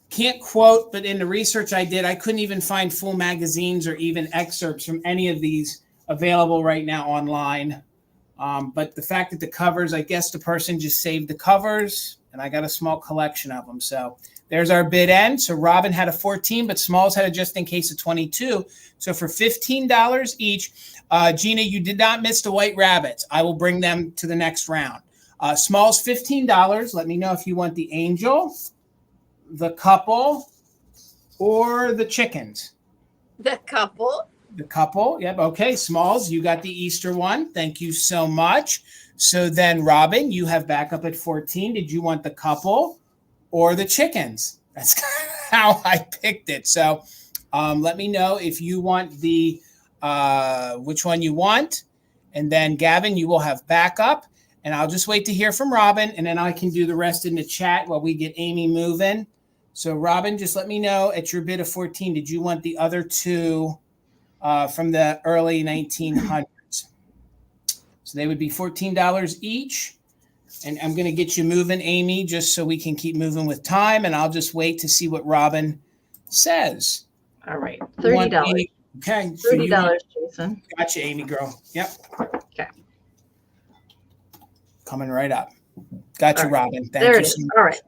[SPEAKER 1] Can't quote, but in the research I did, I couldn't even find full magazines or even excerpts from any of these available right now online. But the fact that the covers, I guess the person just saved the covers, and I got a small collection of them. So there's our bid end. So Robin had a 14, but Smalls had a just in case of 22. So for $15 each, Gina, you did not miss the white rabbits. I will bring them to the next round. Smalls, $15. Let me know if you want the angel, the couple, or the chickens.
[SPEAKER 3] The couple.
[SPEAKER 1] The couple. Yep. Okay. Smalls, you got the Easter one. Thank you so much. So then, Robin, you have back up at 14. Did you want the couple or the chickens? That's how I picked it. So let me know if you want the which one you want. And then, Gavin, you will have backup. And I'll just wait to hear from Robin. And then I can do the rest in the chat while we get Amy moving. So, Robin, just let me know at your bid of 14. Did you want the other two from the early 1900s? So they would be $14 each. And I'm going to get you moving, Amy, just so we can keep moving with time. And I'll just wait to see what Robin says.
[SPEAKER 2] All right. $30.
[SPEAKER 1] Okay.
[SPEAKER 2] $30, Jason.
[SPEAKER 1] Gotcha, Amy girl. Yep.
[SPEAKER 2] Okay.
[SPEAKER 1] Coming right up. Gotcha,
[SPEAKER 2] Right.
[SPEAKER 1] Robin. Thank
[SPEAKER 2] There
[SPEAKER 1] you
[SPEAKER 2] it is.
[SPEAKER 1] so much.
[SPEAKER 2] All right.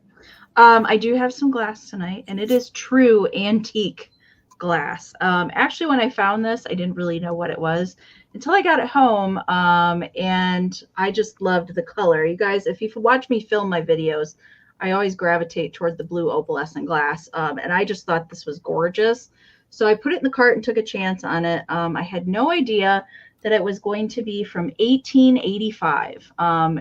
[SPEAKER 2] I do have some glass tonight, and it is true antique glass. Actually, when I found this, I didn't really know what it was until I got it home, and I just loved the color. You guys, if you watch me film my videos, I always gravitate toward the blue opalescent glass, and I just thought this was gorgeous. So I put it in the cart and took a chance on it. I had no idea that it was going to be from 1885,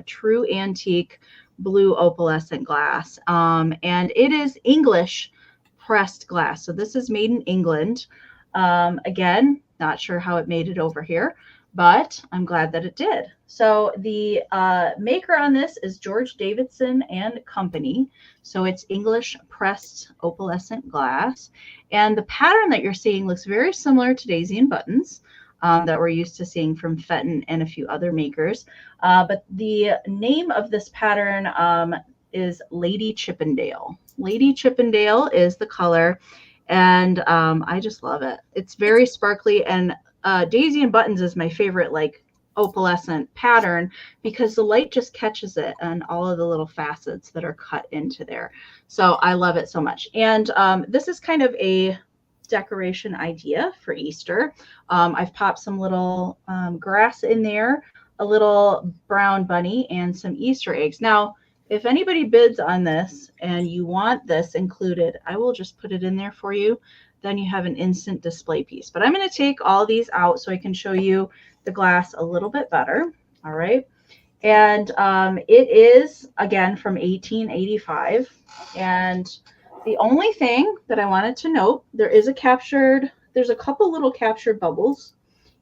[SPEAKER 2] true antique blue opalescent glass, and it is English pressed glass. So this is made in England. Again, not sure how it made it over here, but I'm glad that it did. So the maker on this is George Davidson and Company. So it's English pressed opalescent glass. And the pattern that you're seeing looks very similar to Daisy and Buttons that we're used to seeing from Fenton and a few other makers. But the name of this pattern is Lady Chippendale. Lady Chippendale is the color, and I just love it. It's very sparkly, and Daisy and Buttons is my favorite like opalescent pattern because the light just catches it and all of the little facets that are cut into there. So I love it so much. And this is kind of a decoration idea for Easter. I've popped some little grass in there, a little brown bunny, and some Easter eggs. Now, if anybody bids on this and you want this included, I will just put it in there for you. Then you have an instant display piece. But I'm going to take all these out so I can show you the glass a little bit better. All right. And it is, again, from 1885. And the only thing that I wanted to note, there's a couple little captured bubbles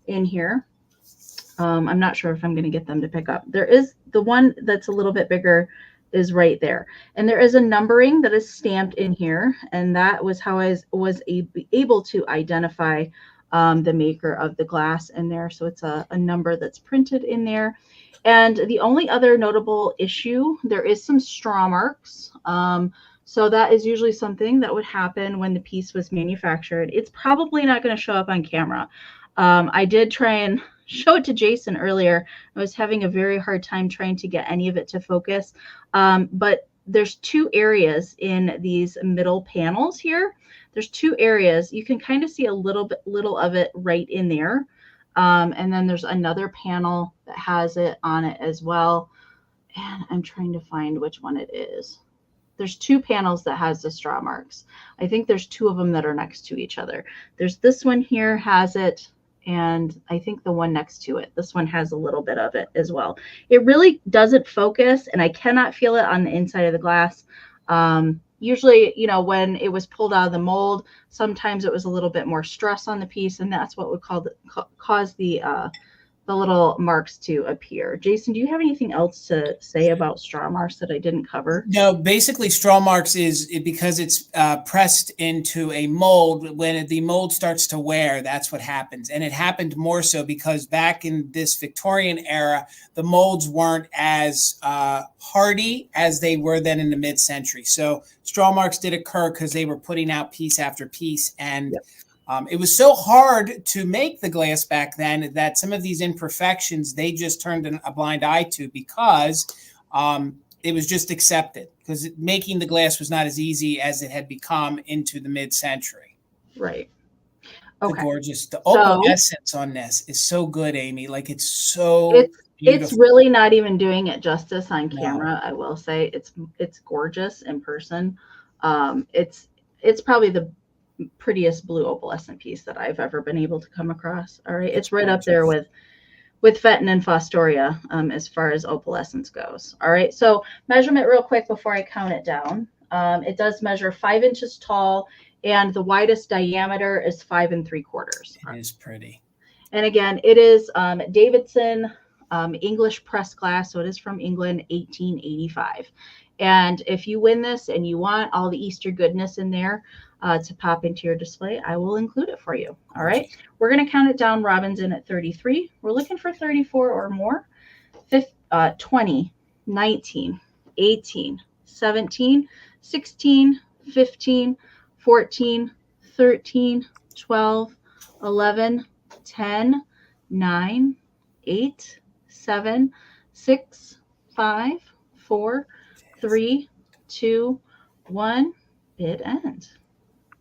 [SPEAKER 2] in here. I'm not sure if I'm going to get them to pick up. There is the one that's a little bit bigger is right there. And there is a numbering that is stamped in here. And that was how I was able to identify the maker of the glass in there. So it's a number that's printed in there. And the only other notable issue, there is some straw marks. So that is usually something that would happen when the piece was manufactured. It's probably not going to show up on camera. I did try and show it to Jason earlier. I was having a very hard time trying to get any of it to focus. But there's two areas in these middle panels here. There's two areas. You can kind of see a little of it right in there. And then there's another panel that has it on it as well. And I'm trying to find which one it is. There's two panels that has the straw marks. I think there's two of them that are next to each other. There's this one here has it, and I think the one next to it, this one has a little bit of it as well. It really doesn't focus, and I cannot feel it on the inside of the glass. Usually, you know, when it was pulled out of the mold, sometimes it was a little bit more stress on the piece, and that's what would cause the the little marks to appear. Jason, do you have anything else to say about straw marks that I didn't cover?
[SPEAKER 1] No, basically straw marks because it's pressed into a mold. When the mold starts to wear, that's what happens. And it happened more so because back in this Victorian era, the molds weren't as hardy as they were then in the mid-century. So straw marks did occur because they were putting out piece after piece. And it was so hard to make the glass back then that some of these imperfections, they just turned a blind eye to because it was just accepted, because making the glass was not as easy as it had become into the mid-century.
[SPEAKER 2] Right.
[SPEAKER 1] Okay. The opalescence on this is so good, Amy. Like it's so
[SPEAKER 2] it's really not even doing it justice on camera. I will say it's gorgeous in person. It's probably the prettiest blue opalescent piece that I've ever been able to come across. All right. It's right up there with Fenton and Fostoria as far as opalescence goes. All right. So measurement real quick before I count it down. It does measure 5 inches tall and the widest diameter is 5 3/4.
[SPEAKER 1] It is pretty.
[SPEAKER 2] And again, it is Davidson English press glass. So it is from England, 1885. And if you win this and you want all the Easter goodness in there to pop into your display, I will include it for you. All right. We're going to count it down. Robin's in at 33. We're looking for 34 or more. 20, 19, 18, 17, 16, 15, 14, 13, 12, 11, 10, 9, 8, 7, 6, 5, 4, 3, 2, 1. Bid end.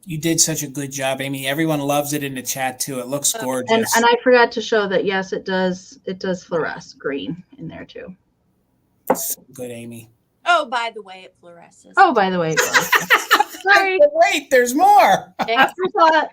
[SPEAKER 1] You did such a good job, Amy. Everyone loves it in the chat too. It looks gorgeous.
[SPEAKER 2] And I forgot to show that yes, it does fluoresce green in there too.
[SPEAKER 1] So good, Amy.
[SPEAKER 3] Oh, by the way, it fluoresces.
[SPEAKER 2] Oh, by the way, it fluoresces. Sorry.
[SPEAKER 1] Wait, there's more.
[SPEAKER 2] Afterthought.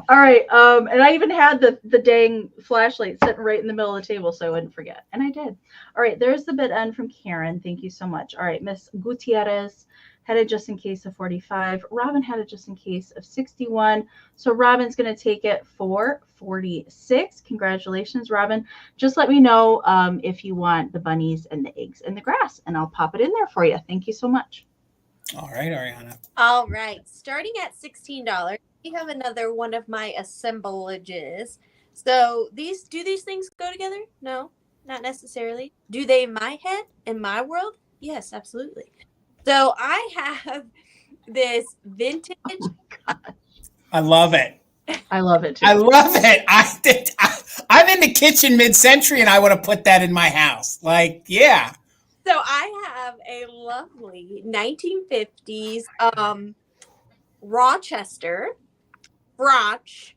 [SPEAKER 2] All right. And I even had the dang flashlight sitting right in the middle of the table so I wouldn't forget. And I did. All right. There's the bid end from Karen. Thank you so much. All right. Miss Gutierrez had it just in case of 45. Robin had it just in case of 61. So Robin's going to take it for 46. Congratulations, Robin. Just let me know if you want the bunnies and the eggs and the grass, and I'll pop it in there for you. Thank you so much.
[SPEAKER 1] All right, Ariana.
[SPEAKER 3] All right. Starting at $16, we have another one of my assemblages. So do these things go together? No, not necessarily. Do they in my head, in my world? Yes, absolutely. So I have this vintage.
[SPEAKER 2] Oh
[SPEAKER 1] I love it.
[SPEAKER 2] I love it too.
[SPEAKER 1] I love it. I'm in the kitchen mid-century and I want to put that in my house. Like, yeah.
[SPEAKER 3] So I have a lovely 1950s Rochester Franch,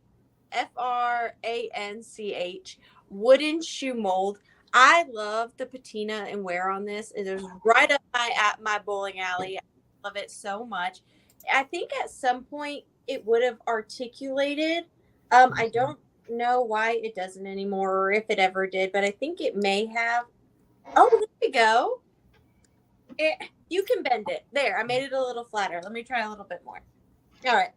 [SPEAKER 3] Franch wooden shoe mold. I love the patina and wear on this. It is right up my bowling alley. I love it so much. I think at some point it would have articulated. I don't know why it doesn't anymore or if it ever did, but I think it may have. Oh, there we go. You can bend it. There, I made it a little flatter. Let me try a little bit more. All right.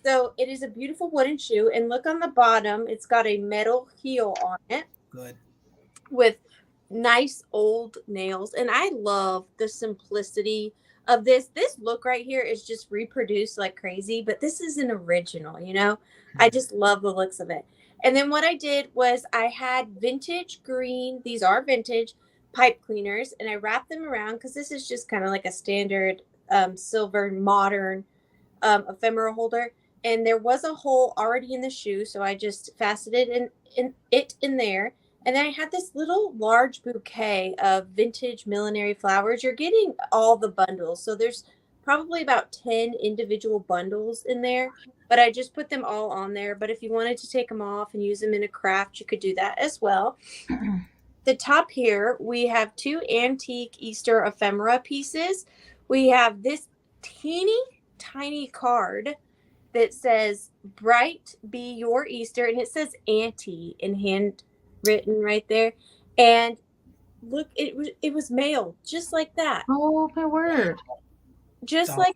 [SPEAKER 3] So it is a beautiful wooden shoe. And look on the bottom. It's got a metal heel on it.
[SPEAKER 1] Good.
[SPEAKER 3] With nice old nails. And I love the simplicity of this. This look right here is just reproduced like crazy, but this is an original, you know? I just love the looks of it. And then what I did was I had vintage green. These are vintage pipe cleaners, and I wrapped them around because this is just kind of like a standard silver modern ephemera holder. And there was a hole already in the shoe, so I just faceted it in there. And then I had this little large bouquet of vintage millinery flowers. You're getting all the bundles. So there's probably about 10 individual bundles in there, but I just put them all on there. But if you wanted to take them off and use them in a craft, you could do that as well. The top here, we have 2 antique Easter ephemera pieces. We have this teeny tiny card that says, "Bright be your Easter," and it says "Auntie" in handwritten right there. And look, it was mailed just like that.
[SPEAKER 2] Oh, my word.
[SPEAKER 3] Just like,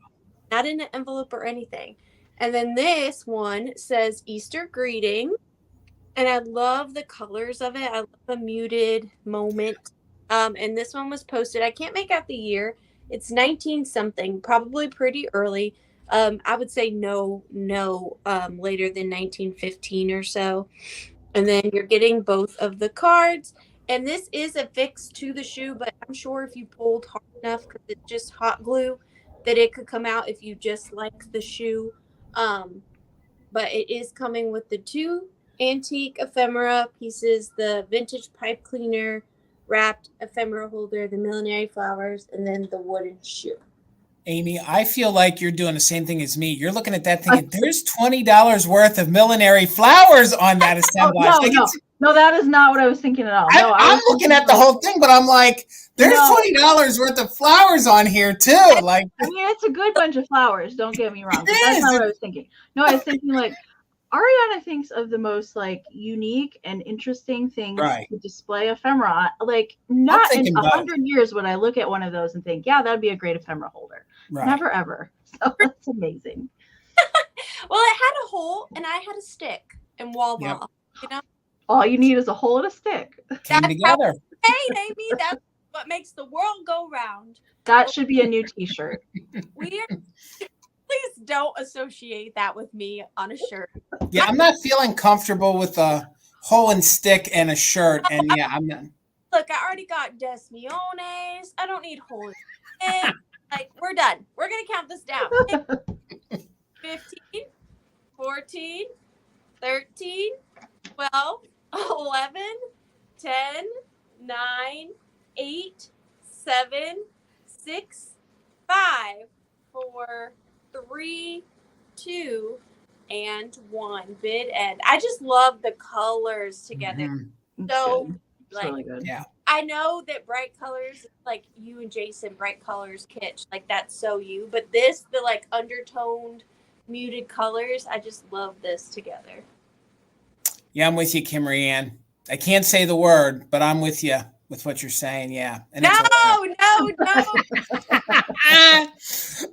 [SPEAKER 3] not in an envelope or anything. And then this one says "Easter greeting." And I love the colors of it. I love a muted moment. And this one was posted. I can't make out the year. It's 19 something, probably pretty early. I would say no, later than 1915 or so. And then you're getting both of the cards. And this is affixed to the shoe, but I'm sure if you pulled hard enough, because it's just hot glue, that it could come out if you just like the shoe. But it is coming with the 2 antique ephemera pieces, the vintage pipe cleaner, wrapped ephemera holder, the millinery flowers, and then the wooden shoe.
[SPEAKER 1] Amy, I feel like you're doing the same thing as me. You're looking at that thing, and there's $20 worth of millinery flowers on that assemblage.
[SPEAKER 2] No, that is not what I was thinking at all. No,
[SPEAKER 1] I'm looking at the whole thing, but I'm like, there's $20 worth of flowers on here too. Like,
[SPEAKER 2] I mean, it's a good bunch of flowers. Don't get me wrong. But that's not what I was thinking. No, I was thinking like Ariana thinks of the most like unique and interesting things to display ephemera. Like not in 100 years would I look at one of those and think, yeah, that'd be a great ephemera holder. Right. Never ever. So that's amazing.
[SPEAKER 3] Well, it had a hole and I had a stick, and voila, you know.
[SPEAKER 2] All you need is a hole and a stick.
[SPEAKER 1] Came together.
[SPEAKER 3] Hey, Amy, that's what makes the world go round.
[SPEAKER 2] That should be a new T-shirt.
[SPEAKER 3] Please don't associate that with me on a shirt.
[SPEAKER 1] Yeah, I'm not feeling comfortable with a hole and stick and a shirt. And yeah, I'm not.
[SPEAKER 3] Look, I already got Desmiones. I don't need hole and stick. Like, we're done. We're going to count this down. 15, 14, 13, 12, 11, 10, 9, 8, 7, 6, 5, 4, 3, 2, and 1. Bid end. I just love the colors together.
[SPEAKER 1] Mm-hmm.
[SPEAKER 3] So, like,
[SPEAKER 2] really good.
[SPEAKER 1] Yeah.
[SPEAKER 3] I know that bright colors, like you and Jason, bright colors kitsch, like that's so you. But this, the like undertoned, muted colors, I just love this together.
[SPEAKER 1] Yeah, I'm with you, Kimmery Ann. I can't say the word, but I'm with you with what you're saying. Yeah. And
[SPEAKER 3] no.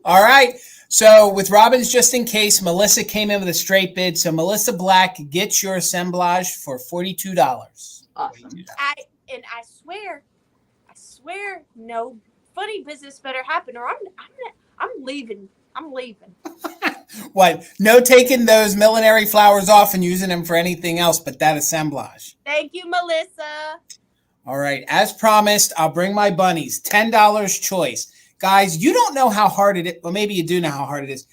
[SPEAKER 1] All right. So with Robin's just in case, Melissa came in with a straight bid. So Melissa Black gets your assemblage for $42.
[SPEAKER 2] Awesome.
[SPEAKER 3] I swear, no funny business better happen, or I'm leaving. I'm leaving.
[SPEAKER 1] What? No taking those millinery flowers off and using them for anything else but that assemblage.
[SPEAKER 3] Thank you, Melissa.
[SPEAKER 1] All right. As promised, I'll bring my bunnies. $10 choice. Guys, you don't know how hard it is. Well, maybe you do know how hard it is.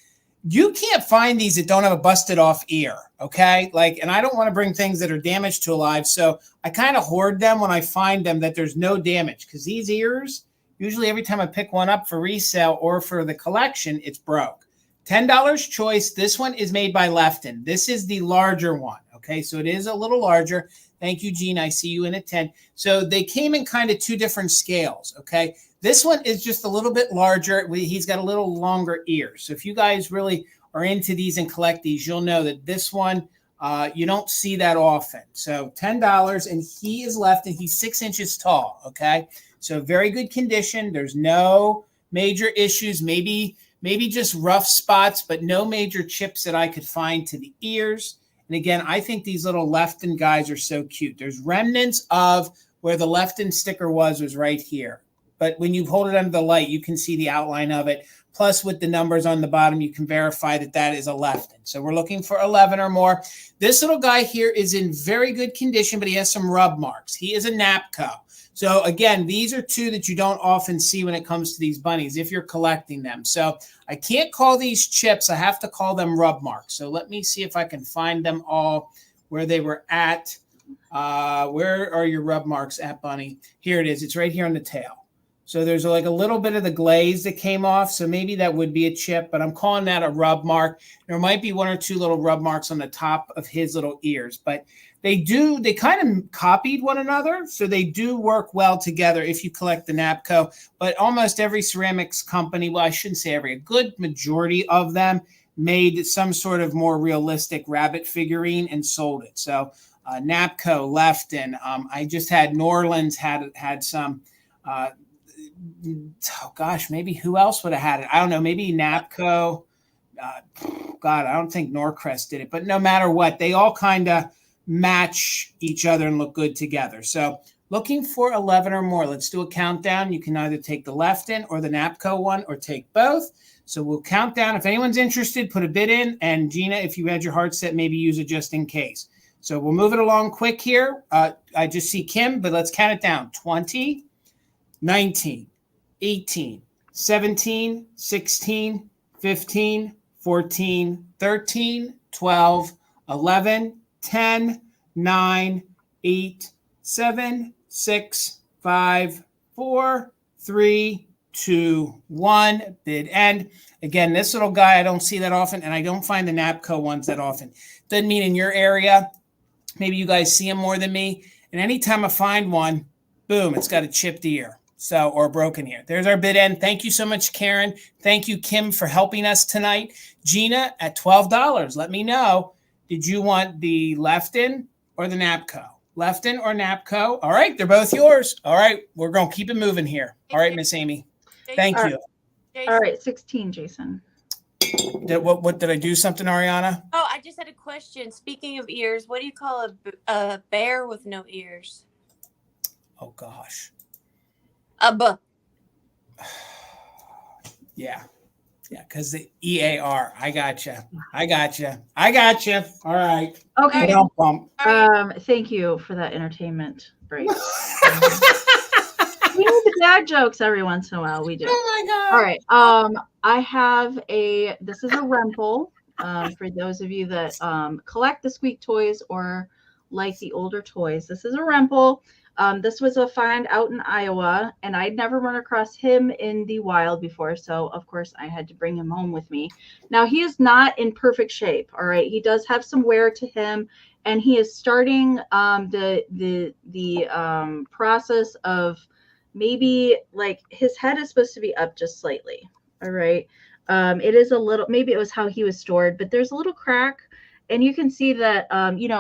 [SPEAKER 1] You can't find these that don't have a busted off ear, okay? Like, and I don't want to bring things that are damaged to alive, so I kind of hoard them when I find them that there's no damage, because these ears, usually every time I pick one up for resale or for the collection, it's broke. $10 choice. This one is made by Lefton. This is the larger one, okay? So it is a little larger. Thank you, Gene. I see you in at 10. So they came in kind of 2 different scales, okay? This one is just a little bit larger. He's got a little longer ears. So if you guys really are into these and collect these, you'll know that this one, you don't see that often. So $10, and he is Lefton. He's 6 inches tall, okay? So very good condition. There's no major issues, maybe just rough spots, but no major chips that I could find to the ears. And again, I think these little Lefton guys are so cute. There's remnants of where the Lefton sticker was right here. But when you hold it under the light, you can see the outline of it. Plus, with the numbers on the bottom, you can verify that that is a Lefton. So we're looking for 11 or more. This little guy here is in very good condition, but he has some rub marks. He is a Napco. So again, these are 2 that you don't often see when it comes to these bunnies if you're collecting them. So I can't call these chips. I have to call them rub marks. So let me see if I can find them all where they were at. Where are your rub marks at, Bunny? Here it is. It's right here on the tail. So there's like a little bit of the glaze that came off. So maybe that would be a chip, but I'm calling that a rub mark. There might be 1 or 2 little rub marks on the top of his little ears, but they kind of copied one another. So they do work well together if you collect the Napco, but almost every ceramics company, well, I shouldn't say every, a good majority of them made some sort of more realistic rabbit figurine and sold it. So Napco, Lefton, I just had Norland's had some, maybe who else would have had it? I don't know. Maybe Napco. God, I don't think Norcrest did it. But no matter what, they all kind of match each other and look good together. So looking for 11 or more. Let's do a countdown. You can either take the Lefton or the Napco one or take both. So we'll count down. If anyone's interested, put a bid in. And Gina, if you had your heart set, maybe use it just in case. So we'll move it along quick here. I just see Kim, but let's count it down. 20, 19, 18, 17, 16, 15, 14, 13, 12, 11, 10, 9, 8, 7, 6, 5, 4, 3, 2, 1. Bid end. Again, this little guy, I don't see that often, and I don't find the Napco ones that often. Doesn't mean in your area. Maybe you guys see them more than me. And anytime I find one, boom, it's got a chipped ear. So, or a broken ear. There's our bid end. Thank you so much, Karen. Thank you, Kim, for helping us tonight. Gina, at $12, let me know. Did you want the Lefton or the Napco? Lefton or Napco? All right, they're both yours. All right, we're going to keep it moving here. All right, Miss Amy. Thank you.
[SPEAKER 2] All right, 16, Jason.
[SPEAKER 1] What did I do something, Ariana?
[SPEAKER 3] Oh, I just had a question. Speaking of ears, what do you call a bear with no ears?
[SPEAKER 1] Oh, gosh.
[SPEAKER 3] A buh.
[SPEAKER 1] Yeah, because the EAR. I got you. All right.
[SPEAKER 2] Okay.
[SPEAKER 3] Thank
[SPEAKER 2] you for that entertainment break. We need the dad jokes every once in a while. We do.
[SPEAKER 1] Oh my God.
[SPEAKER 2] All right. I have this is a Rempel. For those of you that collect the Squeak toys or like the older toys, this is a Rempel. This was a find out in Iowa, and I'd never run across him in the wild before. So of course I had to bring him home with me. Now he is not in perfect shape. All right. He does have some wear to him, and he is starting the process of maybe like his head is supposed to be up just slightly. All right. It is a little, maybe it was how he was stored, but there's a little crack. And you can see that,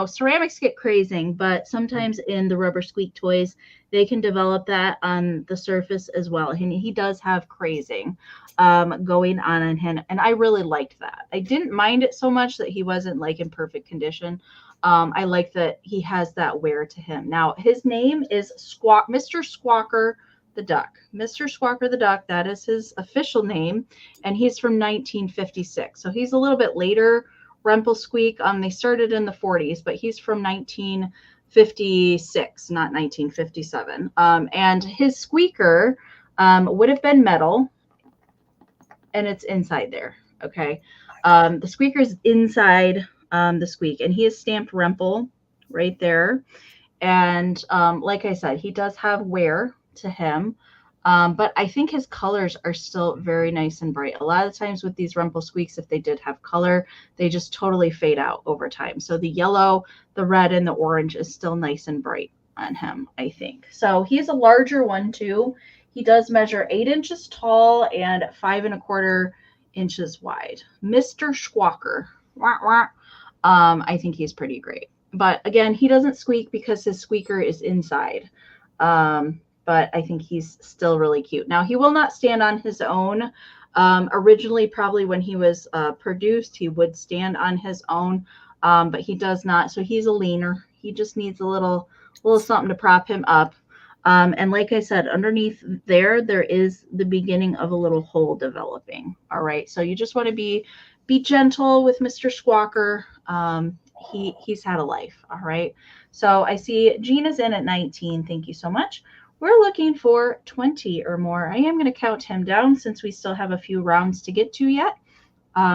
[SPEAKER 2] ceramics get crazing, but sometimes in the rubber Squeak toys, they can develop that on the surface as well. And he does have crazing going on him. And I really liked that. I didn't mind it so much that he wasn't like in perfect condition. I like that he has that wear to him. Now, his name is Mr. Squawker the Duck. Mr. Squawker the Duck, that is his official name. And he's from 1956. So he's a little bit later. Rempel Squeak, they started in the 40s, but he's from 1956, not 1957. And his squeaker would have been metal, and it's inside there. Okay. The squeaker's inside the Squeak, and he is stamped Rempel right there. And like I said, he does have wear to him. But I think his colors are still very nice and bright. A lot of times with these Rempel Squeaks, if they did have color, they just totally fade out over time. So the yellow, the red, and the orange is still nice and bright on him, I think. So he's a larger one too. He does measure 8 inches tall and 5 1/4 inches wide. Mr. Squawker. I think he's pretty great. But again, he doesn't squeak because his squeaker is inside. But I think he's still really cute. Now, he will not stand on his own. Originally, probably when he was produced, he would stand on his own, but he does not. So he's a leaner. He just needs a little something to prop him up. And like I said, underneath there is the beginning of a little hole developing. All right. So you just want to be gentle with Mr. Squawker. He's had a life. All right. So I see Gina's in at 19. Thank you so much. We're looking for 20 or more. I am going to count him down since we still have a few rounds to get to yet.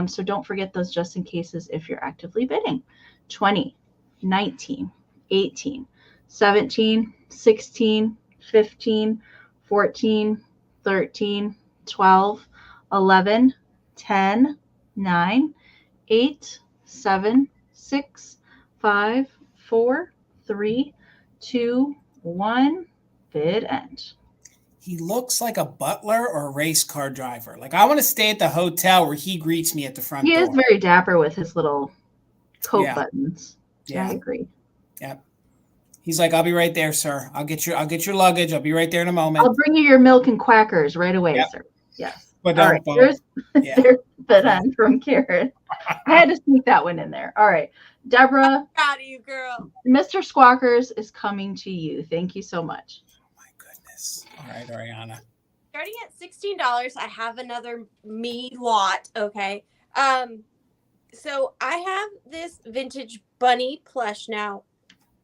[SPEAKER 2] So don't forget those just in cases if you're actively bidding. 20, 19, 18, 17, 16, 15, 14, 13, 12, 11, 10, 9, 8, 7, 6, 5, 4, 3, 2, 1. Bid end.
[SPEAKER 1] He looks like a butler or a race car driver. Like I want to stay at the hotel where he greets me at the front door.
[SPEAKER 2] He is very dapper with his little coat buttons.
[SPEAKER 1] Yeah,
[SPEAKER 2] I agree.
[SPEAKER 1] Yeah. He's like, I'll be right there, sir. I'll get your luggage. I'll be right there in a moment.
[SPEAKER 2] I'll bring you your milk and quackers right away, sir. Yes.
[SPEAKER 1] But
[SPEAKER 2] all right. bit end from Karen. I had to sneak that one in there. All right. Deborah.
[SPEAKER 3] Proud of you, girl.
[SPEAKER 2] Mr. Squawkers is coming to you. Thank you so much.
[SPEAKER 1] Oh my goodness. All right, Ariana.
[SPEAKER 3] Starting at $16, I have another me lot. Okay. So I have this vintage bunny plush now.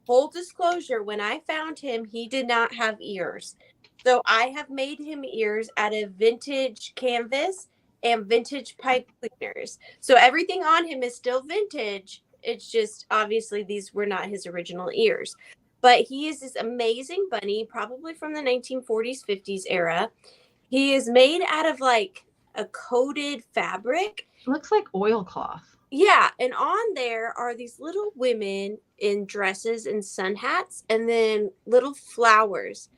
[SPEAKER 3] Full disclosure, when I found him, he did not have ears. So I have made him ears out of vintage canvas and vintage pipe cleaners. So everything on him is still vintage. It's just obviously these were not his original ears. But he is this amazing bunny, probably from the 1940s, 50s era. He is made out of like a coated fabric.
[SPEAKER 2] It looks like oilcloth.
[SPEAKER 3] Yeah, and on there are these little women in dresses and sun hats and then little flowers.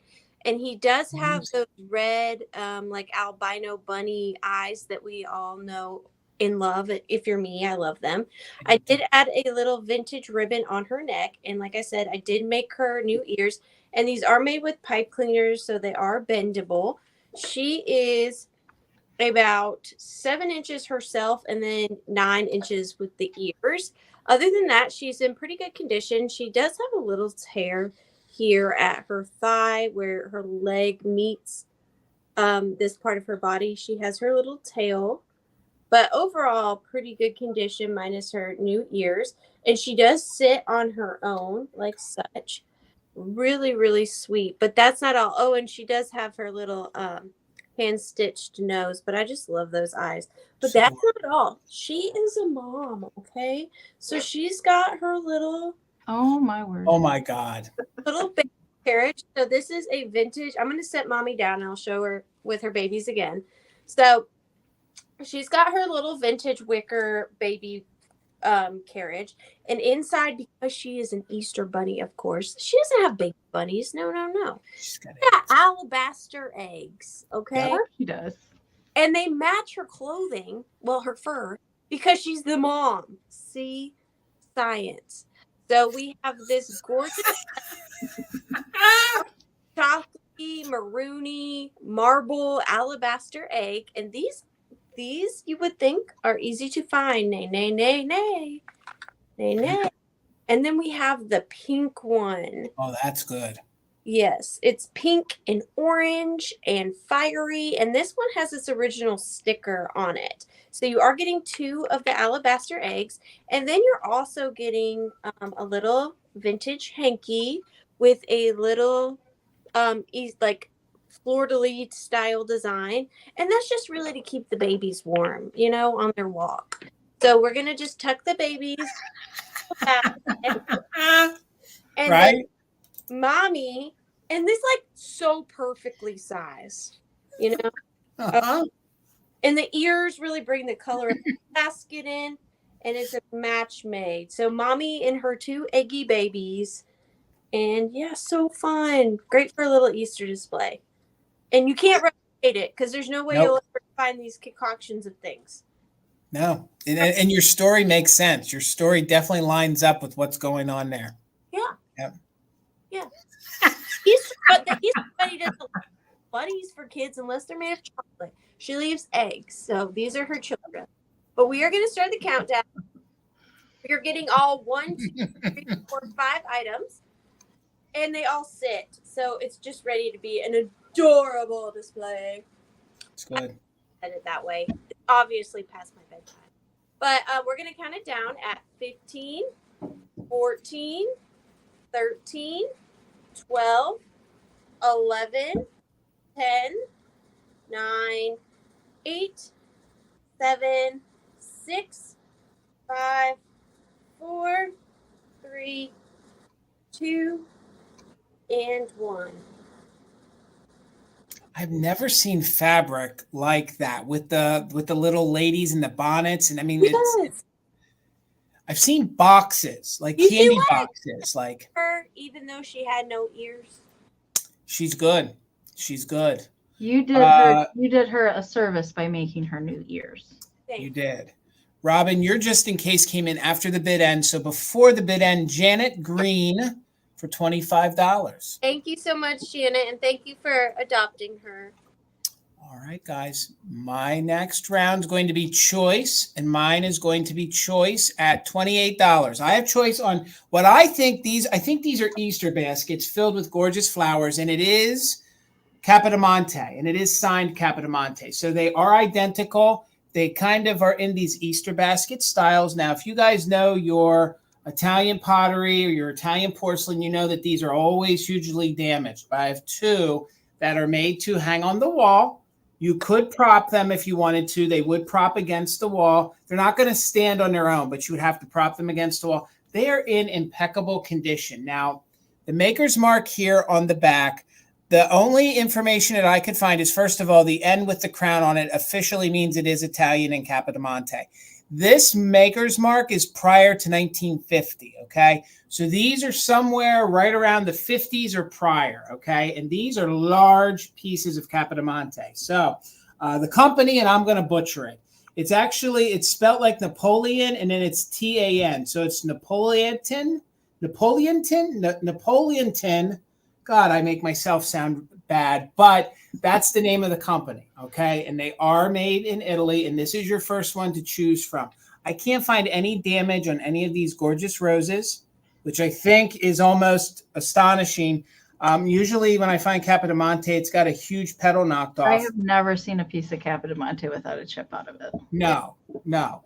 [SPEAKER 3] And he does have those red, like albino bunny eyes that we all know and love. If you're me, I love them. I did add a little vintage ribbon on her neck. And like I said, I did make her new ears. And these are made with pipe cleaners, so they are bendable. She is about 7 inches herself and then 9 inches with the ears. Other than that, she's in pretty good condition. She does have a little tear here at her thigh where her leg meets this part of her body. She has her little tail, but overall pretty good condition minus her new ears. And she does sit on her own like such. Really, really sweet. But that's not all. Oh, and she does have her little hand-stitched nose, but I just love those eyes. But that's not all. She is a mom, okay? So she's got her little...
[SPEAKER 2] Oh, my word.
[SPEAKER 1] Oh, my God.
[SPEAKER 3] Little baby carriage. So this is a vintage... I'm going to set Mommy down, and I'll show her with her babies again. So she's got her little vintage wicker baby carriage. And inside, because she is an Easter bunny, of course, she doesn't have baby bunnies. No. She's got alabaster eggs, okay?
[SPEAKER 2] Of course she does.
[SPEAKER 3] And they match her clothing, well, her fur, because she's the mom. See? Science. So we have this gorgeous chocolatey, maroony, marble, alabaster egg. And these you would think are easy to find. Nay. And then we have the pink one.
[SPEAKER 1] Oh, that's good.
[SPEAKER 3] Yes, it's pink and orange and fiery. And this one has its original sticker on it. So you are getting 2 of the alabaster eggs. And then you're also getting a little vintage hanky with a little like fleur-de-lis style design. And that's just really to keep the babies warm, on their walk. So we're going to just tuck the babies. And
[SPEAKER 1] right?
[SPEAKER 3] Mommy, and this like so perfectly sized,
[SPEAKER 1] Uh-huh.
[SPEAKER 3] And the ears really bring the color of the basket in, and it's a match made. So Mommy and her 2 eggy babies, and yeah, so fun. Great for a little Easter display. And you can't replicate it because there's no way you'll ever find these concoctions of things.
[SPEAKER 1] No, and your story makes sense. Your story definitely lines up with what's going on there.
[SPEAKER 3] Yeah. But the Easter bunny doesn't like bunnies for kids unless they're made of chocolate. She leaves eggs, so these are her children. But we are going to start the countdown. We are getting all 1, 2, 3, 4, 5 items, and they all sit. So it's just ready to be an adorable display.
[SPEAKER 1] It's good.
[SPEAKER 3] I said it that way. It's obviously past my bedtime. But we're going to count it down at 15, 14, 13, 12, 11, 10, 9, 8, 7, 6, 5, 4, 3, 2, and 1.
[SPEAKER 1] I've never seen fabric like that with the little ladies in the bonnets, and I mean, I've seen boxes like candy boxes, like
[SPEAKER 3] her, even though she had no ears.
[SPEAKER 1] She's good. She's good.
[SPEAKER 2] You did her a service by making her new ears.
[SPEAKER 1] You did. Robin, your just in case came in after the bid end. So before the bid end, Janet Green for $25.
[SPEAKER 3] Thank you so much, Janet, and thank you for adopting her.
[SPEAKER 1] All right, guys. My next round is going to be choice, and mine is going to be choice at $28. I have choice on what I think these are Easter baskets filled with gorgeous flowers, and it is Capodimonte, and it is signed Capodimonte. So they are identical. They kind of are in these Easter basket styles. Now, if you guys know your Italian pottery or your Italian porcelain, you know that these are always hugely damaged. But I have two that are made to hang on the wall. You could prop them if you wanted to. They would prop against the wall. They're not going to stand on their own, but you would have to prop them against the wall. They are in impeccable condition. Now, the maker's mark here on the back, the only information that I could find is, first of all, the N with the crown on it officially means it is Italian and Capodimonte. This maker's mark is prior to 1950, okay? So these are somewhere right around the 50s or prior, okay? And these are large pieces of Capodimonte. So the company, and I'm going to butcher it. It's spelled like Napoleon, and then it's T-A-N. So it's Napoleontin. God, I make myself sound bad, but that's the name of the company, okay? And they are made in Italy, and this is your first one to choose from. I can't find any damage on any of these gorgeous roses, which I think is almost astonishing. Usually when I find Capodimonte, it's got a huge petal knocked off.
[SPEAKER 2] I have never seen a piece of Capodimonte without a chip out of it.
[SPEAKER 1] No.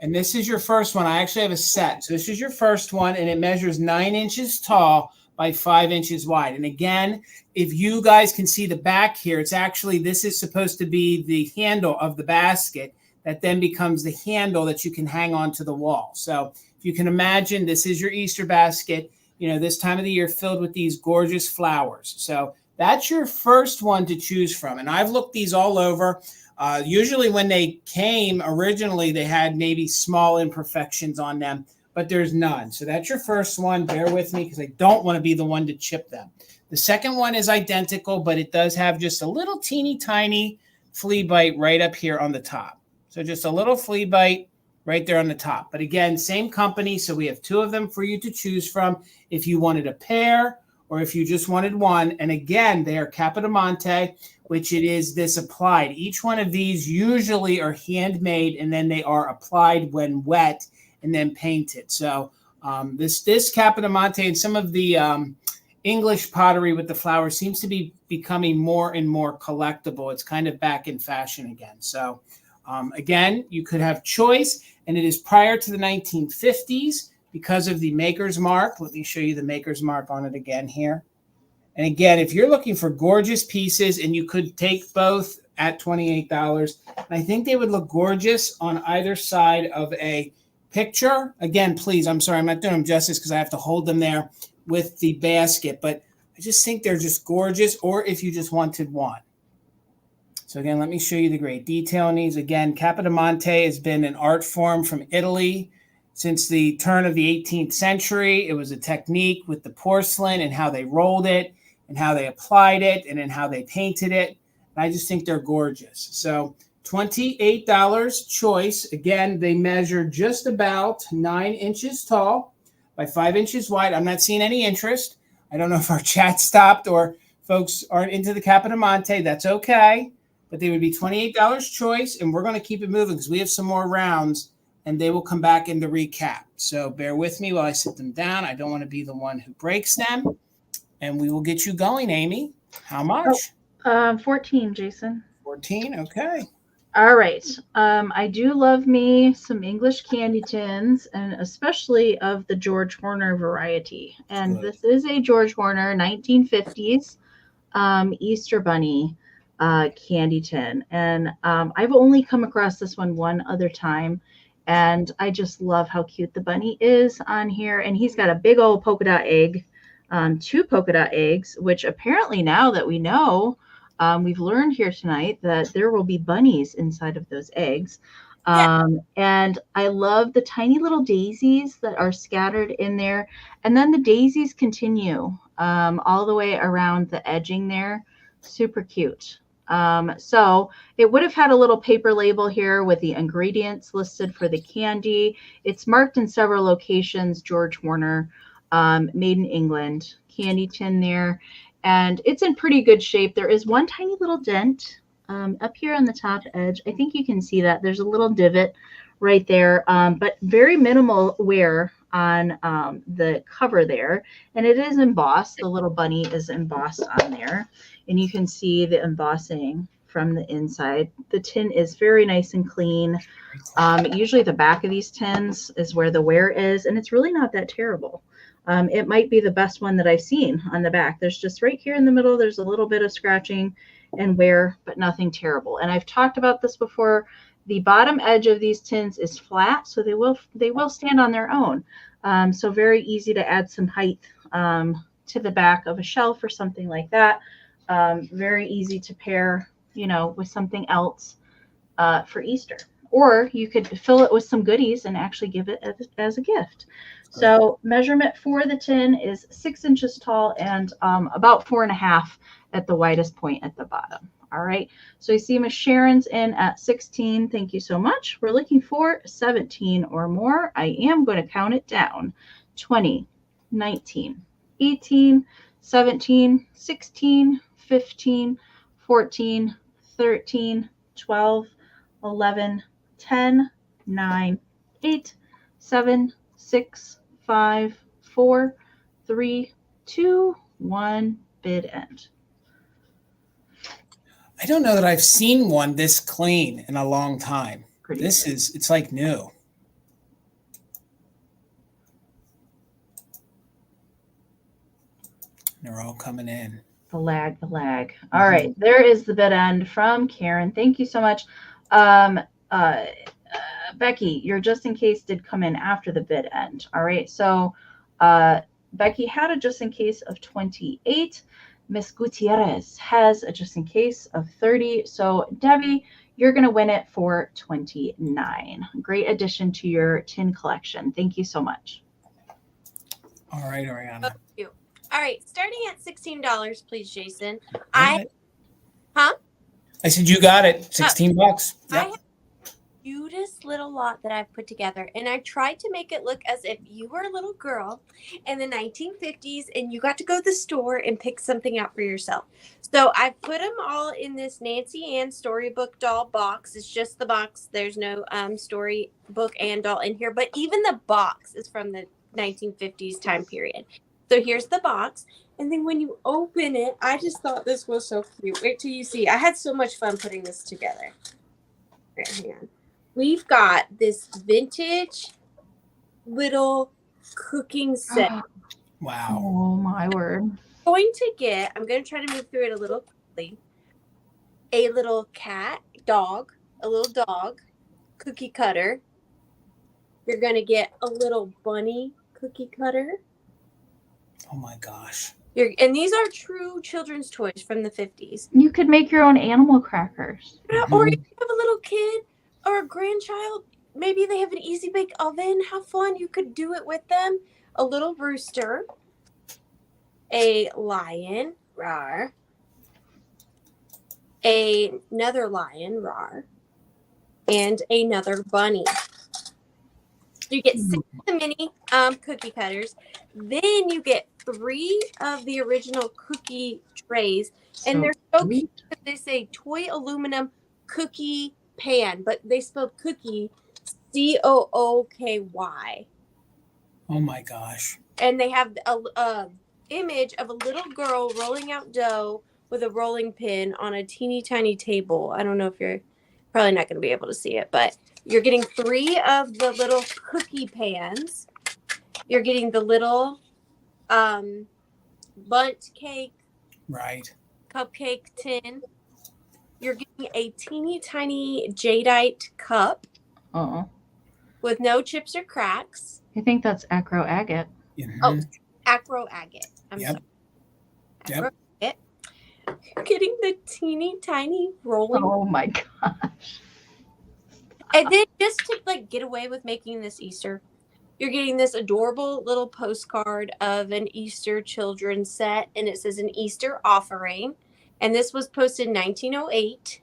[SPEAKER 1] And this is your first one. I actually have a set. So this is your first one, and it measures 9 inches tall by 5 inches wide. And again, if you guys can see the back here, this is supposed to be the handle of the basket that then becomes the handle that you can hang onto the wall. So if you can imagine, this is your Easter basket, this time of the year filled with these gorgeous flowers. So that's your first one to choose from. And I've looked these all over. Usually when they came originally, they had maybe small imperfections on them, but there's none. So that's your first one. Bear with me because I don't want to be the one to chip them. The second one is identical, but it does have just a little teeny tiny flea bite right up here on the top. So just a little flea bite right there on the top. But again, same company. So we have 2 of them for you to choose from if you wanted a pair or if you just wanted one. And again, they are Capodimonte, which it is this applied. Each one of these usually are handmade, and then they are applied when wet and then painted. So this Capodimonte and some of the English pottery with the flowers seems to be becoming more and more collectible. It's kind of back in fashion again. So again, you could have choice, and it is prior to the 1950s because of the maker's mark. Let me show you the maker's mark on it again here. And again, if you're looking for gorgeous pieces, and you could take both at $28, and I think they would look gorgeous on either side of a picture. Again, please, I'm sorry, I'm not doing them justice because I have to hold them there with the basket, but I just think they're just gorgeous, or if you just wanted one. So again, let me show you the great detail in these. Again, Capodimonte has been an art form from Italy since the turn of the 18th century. It was a technique with the porcelain and how they rolled it and how they applied it and then how they painted it. And I just think they're gorgeous. So $28 choice. Again, they measure just about 9 inches tall by 5 inches wide. I'm not seeing any interest. I don't know if our chat stopped or folks aren't into the Capodimonte. That's okay. But they would be $28 choice, and we're going to keep it moving because we have some more rounds, and they will come back in the recap. So bear with me while I sit them down. I don't want to be the one who breaks them. And we will get you going, Amy. How much?
[SPEAKER 2] 14, Jason.
[SPEAKER 1] 14, okay.
[SPEAKER 2] All right. I do love me some English candy tins, and especially of the George Horner variety. And
[SPEAKER 1] Good.
[SPEAKER 2] This is a George Horner 1950s Easter Bunny candy tin. And I've only come across this one other time. And I just love how cute the bunny is on here. And he's got a big old polka dot egg, 2 polka dot eggs, which apparently now that we know, we've learned here tonight that there will be bunnies inside of those eggs. And I love the tiny little daisies that are scattered in there. And then the daisies continue all the way around the edging there. Super cute. So it would have had a little paper label here with the ingredients listed for the candy. It's marked in several locations, George Horner, made in England, candy tin there. And it's in pretty good shape. There is one tiny little dent up here on the top edge. I think you can see that there's a little divot right there, but very minimal wear on the cover there. And it is embossed. The little bunny is embossed on there. And you can see the embossing from the inside. The tin is very nice and clean. Usually the back of these tins is where the wear is, and it's really not that terrible. It might be the best one that I've seen on the back. There's just right here in the middle, there's a little bit of scratching and wear, but nothing terrible. And I've talked about this before. The bottom edge of these tins is flat, so they will stand on their own. So very easy to add some height to the back of a shelf or something like that. Very easy to pair, with something else for Easter. Or you could fill it with some goodies and actually give it as a gift. So measurement for the tin is 6 inches tall and about 4.5 at the widest point at the bottom. All right. So you see Miss Sharon's in at 16. Thank you so much. We're looking for 17 or more. I am going to count it down. 20, 19, 18, 17, 16, 15, 14, 13, 12, 11, 10, 9, 8, 7, 6, 5, 4, 3, 2, 1, bid end.
[SPEAKER 1] I don't know that I've seen one this clean in a long time. It's like new. They're all coming in. The lag.
[SPEAKER 2] All right, there is the bid end from Karen. Thank you so much. Becky, your just in case did come in after the bid end. All right, so Becky had a just in case of 28. Miss Gutierrez has a just in case of 30. So Debbie, you're going to win it for 29. Great addition to your tin collection. Thank you so much.
[SPEAKER 1] All right, Ariana.
[SPEAKER 3] Thank you. All right, starting at $16, please, Jason.
[SPEAKER 1] I said you got it. $16. Yep.
[SPEAKER 3] I have the cutest little lot that I've put together, and I tried to make it look as if you were a little girl in the 1950s and you got to go to the store and pick something out for yourself. So I put them all in this Nancy Ann storybook doll box. It's just the box. There's no storybook and doll in here, but even the box is from the 1950s time period. So here's the box. And then when you open it, I just thought this was so cute. Wait till you see. I had so much fun putting this together. Right, hang on. We've got this vintage little cooking set.
[SPEAKER 1] Wow.
[SPEAKER 2] Oh, my word.
[SPEAKER 3] I'm going to try to move through it a little quickly. A little a little dog, cookie cutter. You're going to get a little bunny cookie cutter.
[SPEAKER 1] Oh my gosh.
[SPEAKER 3] And these are true children's toys from the 50s.
[SPEAKER 2] You could make your own animal crackers.
[SPEAKER 3] Or if you have a little kid or a grandchild, maybe they have an easy bake oven. Have fun. You could do it with them. A little rooster. A lion. Rawr. Another lion. Rawr. And another bunny. So you get 6 of the mini cookie cutters. Then you get 3 of the original cookie trays. And they're so cute. They say toy aluminum cookie pan, but they spelled cookie COOKY.
[SPEAKER 1] Oh my gosh.
[SPEAKER 3] And they have a image of a little girl rolling out dough with a rolling pin on a teeny tiny table. I don't know if you're probably not going to be able to see it, but you're getting 3 of the little cookie pans. You're getting the little bundt cake,
[SPEAKER 1] right,
[SPEAKER 3] cupcake tin. You're getting a teeny tiny jadeite cup with no chips or cracks.
[SPEAKER 2] I think that's acro agate.
[SPEAKER 1] Mm-hmm.
[SPEAKER 3] Oh, acro agate. I'm sorry. Acro agate. You're getting the teeny tiny rolling.
[SPEAKER 2] Oh my gosh.
[SPEAKER 3] And then just to get away with making this Easter, you're getting this adorable little postcard of an Easter children's set, and it says an Easter offering. And this was posted in 1908.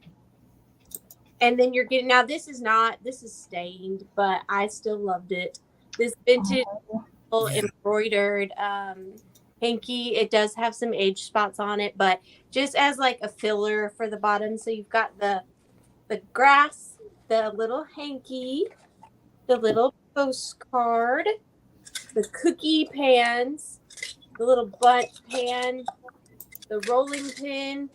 [SPEAKER 3] And then you're getting, now this is stained, but I still loved it. This vintage embroidered hanky. It does have some age spots on it, but just as like a filler for the bottom. So you've got the grass, the little hanky, the little postcard, the cookie pans, the little bundt pan, the rolling pin.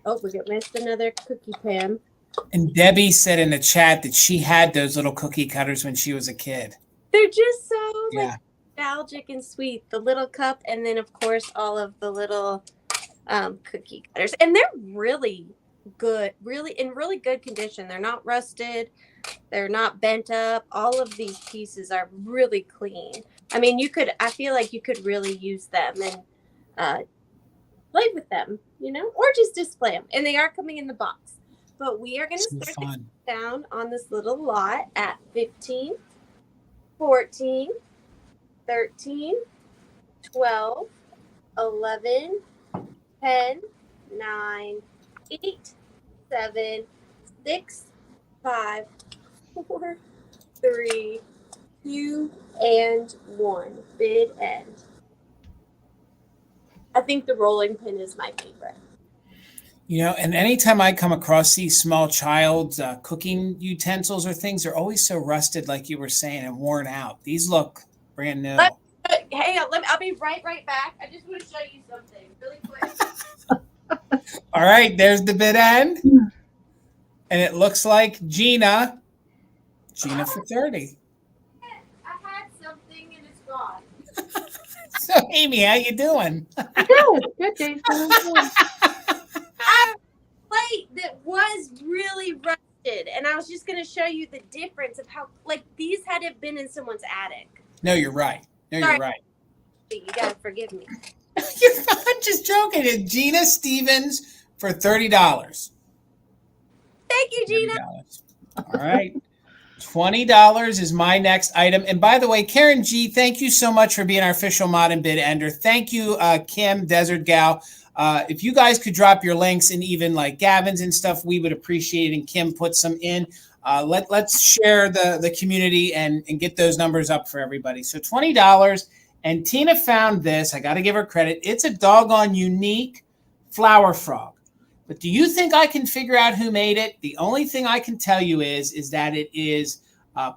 [SPEAKER 3] Oh, we got missed another cookie pan.
[SPEAKER 1] And Debbie said in the chat that she had those little cookie cutters when she was a kid.
[SPEAKER 3] They're just so like nostalgic and sweet. The little cup, and then of course all of the little cookie cutters, and they're really good, really in really good condition. They're not rusted, they're not bent up. All of these pieces are really clean. I mean, I feel like you could really use them and play with them, you know, or just display them. And they are coming in the box. But we are going to start down on this little lot at 15, 14, 13, 12, 11, 10, 9, 8, 7, 6, 5, 4, 3, 2, and 1. Bid end. I think the rolling pin is my favorite.
[SPEAKER 1] You know, and anytime I come across these small child's cooking utensils or things, they're always so rusted, like you were saying, and worn out. These look brand new.
[SPEAKER 3] Hang on, I'll be right back. I just want to show you something really quick.
[SPEAKER 1] All right, there's the bid end. And it looks like Gina for 30.
[SPEAKER 3] I had something and it's gone.
[SPEAKER 1] So, Amy, how you doing?
[SPEAKER 2] Good, Dave.
[SPEAKER 3] Plate that was really rusted, and I was just going to show you the difference of how, like, these had to have been in someone's attic.
[SPEAKER 1] No, you're right. You're right.
[SPEAKER 3] You gotta forgive me.
[SPEAKER 1] I'm just joking. It's Gina Stevens for $30.
[SPEAKER 3] Thank you, Gina.
[SPEAKER 1] $30. All right. $20 is my next item. And by the way, Karen G, thank you so much for being our official mod and bid ender. Thank you, Kim, Desert Gal. If you guys could drop your links and even like Gavin's and stuff, we would appreciate it. And Kim put some in. Let's share the community and get those numbers up for everybody. So $20. And Tina found this. I got to give her credit. It's a doggone unique flower frog. But do you think I can figure out who made it? The only thing I can tell you is that it is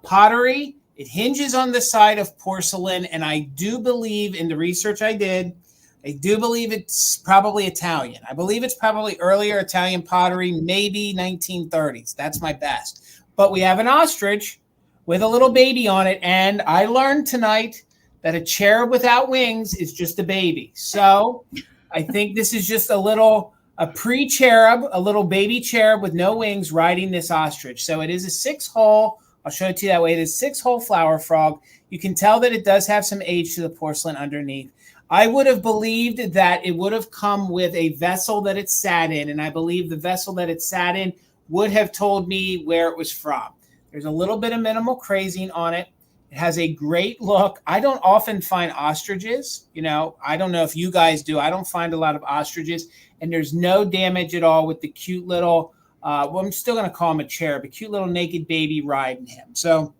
[SPEAKER 1] pottery. It hinges on the side of porcelain. And I do believe in the research I did, I do believe it's probably Italian. I believe it's probably earlier Italian pottery, maybe 1930s. That's my best. But we have an ostrich with a little baby on it. And I learned tonight that a cherub without wings is just a baby. So I think this is just a pre-cherub, a little baby cherub with no wings riding this ostrich. So it is a 6-hole. I'll show it to you that way. It is a 6-hole flower frog. You can tell that it does have some age to the porcelain underneath. I would have believed that it would have come with a vessel that it sat in, and I believe the vessel that it sat in would have told me where it was from. There's a little bit of minimal crazing on it. It has a great look. I don't often find ostriches. You know, I don't know if you guys do. I don't find a lot of ostriches, and there's no damage at all with the cute little, well, I'm still going to call him a cherub, a cute little naked baby riding him. So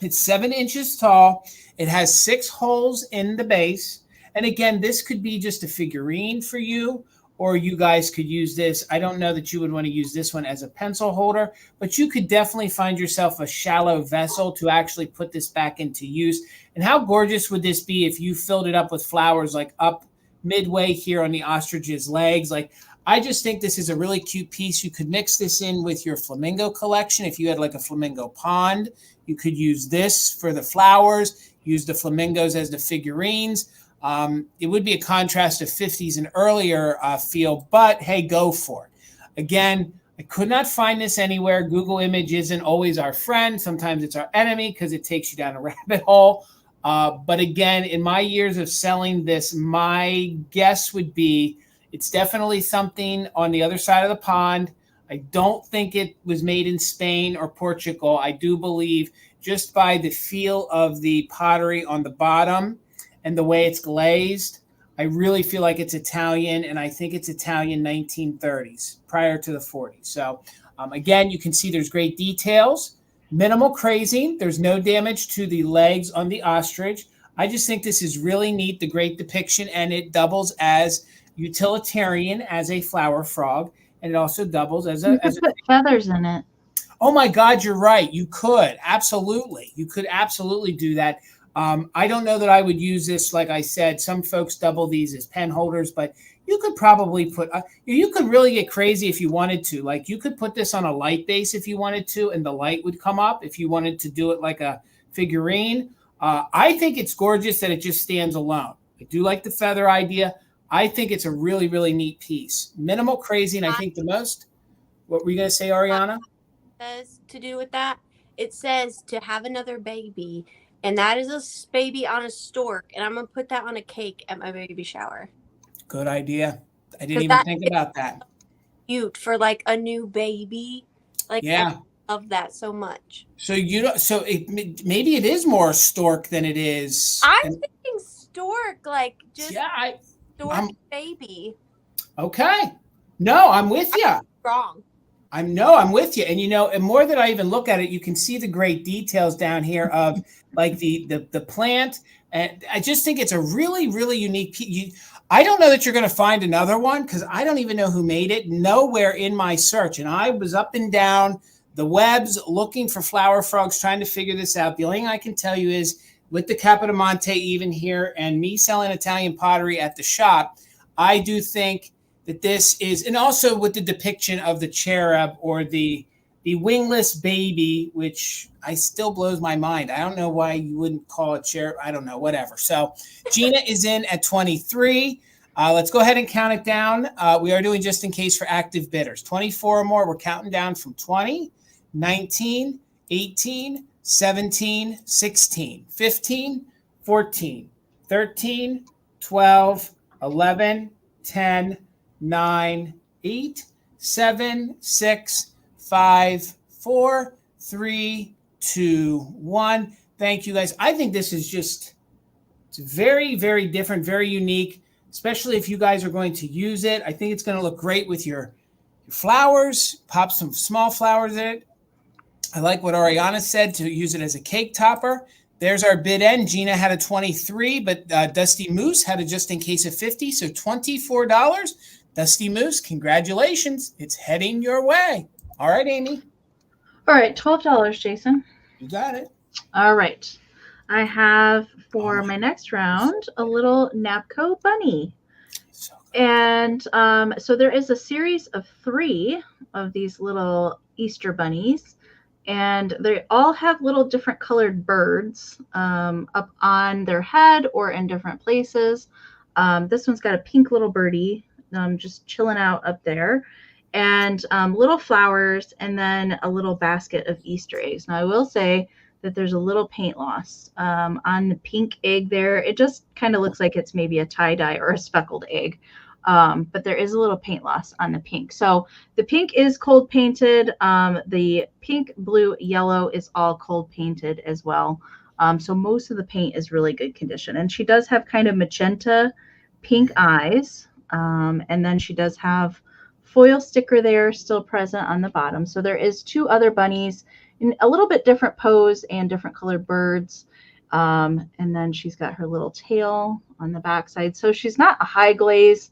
[SPEAKER 1] it's 7 inches tall. It has 6 holes in the base. And again, this could be just a figurine for you, or you guys could use this. I don't know that you would want to use this one as a pencil holder, but you could definitely find yourself a shallow vessel to actually put this back into use. And how gorgeous would this be if you filled it up with flowers like up midway here on the ostrich's legs? Like, I just think this is a really cute piece. You could mix this in with your flamingo collection. If you had like a flamingo pond, you could use this for the flowers, use the flamingos as the figurines. It would be a contrast to 50s and earlier feel, but hey, go for it. Again, I could not find this anywhere. Google image isn't always our friend. Sometimes it's our enemy because it takes you down a rabbit hole. But again, in my years of selling this, my guess would be it's definitely something on the other side of the pond. I don't think it was made in Spain or Portugal. I do believe just by the feel of the pottery on the bottom and the way it's glazed, I really feel like it's Italian, and I think it's Italian 1930s, prior to the 40s. So again, you can see there's great details, minimal crazing. There's no damage to the legs on the ostrich. I just think this is really neat, the great depiction, and it doubles as utilitarian as a flower frog, and it also doubles as
[SPEAKER 2] You
[SPEAKER 1] a.
[SPEAKER 2] could put feathers in it.
[SPEAKER 1] Oh my God, you're right. You could absolutely. You could absolutely do that. I don't know that I would use this. Like I said, some folks double these as pen holders, but you could probably put. You could really get crazy if you wanted to. Like you could put this on a light base if you wanted to, and the light would come up if you wanted to do it like a figurine. I think it's gorgeous that it just stands alone. I do like the feather idea. I think it's a really, really neat piece. Minimal crazy, and I think the most. What were you going to say, Ariana?
[SPEAKER 3] Says to do with that, it says to have another baby, and that is a baby on a stork, and I'm gonna put that on a cake at my baby shower.
[SPEAKER 1] Good idea. I didn't even think about that.
[SPEAKER 3] Cute for like a new baby. Like
[SPEAKER 1] Yeah.
[SPEAKER 3] I love that so much.
[SPEAKER 1] So you don't. So maybe it is more stork than it is.
[SPEAKER 3] I'm thinking stork, like just
[SPEAKER 1] yeah.
[SPEAKER 3] stork baby.
[SPEAKER 1] Okay. No, I'm with you.
[SPEAKER 3] Wrong.
[SPEAKER 1] I'm with you. And and more that I even look at it, you can see the great details down here of like the plant. And I just think it's a really, really unique piece. I don't know that you're going to find another one because I don't even know who made it. Nowhere in my search. And I was up and down the webs looking for flower frogs, trying to figure this out. The only thing I can tell you is with the Capodimonte even here and me selling Italian pottery at the shop, I do think that this is, and also with the depiction of the cherub or the wingless baby, which I still blows my mind. I don't know why you wouldn't call it cherub. I don't know, whatever. So Gina is in at 23. Let's go ahead and count it down. We are doing just in case for active bidders. 24 or more, we're counting down from 20, 19, 18, 17, 16, 15, 14, 13, 12, 11, 10, 9, 8, 7, 6, 5, 4, 3, 2, 1. Thank you guys. I think this is it's very, very different, very unique, especially if you guys are going to use it. I think it's going to look great with your flowers. Pop some small flowers in it. I like what Ariana said to use it as a cake topper. There's our bid end. Gina had a 23, but Dusty Moose had a just in case of 50, so $24. Dusty Moose, congratulations. It's heading your way. All right, Amy.
[SPEAKER 2] All right, $12, Jason.
[SPEAKER 1] You got it.
[SPEAKER 2] All right. I have for my next round a little Napco bunny. And so there is a series of 3 of these little Easter bunnies. And they all have little different colored birds up on their head or in different places. This one's got a pink little birdie just chilling out up there, and little flowers, and then a little basket of Easter eggs. Now, I will say that there's a little paint loss on the pink egg there. It just kind of looks like it's maybe a tie-dye or a speckled egg. But there is a little paint loss on the pink. So the pink is cold painted. The pink, blue, yellow is all cold painted as well. So most of the paint is really good condition. And she does have kind of magenta pink eyes. And then she does have foil sticker there still present on the bottom. So there is 2 other bunnies in a little bit different pose and different colored birds. And then she's got her little tail on the backside. So she's not a high glaze.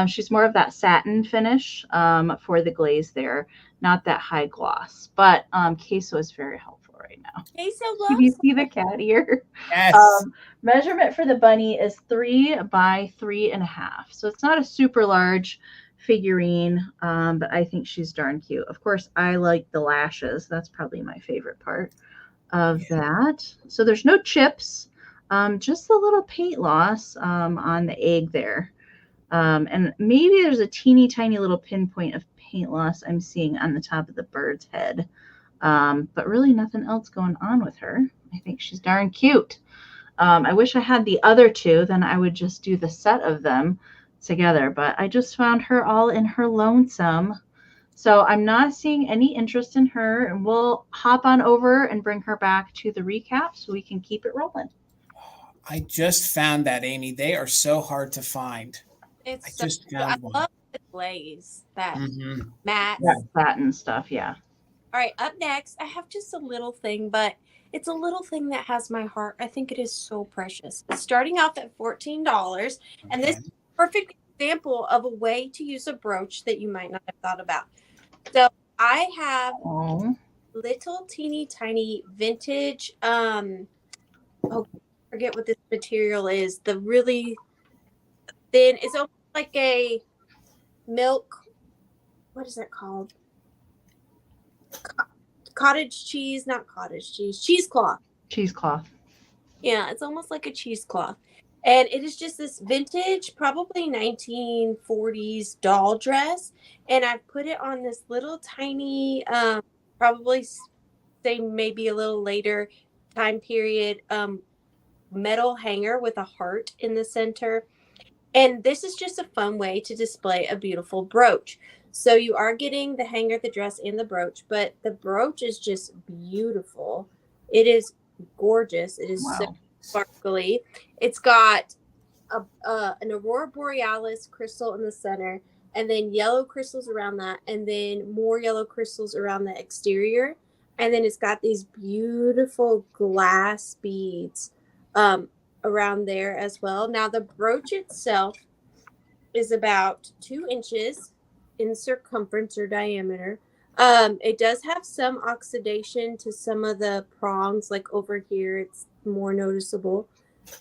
[SPEAKER 2] She's more of that satin finish for the glaze there, not that high gloss. But queso is very helpful right now.
[SPEAKER 3] Queso
[SPEAKER 2] loves. Can you see the cat ear?
[SPEAKER 1] Yes.
[SPEAKER 2] Measurement for the bunny is 3 by 3.5. So it's not a super large figurine, but I think she's darn cute. Of course, I like the lashes. That's probably my favorite part of that. So there's no chips, just a little paint loss on the egg there. And maybe there's a teeny tiny little pinpoint of paint loss I'm seeing on the top of the bird's head. But really nothing else going on with her. I think she's darn cute. I wish I had the other 2, then I would just do the set of them together. But I just found her all in her lonesome. So I'm not seeing any interest in her, and we'll hop on over and bring her back to the recap so we can keep it rolling.
[SPEAKER 1] I just found that, Amy. They are so hard to find.
[SPEAKER 3] I love the glaze, that matte
[SPEAKER 2] satin stuff. Yeah.
[SPEAKER 3] All right, up next, I have just a little thing, but It's a little thing that has my heart. I think it is so precious. It's starting off at $14, and this is a perfect example of a way to use a brooch that you might not have thought about. So I have little teeny tiny vintage, I forget what this material is. The really thin, it's almost like a milk, what is that called? Cottage cheese, not cottage cheese, cheesecloth.
[SPEAKER 2] Cheesecloth.
[SPEAKER 3] Yeah, it's almost like a cheesecloth. And it is just this vintage, probably 1940s doll dress. And I put it on this little tiny, probably say maybe a little later time period, metal hanger with a heart in the center. And this is just a fun way to display a beautiful brooch. So you are getting the hanger, the dress, and the brooch, but the brooch is just beautiful. It is gorgeous. It is so sparkly. It's got an Aurora Borealis crystal in the center, and then yellow crystals around that, and then more yellow crystals around the exterior. And then it's got these beautiful glass beads around there as well. Now the brooch itself is about 2 inches in circumference or diameter. It does have some oxidation to some of the prongs, like over here it's more noticeable.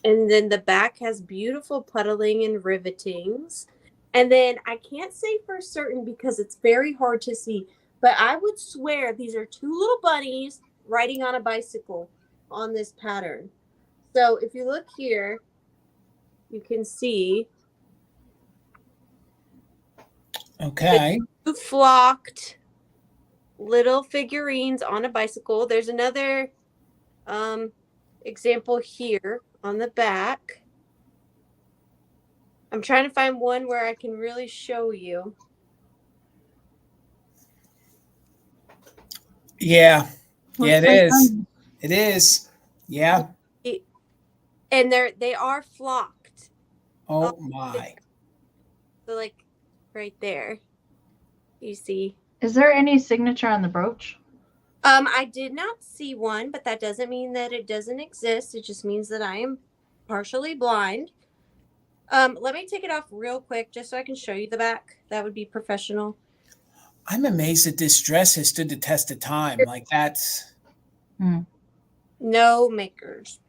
[SPEAKER 3] And then the back has beautiful puddling and rivetings. And then I can't say for certain because it's very hard to see, but I would swear these are 2 little bunnies riding on a bicycle on this pattern. So if you look here, you can see.
[SPEAKER 1] Okay.
[SPEAKER 3] 2 flocked little figurines on a bicycle. There's another example here on the back. I'm trying to find one where I can really show you.
[SPEAKER 1] Yeah. Yeah, it is. It is. Yeah.
[SPEAKER 3] And they are flocked.
[SPEAKER 1] Oh my.
[SPEAKER 3] So like right there. You see.
[SPEAKER 2] Is there any signature on the brooch?
[SPEAKER 3] I did not see one, but that doesn't mean that it doesn't exist. It just means that I am partially blind. Let me take it off real quick just so I can show you the back. That would be professional.
[SPEAKER 1] I'm amazed that this dress has stood the test of time. Like that's
[SPEAKER 3] no makers.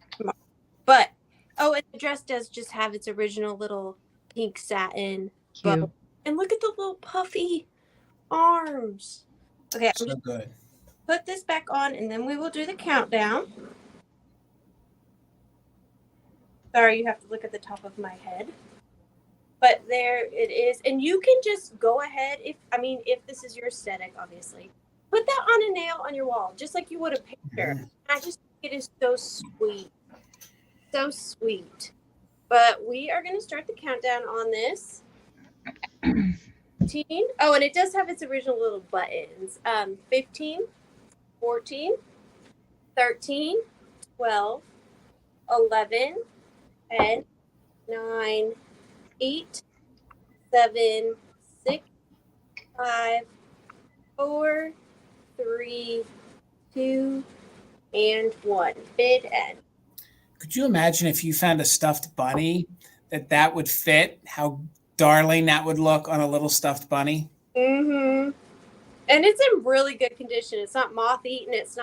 [SPEAKER 3] But and the dress does just have its original little pink satin bow. And look at the little puffy arms. Okay, I'm just
[SPEAKER 1] good.
[SPEAKER 3] Put this back on and then we will do the countdown. Sorry, you have to look at the top of my head. But there it is. And you can just go ahead if this is your aesthetic, obviously. Put that on a nail on your wall, just like you would a picture. And I just think it is so sweet. So sweet. But we are going to start the countdown on this. 15. Oh, and it does have its original little buttons. 15, 14, 13, 12, 11, 10, 9, 8, 7, 6, 5, 4, 3, 2, and 1. Bid end.
[SPEAKER 1] Could you imagine if you found a stuffed bunny that would fit? How darling that would look on a little stuffed bunny.
[SPEAKER 3] Mm-hmm. And it's in really good condition. It's not moth-eaten. It's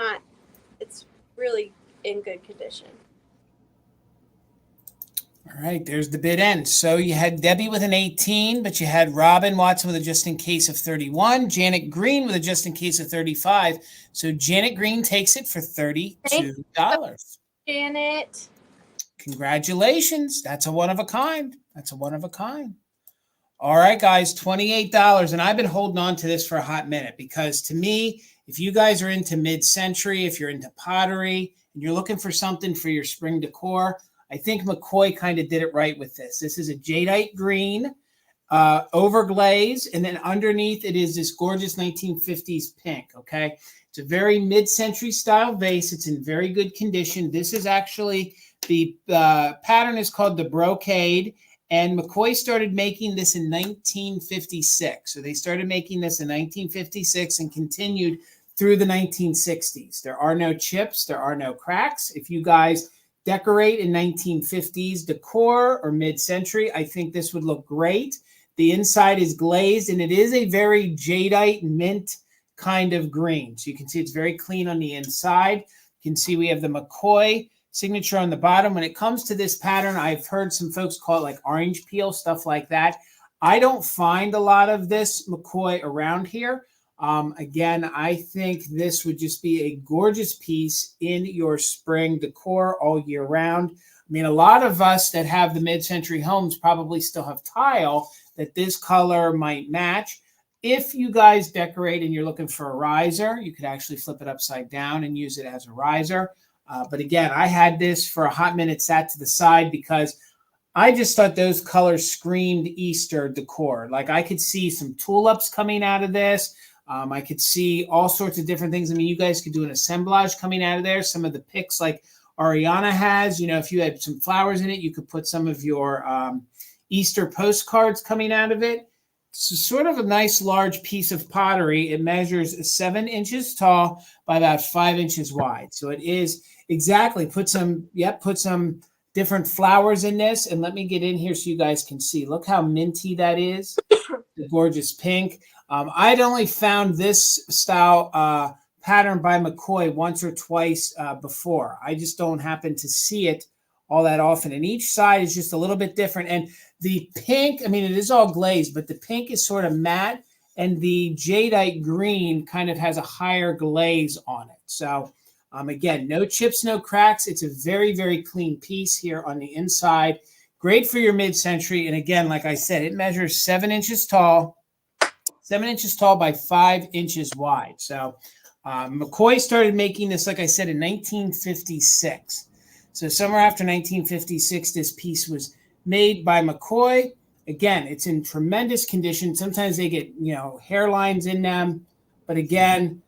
[SPEAKER 3] really in good condition.
[SPEAKER 1] All right, there's the bid end. So you had Debbie with an 18, but you had Robin Watson with a just in case of 31, Janet Green with a just in case of 35. So Janet Green takes it for $32.
[SPEAKER 3] Janet.
[SPEAKER 1] Congratulations. That's a one of a kind. All right, guys, $28. And I've been holding on to this for a hot minute because to me, if you guys are into mid-century, if you're into pottery, and you're looking for something for your spring decor, I think McCoy kind of did it right with this. This is a jadeite green, overglaze, and then underneath it is this gorgeous 1950s pink, okay? It's a very mid-century style vase. It's in very good condition. This is actually, the pattern is called the brocade, and McCoy started making this in 1956. So they started making this in 1956 and continued through the 1960s. There are no chips. There are no cracks. If you guys decorate in 1950s decor or mid-century, I think this would look great. The inside is glazed, and it is a very jadeite mint kind of green. So you can see it's very clean on the inside. You can see we have the McCoy signature on the bottom. When it comes to this pattern, I've heard some folks call it like orange peel, stuff like that. I don't find a lot of this McCoy around here. Again, I think this would just be a gorgeous piece in your spring decor all year round. I mean, a lot of us that have the mid-century homes probably still have tile that this color might match. If you guys decorate and you're looking for a riser, you could actually flip it upside down and use it as a riser. But again, I had this for a hot minute sat to the side because I just thought those colors screamed Easter decor. Like I could see some tulips coming out of this. I could see all sorts of different things. I mean, you guys could do an assemblage coming out of there. Some of the picks like Ariana has, you know, if you had some flowers in it, you could put some of your Easter postcards coming out of it. It's sort of a nice large piece of pottery. It measures 7 inches tall by about 5 inches wide. So it is exactly, put some different flowers in this. And let me get in here so you guys can see. Look how minty that is. The gorgeous pink. I'd only found this style pattern by McCoy once or twice before. I just don't happen to see it all that often. And each side is just a little bit different. And the pink, I mean, it is all glazed, but the pink is sort of matte. And the jadeite green kind of has a higher glaze on it. So again, no chips, no cracks. It's a very, very clean piece here on the inside. Great for your mid-century. And again, like I said, it measures 7 inches tall. 7 inches tall by 5 inches wide. So McCoy started making this, like I said, in 1956. So somewhere after 1956, this piece was made by McCoy. Again, it's in tremendous condition. Sometimes they get, you know, hairlines in them. But again,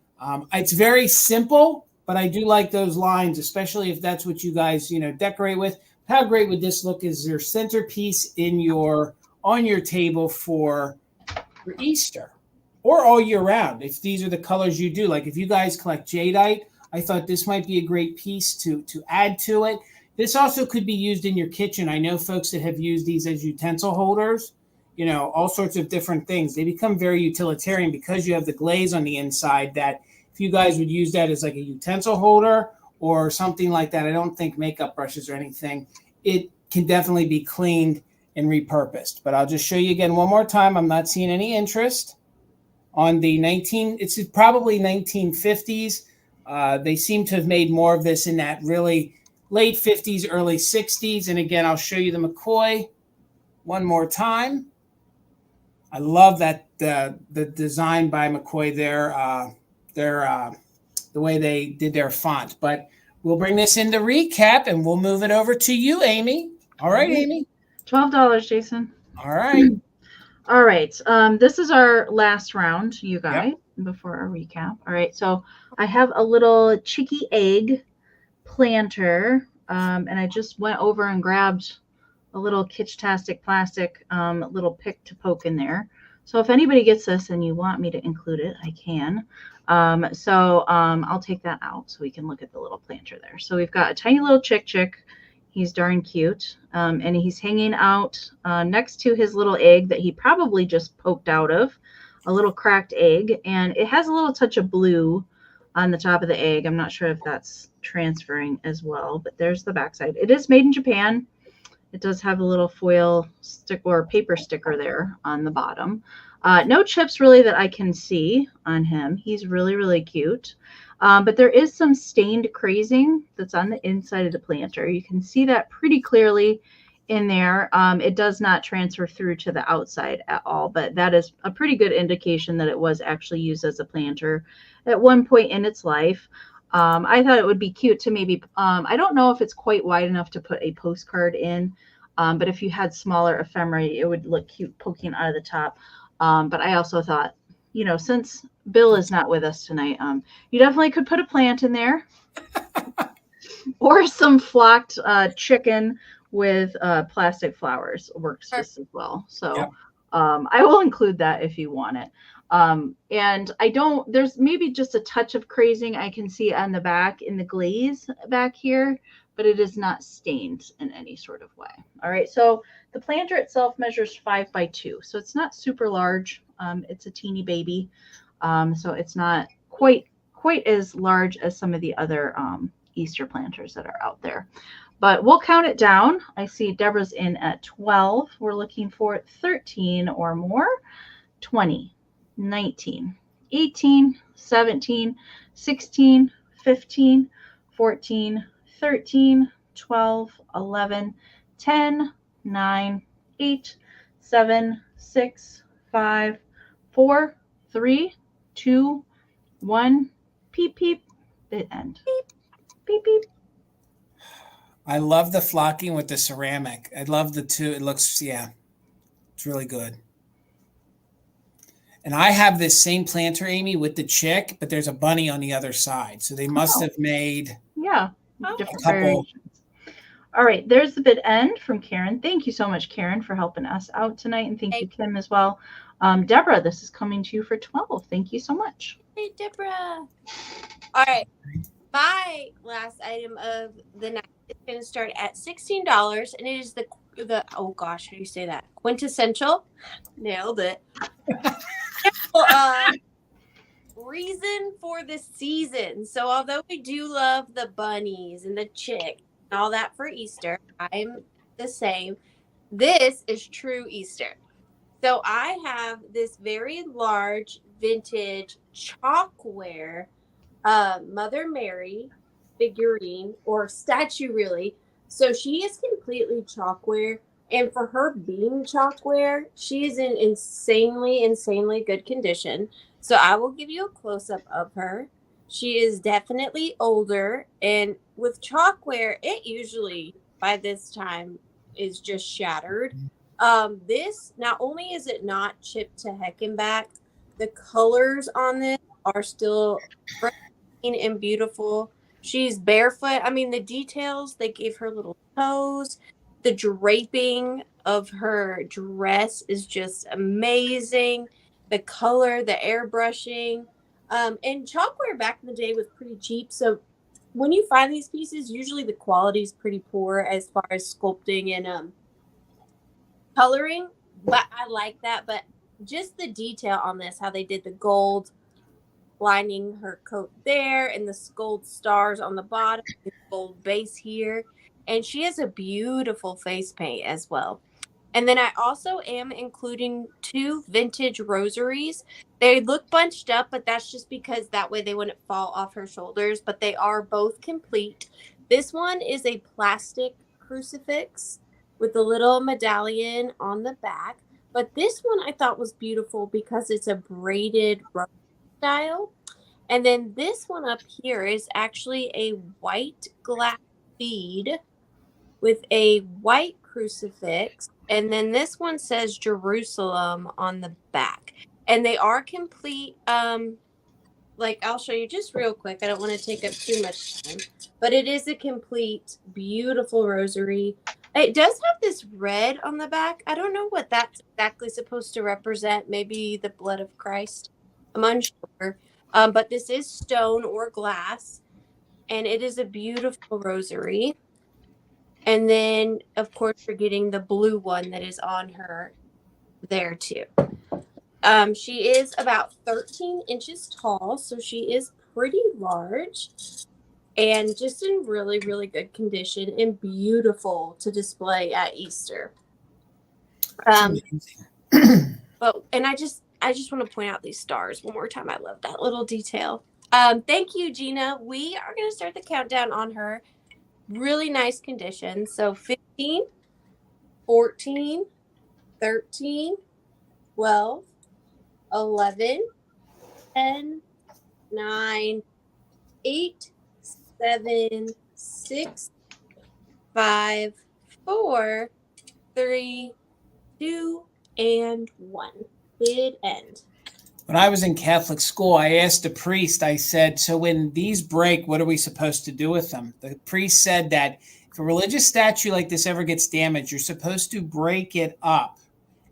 [SPEAKER 1] it's very simple, but I do like those lines, especially if that's what you guys, you know, decorate with. How great would this look as your centerpiece on your table for Easter or all year round, if these are the colors you do. Like if you guys collect jadeite, I thought this might be a great piece to add to it. This also could be used in your kitchen. I know folks that have used these as utensil holders, you know, all sorts of different things. They become very utilitarian because you have the glaze on the inside, that if you guys would use that as like a utensil holder or something like that, I don't think makeup brushes or anything, it can definitely be cleaned and repurposed. But I'll just show you again one more time. I'm not seeing any interest on the it's probably 1950s. They seem to have made more of this in that really late 50s, early 60s. And again, I'll show you the McCoy one more time. I love that the design by McCoy there, the way they did their font. But we'll bring this into recap and we'll move it over to you, Amy. All right, Amy.
[SPEAKER 2] $12, Jason.
[SPEAKER 1] All right.
[SPEAKER 2] All right. This is our last round, you guys, before our recap. All right. So I have a little chicky egg planter, and I just went over and grabbed a little Kitschtastic plastic little pick to poke in there. So if anybody gets this and you want me to include it, I can. I'll take that out so we can look at the little planter there. So we've got a tiny little chick. He's darn cute. And he's hanging out next to his little egg that he probably just poked out of, a little cracked egg. And it has a little touch of blue on the top of the egg. I'm not sure if that's transferring as well, but there's the backside. It is made in Japan. It does have a little foil stick or paper sticker there on the bottom. No chips really that I can see on him. He's really, really cute. But there is some stained crazing that's on the inside of the planter. You can see that pretty clearly in there. It does not transfer through to the outside at all, but that is a pretty good indication that it was actually used as a planter at one point in its life. I thought it would be cute to maybe, I don't know if it's quite wide enough to put a postcard in, but if you had smaller ephemera, it would look cute poking out of the top. But I also thought, you know, since Bill is not with us tonight, you definitely could put a plant in there or some flocked chicken with plastic flowers works just as well. So I will include that if you want it. And there's maybe just a touch of crazing I can see on the back in the glaze back here, but it is not stained in any sort of way. All right, so the planter itself measures 5 by 2, so it's not super large. It's a teeny baby, so it's not quite as large as some of the other Easter planters that are out there. But we'll count it down. I see Deborah's in at 12. We're looking for 13 or more. 20, 19, 18, 17, 16, 15, 14, 13, 12, 11, 10, 9, 8, 7, 6, 5, 4, 3, 2, 1. Peep, peep. Bit end. Beep, beep, beep.
[SPEAKER 1] I love the flocking with the ceramic. I love the two. It looks, it's really good. And I have this same planter, Amy, with the chick, but there's a bunny on the other side. So they must have made
[SPEAKER 2] different variations. All right, there's the bid end from Karen. Thank you so much, Karen, for helping us out tonight. And thank you, Kim, as well. Deborah, this is coming to you for 12. Thank you so much.
[SPEAKER 3] Hey, Deborah. All right. My last item of the night is going to start at $16, and it is the oh gosh, how do you say that? Quintessential. Nailed it. Reason for the season. So although we do love the bunnies and the chick and all that for Easter, I'm the same. This is true Easter. So I have this very large vintage Chalkware Mother Mary figurine or statue, really. So she is completely Chalkware, and for her being Chalkware, she is in insanely good condition. So I will give you a close-up of her. She is definitely older, and with Chalkware, it usually by this time is just shattered. This, not only is it not chipped to heck and back, the colors on this are still and beautiful. She's barefoot. I mean, the details, they gave her little toes. The draping of her dress is just amazing. The color, the airbrushing. And Chalkware back in the day was pretty cheap. So when you find these pieces, usually the quality is pretty poor as far as sculpting and coloring. But I like that. But just the detail on this, how they did the gold lining her coat there and the gold stars on the bottom, the gold base here. And she has a beautiful face paint as well. And then I also am including 2 vintage rosaries. They look bunched up, but that's just because that way they wouldn't fall off her shoulders, but they are both complete. This one is a plastic crucifix with a little medallion on the back. But this one I thought was beautiful because it's a braided rose style. And then this one up here is actually a white glass bead with a white crucifix. And then this one says Jerusalem on the back. And they are complete. Like, I'll show you just real quick. I don't want to take up too much time. But it is a complete, beautiful rosary. It does have this red on the back. I don't know what that's exactly supposed to represent. Maybe the blood of Christ. I'm unsure. But this is stone or glass. And it is a beautiful rosary. And then, of course, we're getting the blue one that is on her there, too. She is about 13 inches tall, so she is pretty large and just in really, really good condition and beautiful to display at Easter. But I just want to point out these stars one more time. I love that little detail. Thank you, Gina. We are going to start the countdown on her. Really nice condition. So 15, 14, 13, 12, 11, 10, 9, 8, 7, 6, 5, 4, 3, 2, and 1. Bid end.
[SPEAKER 1] When I was in Catholic school, I asked the priest, I said, so when these break, what are we supposed to do with them? The priest said that if a religious statue like this ever gets damaged, you're supposed to break it up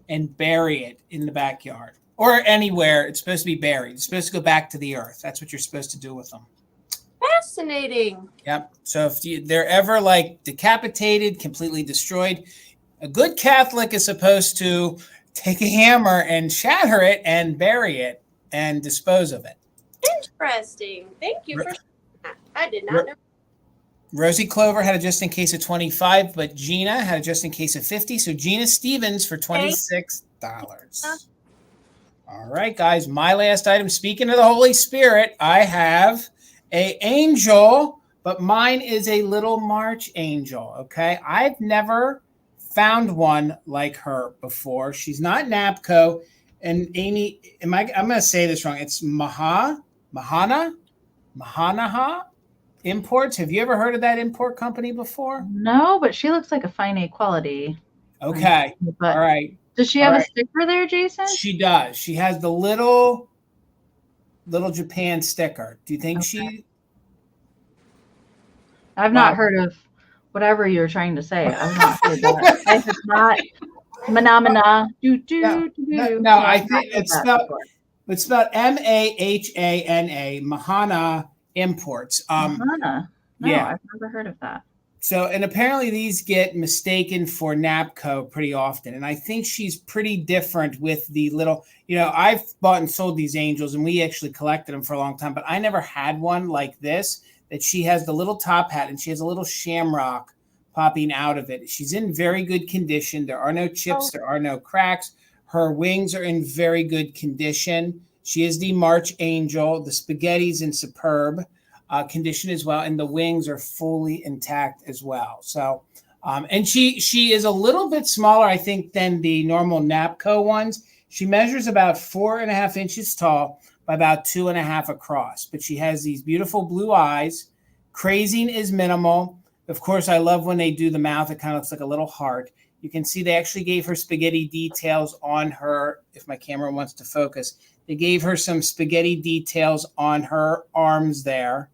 [SPEAKER 1] and bury it in the backyard. or anywhere. It's supposed to be buried. It's supposed to go back to the earth. That's what you're supposed to do with them.
[SPEAKER 3] Fascinating.
[SPEAKER 1] Yep. So if they're ever like decapitated, completely destroyed, a good Catholic is supposed to take a hammer and shatter it and bury it and dispose of it.
[SPEAKER 3] Interesting. Thank you for that. I did not know.
[SPEAKER 1] Rosie Clover had a just in case of 25, but Gina had a just in case of 50. So Gina Stevens for $26. All right, guys. My last item. Speaking of the Holy Spirit, I have a angel, but mine is a little March angel. Okay, I've never found one like her before. She's not Napco, and Amy. I'm going to say this wrong. It's Mahanaha Imports. Have you ever heard of that import company before?
[SPEAKER 2] No, but she looks like a fine A quality.
[SPEAKER 1] Okay.
[SPEAKER 2] But
[SPEAKER 1] all right.
[SPEAKER 2] Does she have a sticker there, Jason?
[SPEAKER 1] She does. She has the little Japan sticker. Do you think she?
[SPEAKER 2] I've not heard of whatever you're trying to say. I've not heard that. I have not. Phenomena.
[SPEAKER 1] No, I think it's spelled Mahana. Mahana Imports.
[SPEAKER 2] Mahana. No,
[SPEAKER 1] yeah.
[SPEAKER 2] I've never heard of that.
[SPEAKER 1] So, and apparently these get mistaken for Napco pretty often. And I think she's pretty different with the little, I've bought and sold these angels and we actually collected them for a long time, but I never had one like this, that she has the little top hat and she has a little shamrock popping out of it. She's in very good condition. There are no chips. There are no cracks. Her wings are in very good condition. She is the March angel. The spaghetti's in superb condition as well, and the wings are fully intact as well. So, and she is a little bit smaller, I think, than the normal Napco ones. She measures about 4.5 inches tall by about 2.5 across. But she has these beautiful blue eyes. Crazing is minimal. Of course, I love when they do the mouth. It kind of looks like a little heart. You can see they actually gave her spaghetti details on her. If my camera wants to focus, they gave her some spaghetti details on her arms there.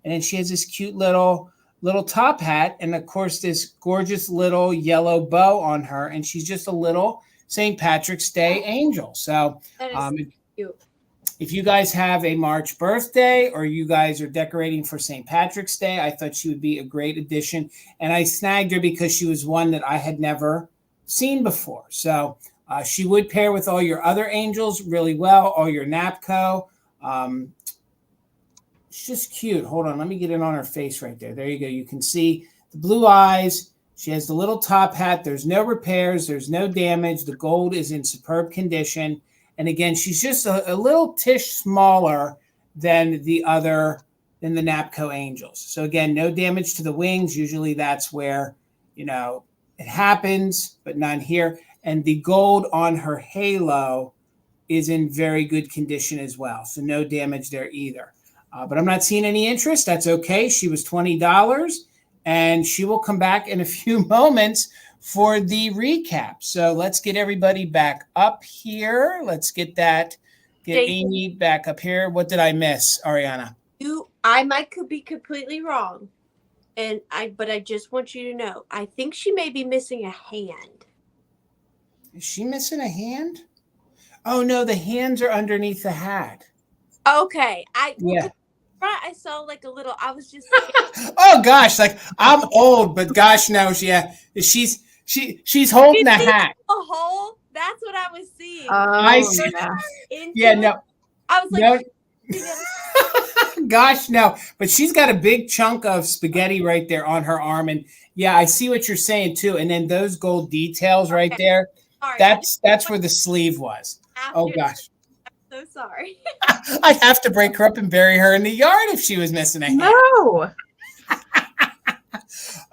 [SPEAKER 1] And then she has this cute little top hat. And of course, this gorgeous little yellow bow on her. And she's just a little St. Patrick's Day angel. So if you guys have a March birthday or you guys are decorating for St. Patrick's Day, I thought she would be a great addition. And I snagged her because she was one that I had never seen before. So she would pair with all your other angels really well, all your Napco. It's just cute. Hold on. Let me get it on her face right there. There you go. You can see the blue eyes. She has the little top hat. There's no repairs. There's no damage. The gold is in superb condition. And again, she's just a little tish smaller than the Napco angels. So again, no damage to the wings. Usually that's where, it happens, but none here. And the gold on her halo is in very good condition as well. So no damage there either. But I'm not seeing any interest. That's okay. She was $20 and she will come back in a few moments for the recap. So let's get everybody back up here. Let's get Amy back up here. What did I miss, Ariana?
[SPEAKER 3] I could be completely wrong. But I just want you to know, I think she may be missing a hand.
[SPEAKER 1] Is she missing a hand? Oh no, the hands are underneath the hat.
[SPEAKER 3] Okay. I saw like a little, I was just
[SPEAKER 1] oh gosh, like I'm old, but gosh knows, yeah. She's holding the hat.
[SPEAKER 3] A hole? That's what I was seeing.
[SPEAKER 1] No.
[SPEAKER 3] I was like,
[SPEAKER 1] no. Gosh, no. But she's got a big chunk of spaghetti right there on her arm. And yeah, I see what you're saying too. And then those gold details right there,
[SPEAKER 3] sorry.
[SPEAKER 1] That's where the sleeve was. Oh gosh.
[SPEAKER 3] So sorry.
[SPEAKER 1] I'd have to break her up and bury her in the yard if she was missing a hand.
[SPEAKER 2] No.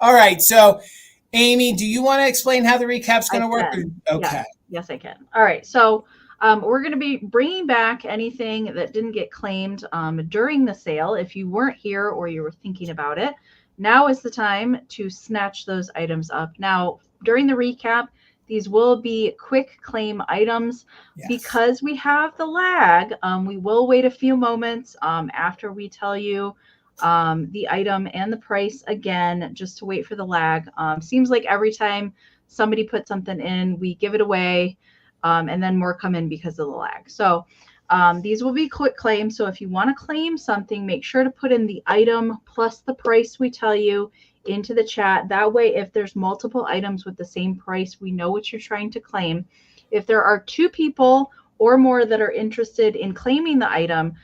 [SPEAKER 1] All right. So, Amy, do you want to explain how the recap's going to work? Okay.
[SPEAKER 2] Yes, I can. All right. So we're going to be bringing back anything that didn't get claimed during the sale. If you weren't here or you were thinking about it, now is the time to snatch those items up. Now, during the recap, these will be quick claim items. Yes. Because we have the lag. We will wait a few moments after we tell you the item and the price again, just to wait for the lag. Seems like every time somebody puts something in, we give it away. and then more come in because of the lag. So these will be quick claims. So if you want to claim something, make sure to put in the item plus the price we tell you into the chat. That way, if there's multiple items with the same price, we know what you're trying to claim. If there are 2 people or more that are interested in claiming the item,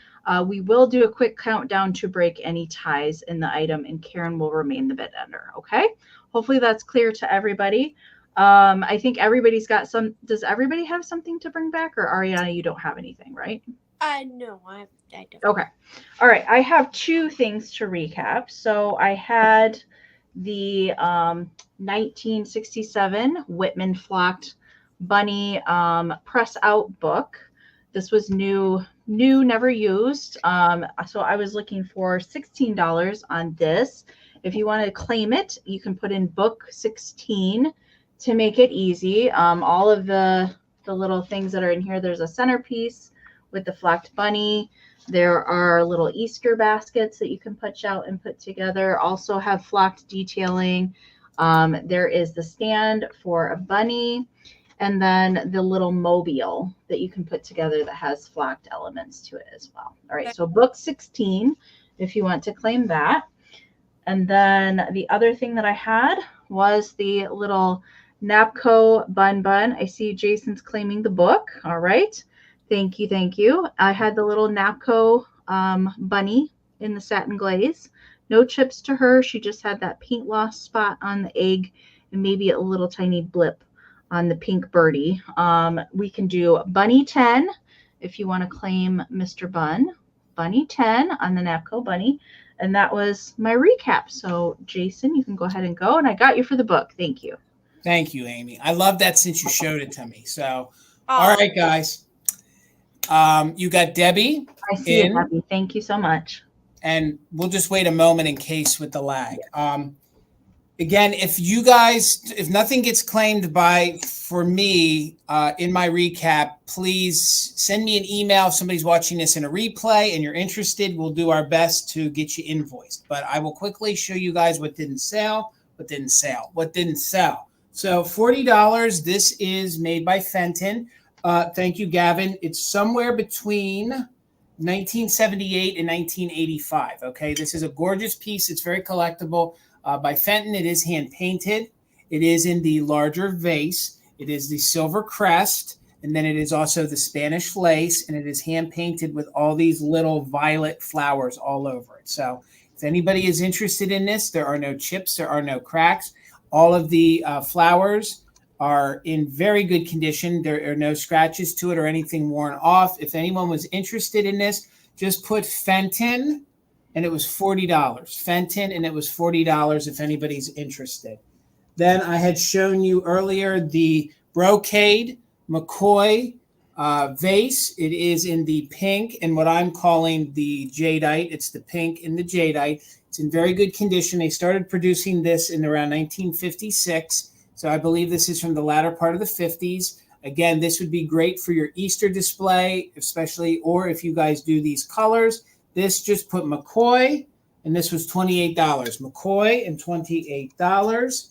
[SPEAKER 2] we will do a quick countdown to break any ties in the item, and Karen will remain the bid ender. Okay. Hopefully that's clear to everybody. I think everybody's got some. Does everybody have something to bring back, or Ariana, you don't have anything, right?
[SPEAKER 3] No, I don't.
[SPEAKER 2] Okay. All right. I have 2 things to recap. So I had the 1967 Whitman flocked bunny press out book. This was new, never used. So I was looking for $16 on this. If you want to claim it, you can put in book 16 to make it easy. All of the little things that are in here, there's a centerpiece with the flocked bunny. There are little Easter baskets that you can punch out and put together. Also have flocked detailing. There is the stand for a bunny, and then the little mobile that you can put together that has flocked elements to it as well. All right, so book 16, if you want to claim that. And then the other thing that I had was the little Napco bun. I see Jason's claiming the book. All right. Thank you. Thank you. I had the little Napco bunny in the satin glaze. No chips to her. She just had that paint loss spot on the egg and maybe a little tiny blip on the pink birdie. We can do bunny 10 if you want to claim Mr. Bun. Bunny 10 on the Napco bunny. And that was my recap. So Jason, you can go ahead and go. And I got you for the book. Thank you.
[SPEAKER 1] Thank you, Amy. I love that since you showed it to me. So, all right, guys. You got Debbie.
[SPEAKER 2] I see it, Debbie. Thank you so much.
[SPEAKER 1] And we'll just wait a moment in case with the lag. Again, if nothing gets claimed for me in my recap, please send me an email. If somebody's watching this in a replay and you're interested, we'll do our best to get you invoiced. But I will quickly show you guys what didn't sell. So $40. This is made by Fenton. Thank you, Gavin. It's somewhere between 1978 and 1985. Okay, this is a gorgeous piece. It's very collectible. By Fenton, it is hand painted. It is in the larger vase. It is the silver crest, and then it is also the Spanish lace, and it is hand painted with all these little violet flowers all over it. So if anybody is interested in this, there are no chips, there are no cracks. All of the flowers are in very good condition. There are no scratches to it or anything worn off. If anyone was interested in this, just put Fenton, and it was $40. Fenton, and it was $40 if anybody's interested. Then I had shown you earlier the brocade McCoy vase. It is in the pink and what I'm calling the jadeite. It's the pink and the jadeite. It's in very good condition. They started producing this in around 1956. So I believe this is from the latter part of the 50s. Again, this would be great for your Easter display, especially, or if you guys do these colors. This just put McCoy, and this was $28. McCoy and $28.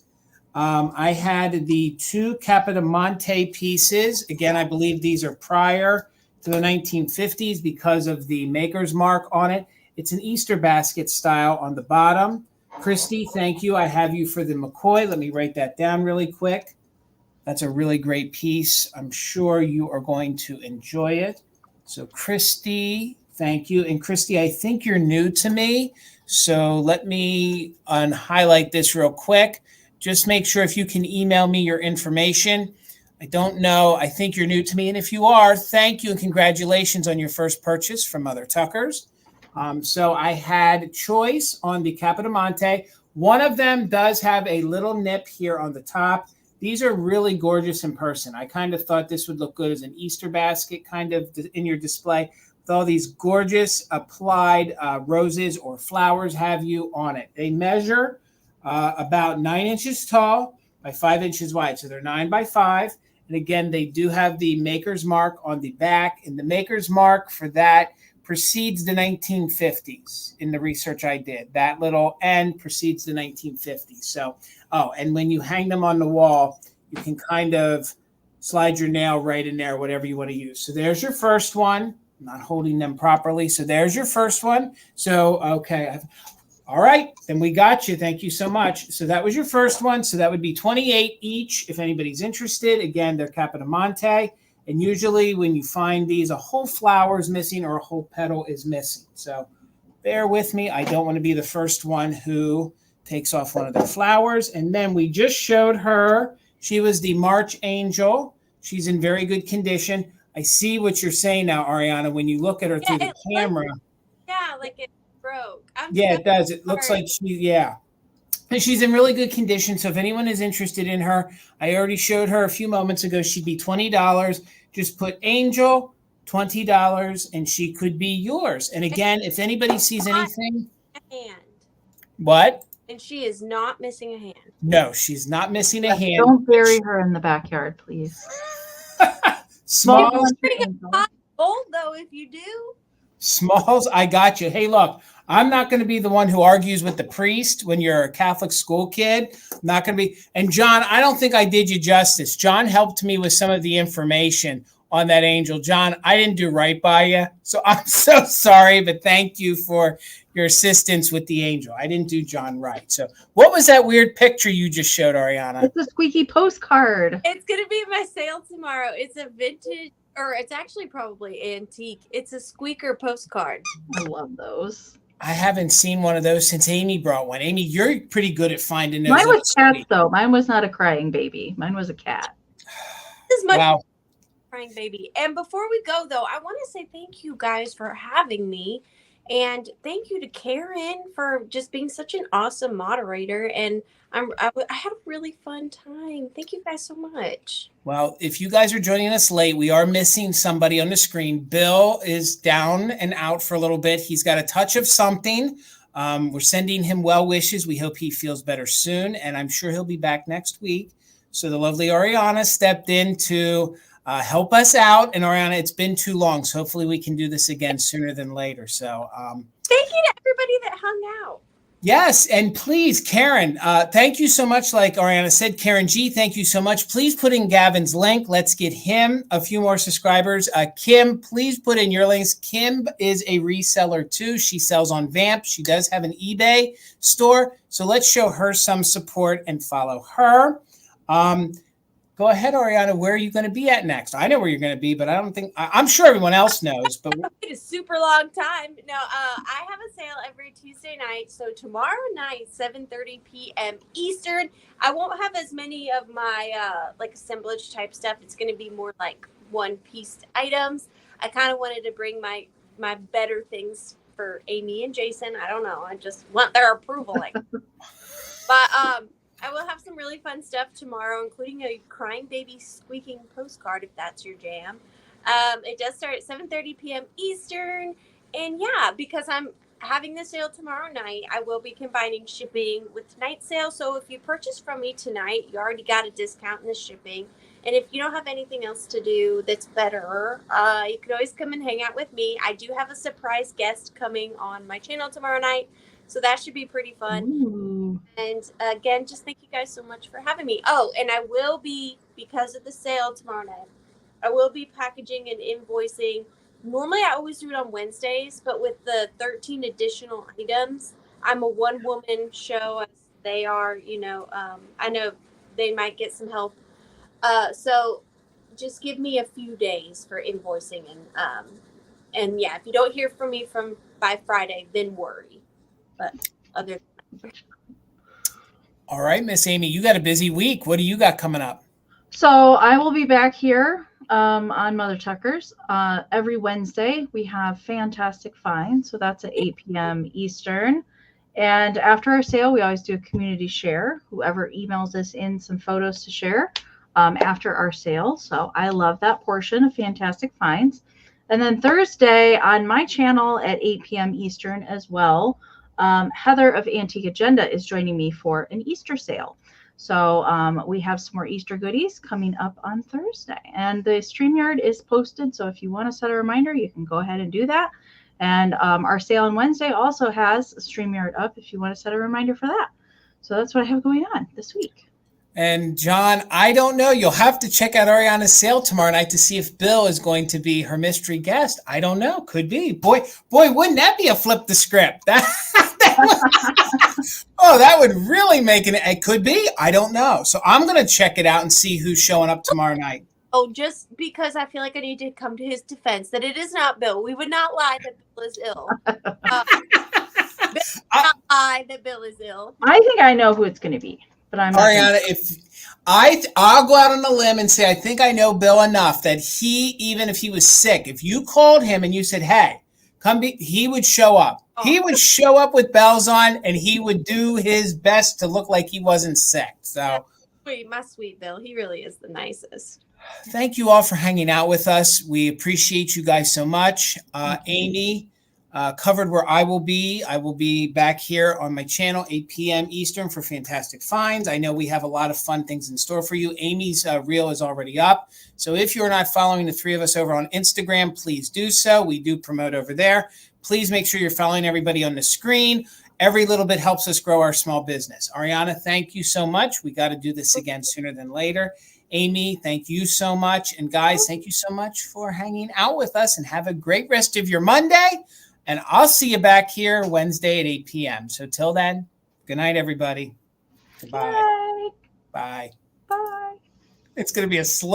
[SPEAKER 1] I had the 2 Capodimonte pieces. Again, I believe these are prior to the 1950s because of the maker's mark on it. It's an Easter basket style on the bottom. Christy, thank you. I have you for the McCoy. Let me write that down really quick. That's a really great piece. I'm sure you are going to enjoy it. So Christy, thank you. And Christy, I think you're new to me. So let me highlight this real quick. Just make sure if you can email me your information. I don't know. I think you're new to me. And if you are, thank you and congratulations on your first purchase from Mother Tucker's. So I had choice on the Capodimonte. One of them does have a little nip here on the top. These are really gorgeous in person. I kind of thought this would look good as an Easter basket kind of in your display with all these gorgeous applied roses or flowers have you on it. They measure about 9 inches tall by 5 inches wide. So they're 9 by 5. And again, they do have the maker's mark on the back. And the maker's mark for that precedes the 1950s in the research I did. That little N precedes the 1950s. So, and when you hang them on the wall, you can kind of slide your nail right in there, whatever you want to use. So there's your first one. I'm not holding them properly. So there's your first one. So, okay. All right, then we got you. Thank you so much. So that was your first one. So that would be 28 each if anybody's interested. Again, they're Capodimonte. And usually when you find these, a whole flower is missing or a whole petal is missing. So bear with me. I don't want to be the first one who takes off one of the flowers. And then we just showed her. She was the March Angel. She's in very good condition. I see what you're saying now, Ariana, when you look at her through the camera.
[SPEAKER 3] Like it broke.
[SPEAKER 1] It does. It looks like and she's in really good condition. So if anyone is interested in her, I already showed her a few moments ago. She'd be $20. Just put Angel, $20, and she could be yours. And again, if anybody sees anything.
[SPEAKER 3] Hand.
[SPEAKER 1] What?
[SPEAKER 3] And she is not missing a hand.
[SPEAKER 1] No, she's not missing a hand.
[SPEAKER 2] Don't bury her in the backyard, please.
[SPEAKER 1] Smalls.
[SPEAKER 3] Gold, though, if you do.
[SPEAKER 1] Smalls, I got you. Hey, look, I'm not going to be the one who argues with the priest when you're a Catholic school kid. I'm not going to be. And John, I don't think I did you justice. John helped me with some of the information on that angel. John, I didn't do right by you. So I'm so sorry, but thank you for your assistance with the angel. I didn't do John right. So what was that weird picture you just showed, Ariana?
[SPEAKER 2] It's a squeaky postcard.
[SPEAKER 3] It's going to be my sale tomorrow. It's a vintage, or it's actually probably antique. It's a Squawker postcard.
[SPEAKER 2] I love those.
[SPEAKER 1] I haven't seen one of those since Amy brought one. Amy, you're pretty good at finding those.
[SPEAKER 2] Mine was cats, though. Mine was not a crying baby. Mine was a cat.
[SPEAKER 3] This is my
[SPEAKER 1] wow.
[SPEAKER 3] crying baby. And before we go, though, I want to say thank you guys for having me. And thank you to Karen for just being such an awesome moderator. And I had a really fun time. Thank you guys so much.
[SPEAKER 1] Well, if you guys are joining us late, we are missing somebody on the screen. Bill is down and out for a little bit. He's got a touch of something. We're sending him well wishes. We hope he feels better soon. And I'm sure he'll be back next week. So the lovely Ariana stepped in to help us out. And Ariana, it's been too long. So hopefully we can do this again sooner than later. So
[SPEAKER 3] thank you to everybody that hung out.
[SPEAKER 1] Yes, and please, Karen, thank you so much. Like Ariana said, Karen G, thank you so much. Please put in Gavin's link. Let's get him a few more subscribers. Kim, please put in your links. Kim is a reseller too. She sells on Vamp. She does have an eBay store. So let's show her some support and follow her. Go ahead, Ariana. Where are you going to be at next? I know where you're going to be, but I don't think I'm sure everyone else knows. But
[SPEAKER 3] it's a super long time. No, I have a sale every Tuesday night. So tomorrow night, 7:30 p.m. Eastern. I won't have as many of my like assemblage type stuff. It's going to be more like one-piece items. I kind of wanted to bring my better things for Amy and Jason. I don't know. I just want their approval. But I will have some really fun stuff tomorrow, including a crying baby squeaking postcard, if that's your jam. It does start at 7:30 p.m. Eastern. And yeah, because I'm having the sale tomorrow night, I will be combining shipping with tonight's sale. So if you purchase from me tonight, you already got a discount in the shipping. And if you don't have anything else to do that's better, you can always come and hang out with me. I do have a surprise guest coming on my channel tomorrow night. So that should be pretty fun.
[SPEAKER 2] Ooh.
[SPEAKER 3] And again, just thank you guys so much for having me. Oh, and I will be, because of the sale tomorrow night, I will be packaging and invoicing. Normally, I always do it on Wednesdays, but with the 13 additional items, I'm a one-woman show, as they are, I know they might get some help. So just give me a few days for invoicing. And yeah, if you don't hear from me by Friday, then worry. But other than that.
[SPEAKER 1] all right, Miss Amy, you got a busy week. What do you got coming up?
[SPEAKER 2] So I will be back here on Mother Tuckers. Every Wednesday, we have fantastic finds. So that's at 8 p.m. Eastern. And after our sale, we always do a community share. Whoever emails us in some photos to share after our sale. So I love that portion of fantastic finds. And then Thursday on my channel at 8 p.m. Eastern as well, Heather of Antique Agenda is joining me for an Easter sale. So we have some more Easter goodies coming up on Thursday. And the StreamYard is posted. So if you want to set a reminder, you can go ahead and do that. And our sale on Wednesday also has StreamYard up if you want to set a reminder for that. So that's what I have going on this week.
[SPEAKER 1] And John, I don't know. You'll have to check out Ariana's sale tomorrow night to see if Bill is going to be her mystery guest. I don't know. Could be. Boy, wouldn't that be a flip the script? That would really make it could be. I don't know. So I'm going to check it out and see who's showing up tomorrow night.
[SPEAKER 3] Oh, just because I feel like I need to come to his defense that it is not Bill. We would not lie that Bill is ill. Not lie that Bill is ill.
[SPEAKER 2] I think I know who it's going to be, but I'm not
[SPEAKER 1] Ariana. If I'll go out on a limb and say I think I know Bill enough that even if he was sick, if you called him and you said, "Hey, come be," he would show up. Oh. He would show up with bells on, and he would do his best to look like he wasn't sick. So,
[SPEAKER 3] my sweet Bill, he really is the nicest.
[SPEAKER 1] Thank you all for hanging out with us. We appreciate you guys so much. Amy covered where I will be. I will be back here on my channel, 8 p.m. Eastern for fantastic finds. I know we have a lot of fun things in store for you. Amy's reel is already up. So if you're not following the three of us over on Instagram, please do so. We do promote over there. Please make sure you're following everybody on the screen. Every little bit helps us grow our small business. Ariana, thank you so much. We got to do this again sooner than later. Amy, thank you so much. And guys, thank you so much for hanging out with us, and have a great rest of your Monday. And I'll see you back here Wednesday at 8 p.m. So till then, good night, everybody. Goodbye.
[SPEAKER 2] Bye.
[SPEAKER 1] Bye.
[SPEAKER 2] Bye.
[SPEAKER 1] It's going to be a slow